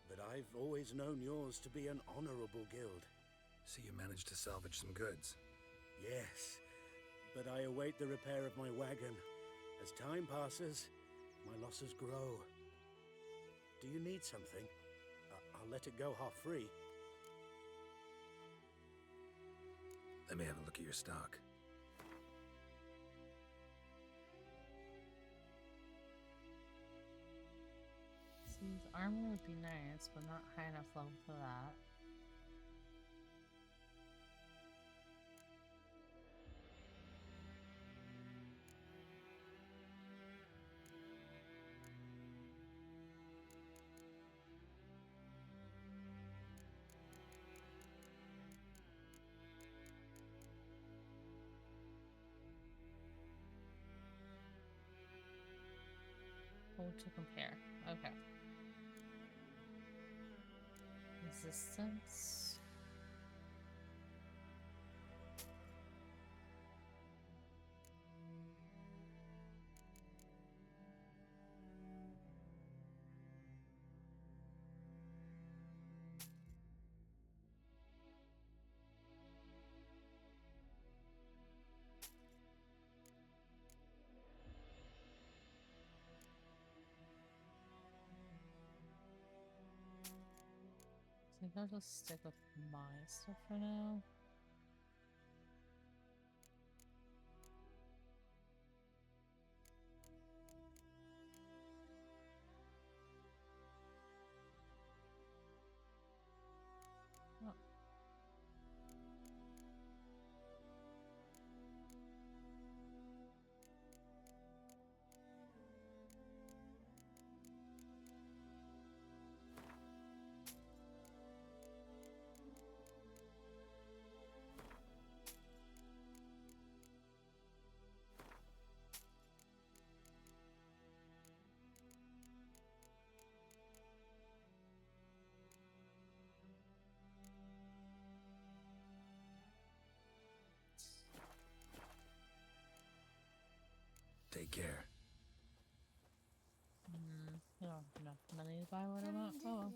but I've always known yours to be an honorable guild. So you managed to salvage some goods. Yes, but I await the repair of my wagon. As time passes, my losses grow. Do you need something? I'll let it go half-free. Let me have a look at your stock. Seems armor would be nice, but not high enough level for that. Oh, to compare. Okay. Resistance. I think I'll just stick with my stuff for now. Oh. Take care. I don't have enough money to buy what I want. Oh.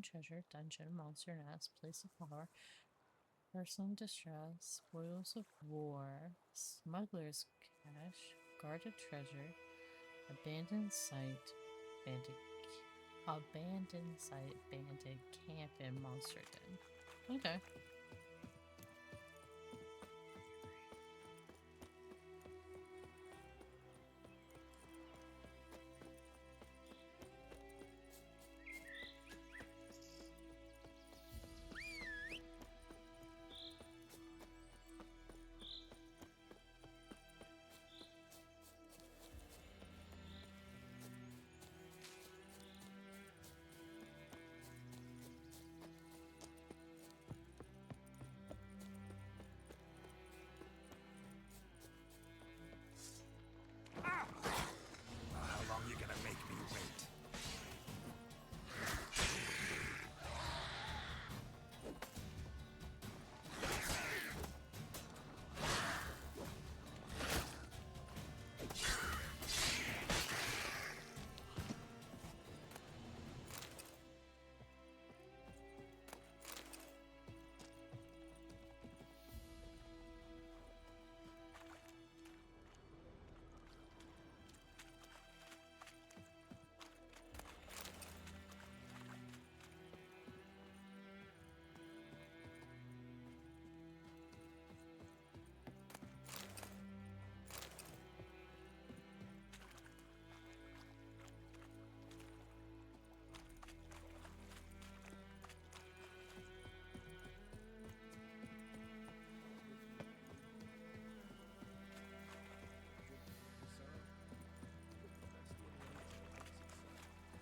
treasure, dungeon, monster nest, place of power, person in distress, spoils of war, smuggler's cache, guarded treasure, abandoned site, abandoned camp, and monster den. Okay. How long you gonna make me wait?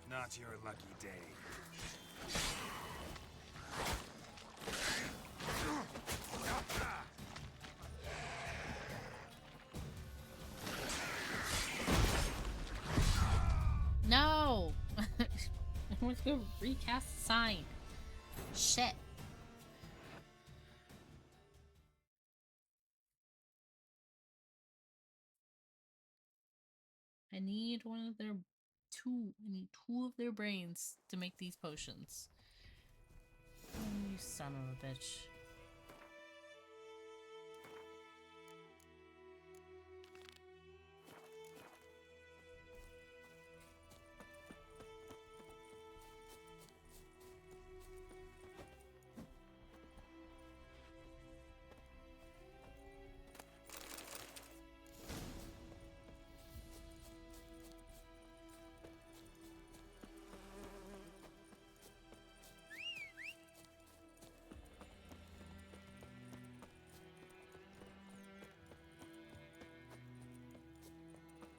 Not your lucky day. No! I want to go recast the sign. Shit. I need one of their I need two of their brains to make these potions. Oh, you son of a bitch.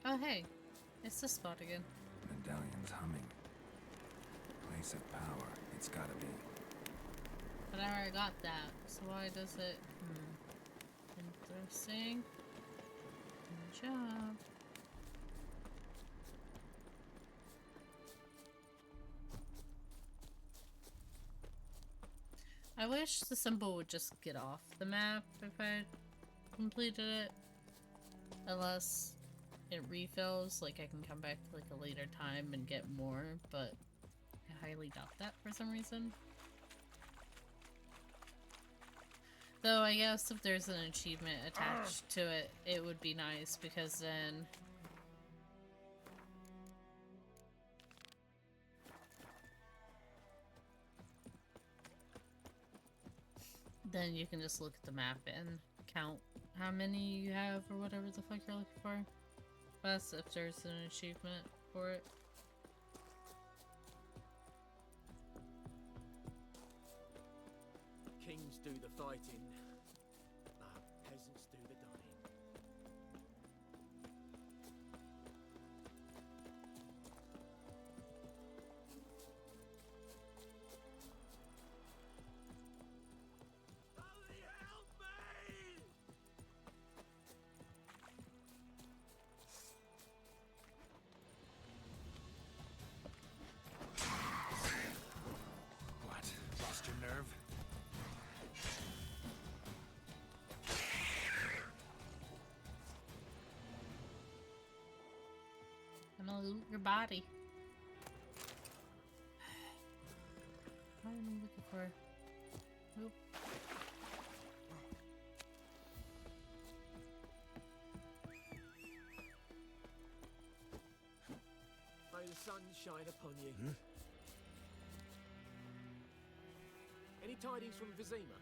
Oh hey, it's this spot again. Medallion's humming. Place of power. It's gotta be. But I already got that, so why does it... Interesting. Good job. I wish the symbol would just get off the map if I completed it. Unless it refills, like I can come back to like a later time and get more, but I highly doubt that for some reason. Though I guess if there's an achievement attached to it, it would be nice because then you can just look at the map and count how many you have or whatever the fuck you're looking for. Plus if there's an achievement for it. Kings do the fighting, peasants do the dying. What? Lost your nerve? I'm gonna loot your body. I'm looking for. Nope. May the sun shine upon you. Any tidings from Vizima?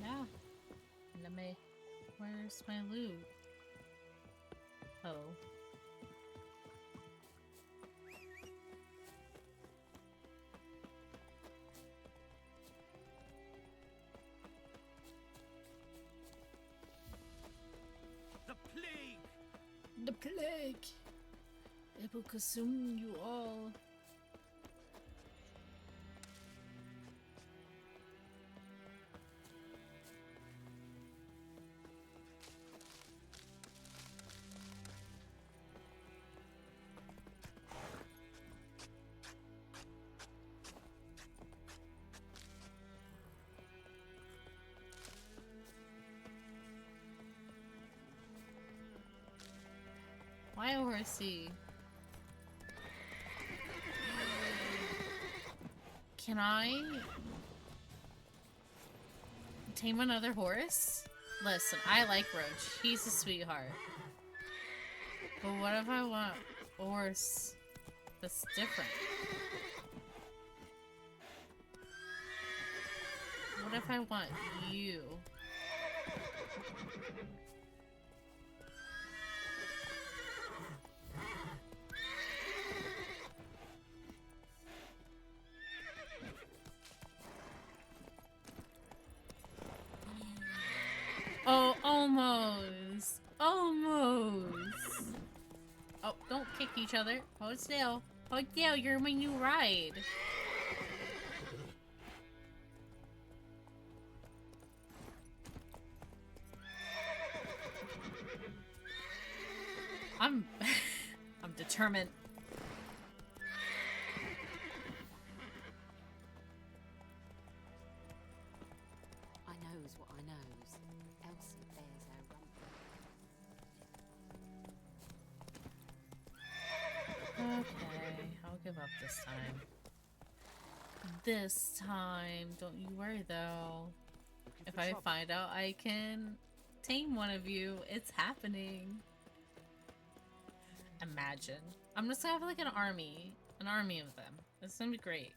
Yeah. Let me. Where's my loot? Oh. The plague! The plague! It will consume you all. Why horsey? Can I tame another horse? Listen, I like Roach. He's a sweetheart. But what if I want a horse that's different? What if I want you? Oh, almost. Almost. Oh, don't kick each other. Hold still. Hold still, you're my new ride. I'm determined. I knows what I knows. Elsie bears her rump. Okay, I'll give up this time. This time, don't you worry though. If I find out I can tame one of you, it's happening. Imagine. I'm just gonna have like an army of them. It's gonna be great.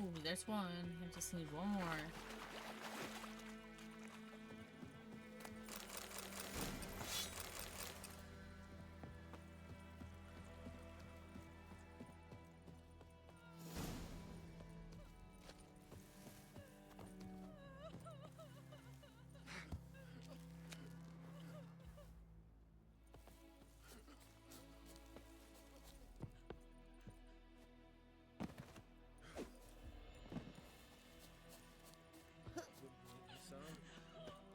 Oh, there's one. I just need one more.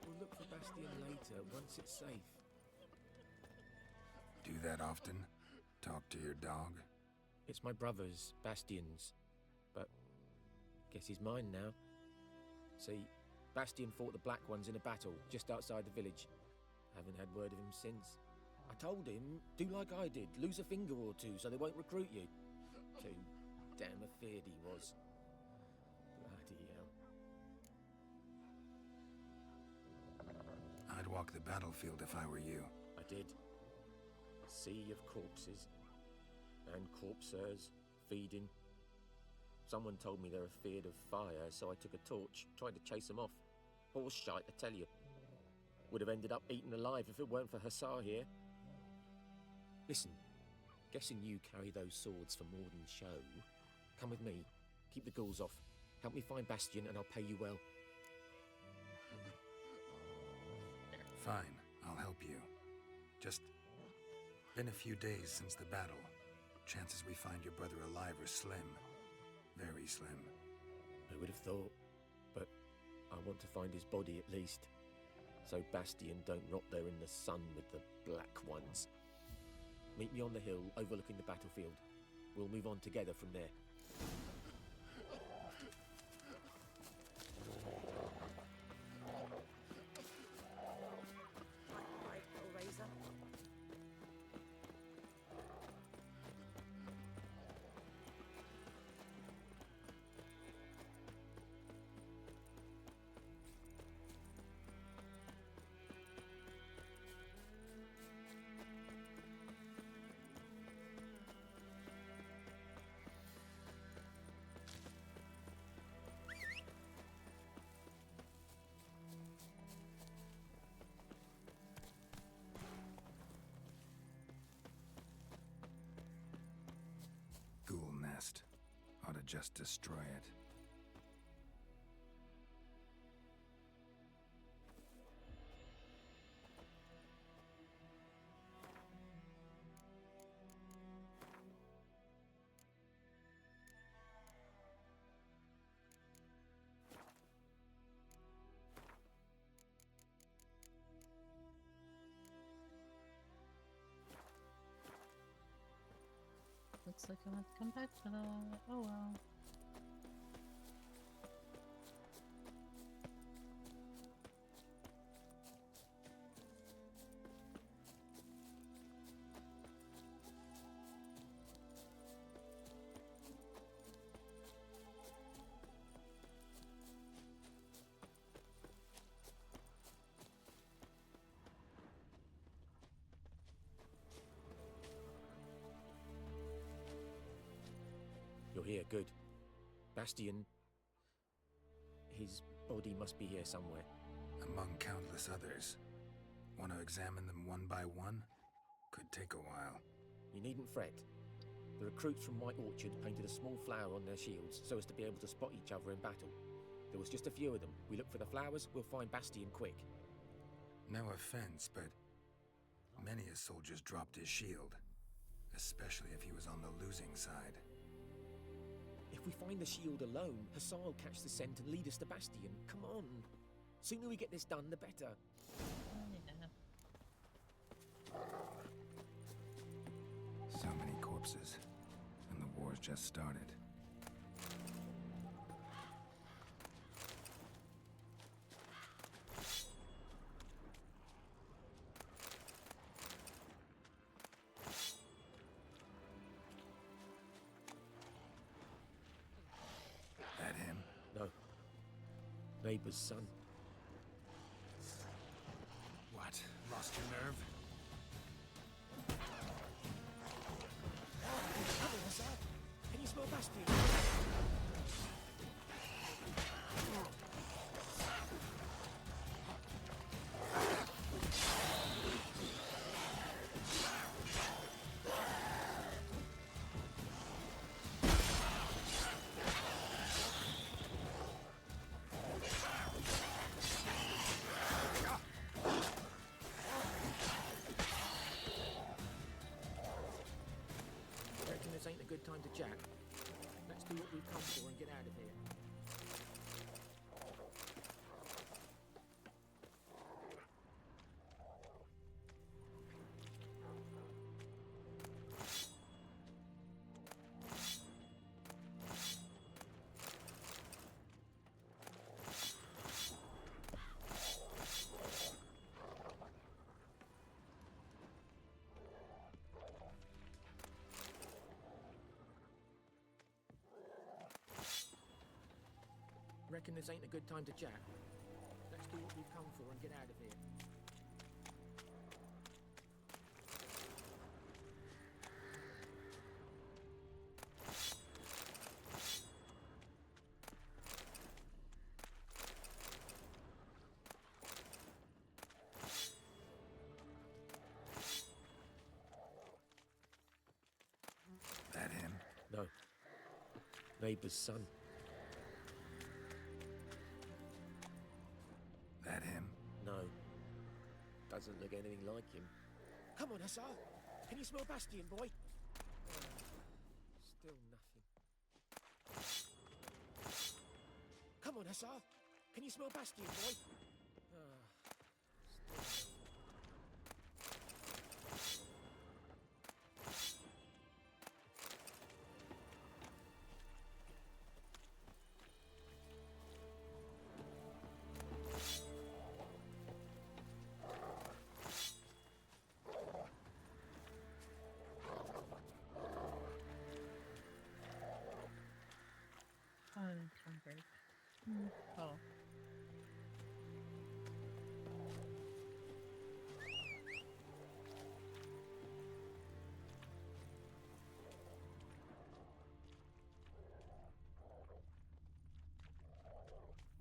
We'll look for Bastion later, once it's safe. Do that often? Talk to your dog? It's my brother's, Bastion's. But guess he's mine now. See, Bastion fought the Black Ones in a battle just outside the village. Haven't had word of him since. I told him, do like I did, lose a finger or two so they won't recruit you. Too damn afeard he was. Bloody hell. I'd walk the battlefield if I were you. I did. A sea of corpses. And corpsers, feeding. Someone told me they're afeard of fire, so I took a torch, tried to chase them off. Horse shite, I tell you. Would have ended up eaten alive if it weren't for Hussar here. Listen, guessing you carry those swords for more than show. Come with me, keep the ghouls off. Help me find Bastion and I'll pay you well. Fine, I'll help you. Just been a few days since the battle. Chances we find your brother alive are slim. Very slim. Who would have thought? But I want to find his body at least. So Bastion don't rot there in the sun with the Black Ones. Meet me on the hill overlooking the battlefield. We'll move on together from there. Right, Hellraiser. Ghoul nest. Ought to just destroy it. Looks like I want to come back for that. Oh well. You're here, good. Bastion... his body must be here somewhere. Among countless others. Want to examine them one by one? Could take a while. You needn't fret. The recruits from White Orchard painted a small flower on their shields so as to be able to spot each other in battle. There was just a few of them. We look for the flowers, we'll find Bastion quick. No offense, but many a soldier's dropped his shield. Especially if he was on the losing side. If we find the shield alone, Hussar will catch the scent and lead us to Bastion. Come on. Sooner we get this done, the better. So many corpses. And the war's just started. That him? No. Neighbor's son. What? Lost your nerve? Can you smell Bastion? Jack. Let's do what we've come for and get out of here. Reckon this ain't a good time to jack. Let's do what we've come for and get out of here. That him? No. Neighbour's son. That him? No. Doesn't look anything like him. Come on, Hussar. Can you smell Bastion, boy? Still nothing. Come on, Hussar. Can you smell Bastion, boy? Oh.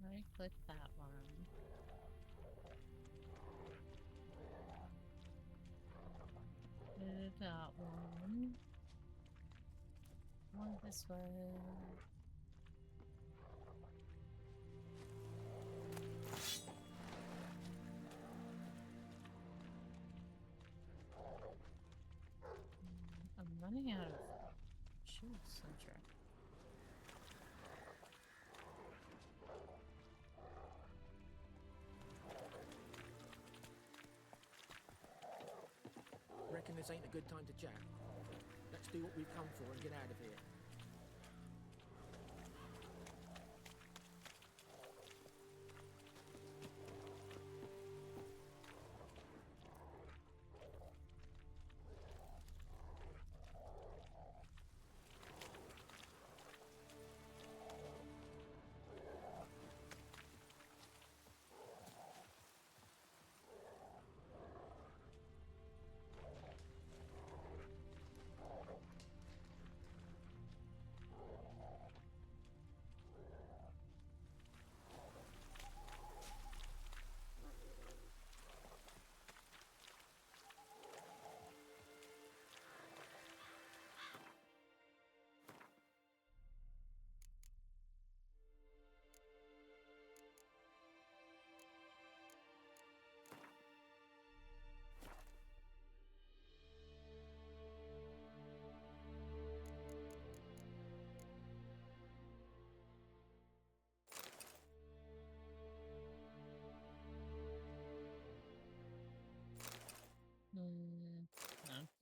I click that one. Did that one. One this way. I'm running out of shoots and track. Reckon this ain't a good time to jack. Let's do what we've come for and get out of here.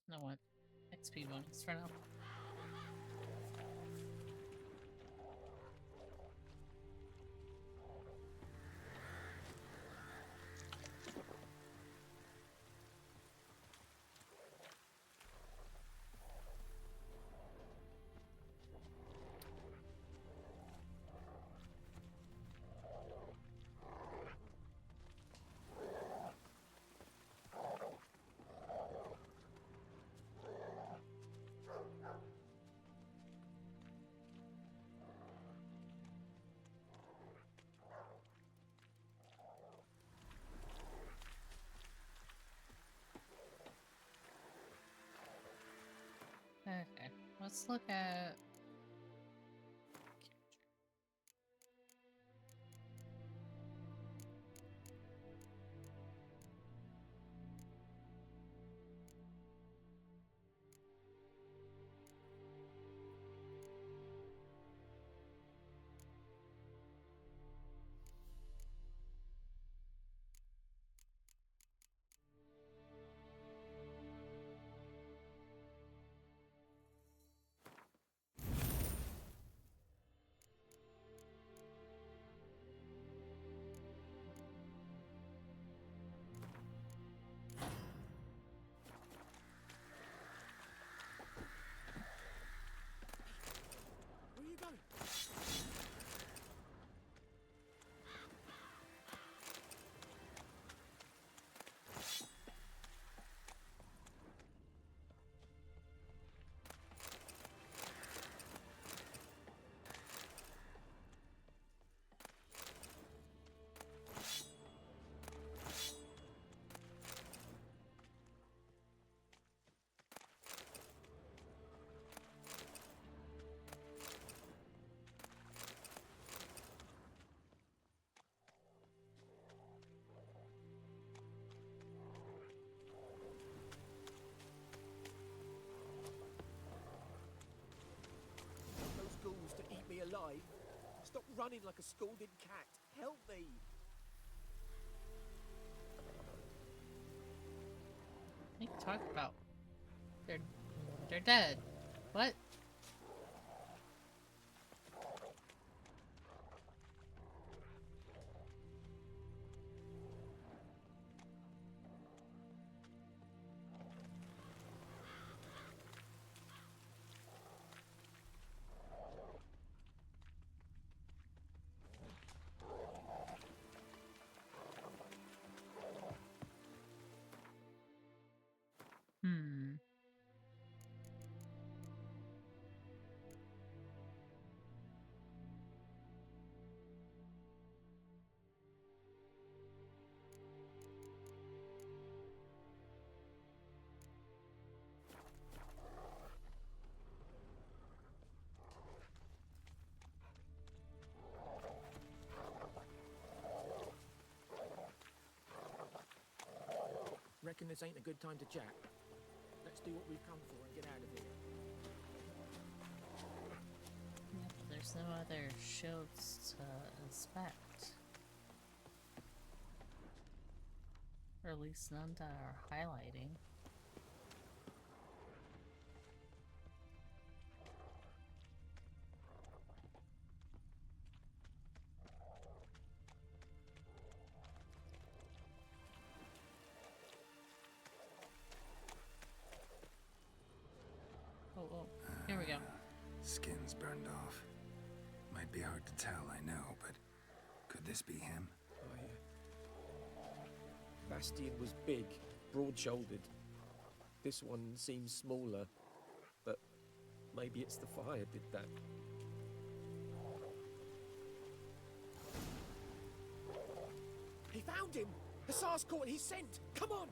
No what? XP bonus for now. Okay, let's look at running like a scalded cat. Help me! What are you talking about? They're dead. What? Hmm. Reckon this ain't a good time to chat. Let's do what we've come for and get out of here. Yep, there's no other shields to inspect. Or at least none that are highlighting. Oh, here we go. Skin's burned off. Might be hard to tell, I know, but could this be him? Oh, yeah. Bastian was big, broad-shouldered. This one seems smaller, but maybe it's the fire did that. He found him! Hussar's caught his scent! Come on!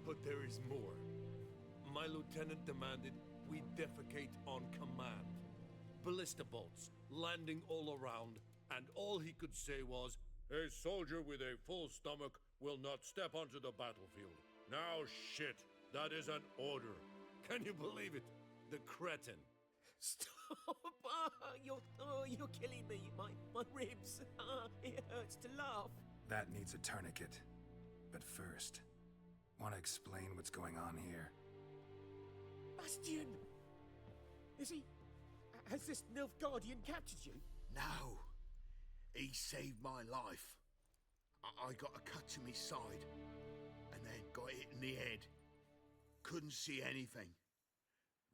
But there is more. My lieutenant demanded we defecate on command. Ballista bolts landing all around, and all he could say was, "A soldier with a full stomach will not step onto the battlefield." Now shit, that is an order. Can you believe it? The cretin. Stop! You're killing me. My ribs. It hurts to laugh. That needs a tourniquet. But first, want to explain what's going on here? Bastian! Is he... Has this Nilfgaardian captured you? No. He saved my life. I got a cut to my side, and then got hit in the head. Couldn't see anything.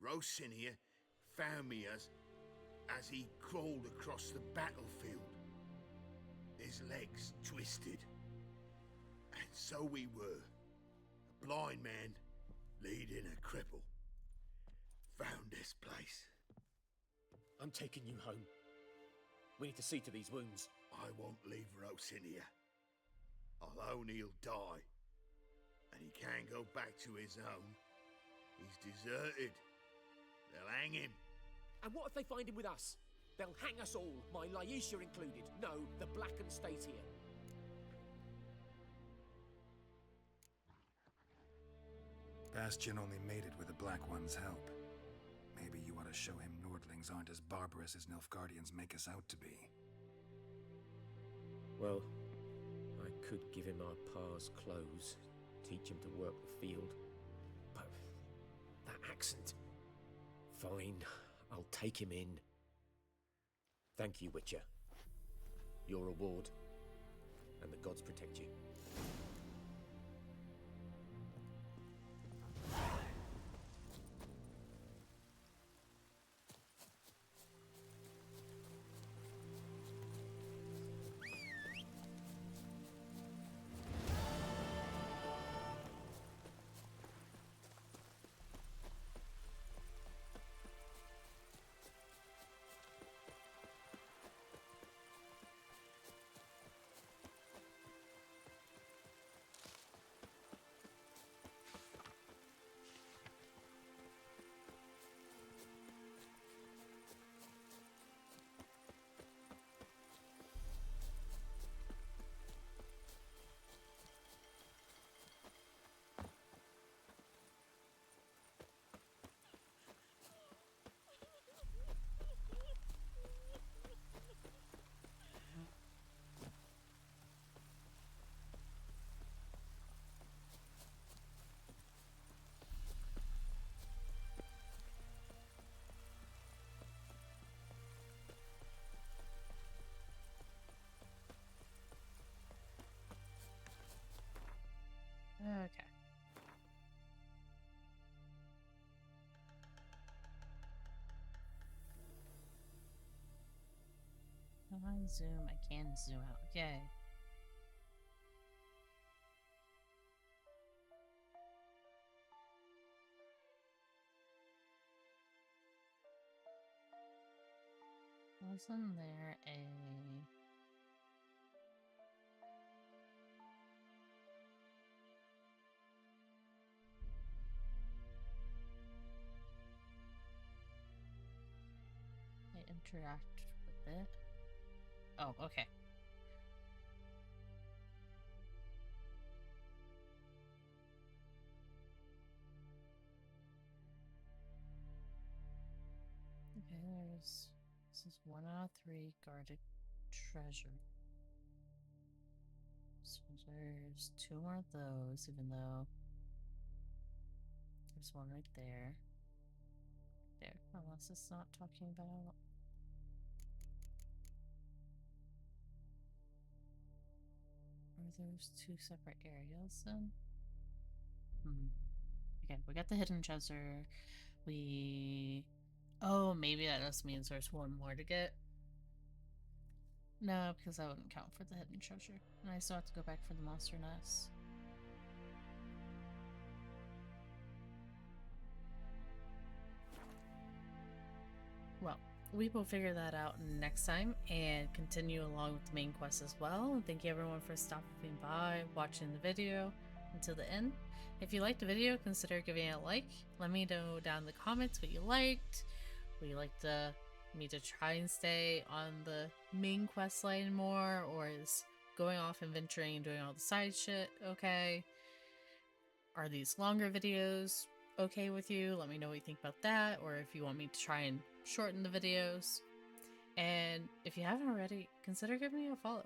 Rosinia found me as he crawled across the battlefield. His legs twisted. And so we were. A blind man leading a cripple. Found this place. I'm taking you home. We need to see to these wounds. I won't leave Rosinia. Alone he'll die. And he can't go back to his own. He's deserted. They'll hang him. And what if they find him with us? They'll hang us all, my Laisha included. No, the Blacken stays here. Bastion only made it with the Black One's help. Maybe you ought to show him Nordlings aren't as barbarous as Nilfgaardians make us out to be. Well, I could give him our pa's clothes, teach him to work the field. But that accent... Fine, I'll take him in. Thank you, Witcher. Your reward. And the gods protect you. Can I zoom? I can zoom out. Okay. Wasn't there a... I interacted with it? Oh, okay. Okay, there's... This is 1 out of 3 guarded treasure. So there's 2 more of those, even though there's one right there. There, unless it's not talking about. Are those 2 separate areas then? Okay, we got the hidden treasure. Oh, maybe that just means there's 1 more to get. No, because that wouldn't count for the hidden treasure. And I still have to go back for the monster nest. Well, we will figure that out next time and continue along with the main quest as well. Thank you everyone for stopping by, watching the video until the end. If you liked the video, consider giving it a like. Let me know down in the comments what you liked. Would you like me to try and stay on the main quest line more, or is going off and venturing and doing all the side shit okay? Are these longer videos okay with you? Let me know what you think about that, or if you want me to try and shorten the videos. And if you haven't already, consider giving me a follow.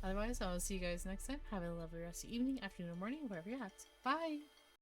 Otherwise, I will see you guys next time. Have a lovely rest of the evening, afternoon, or morning, wherever you're at. Bye!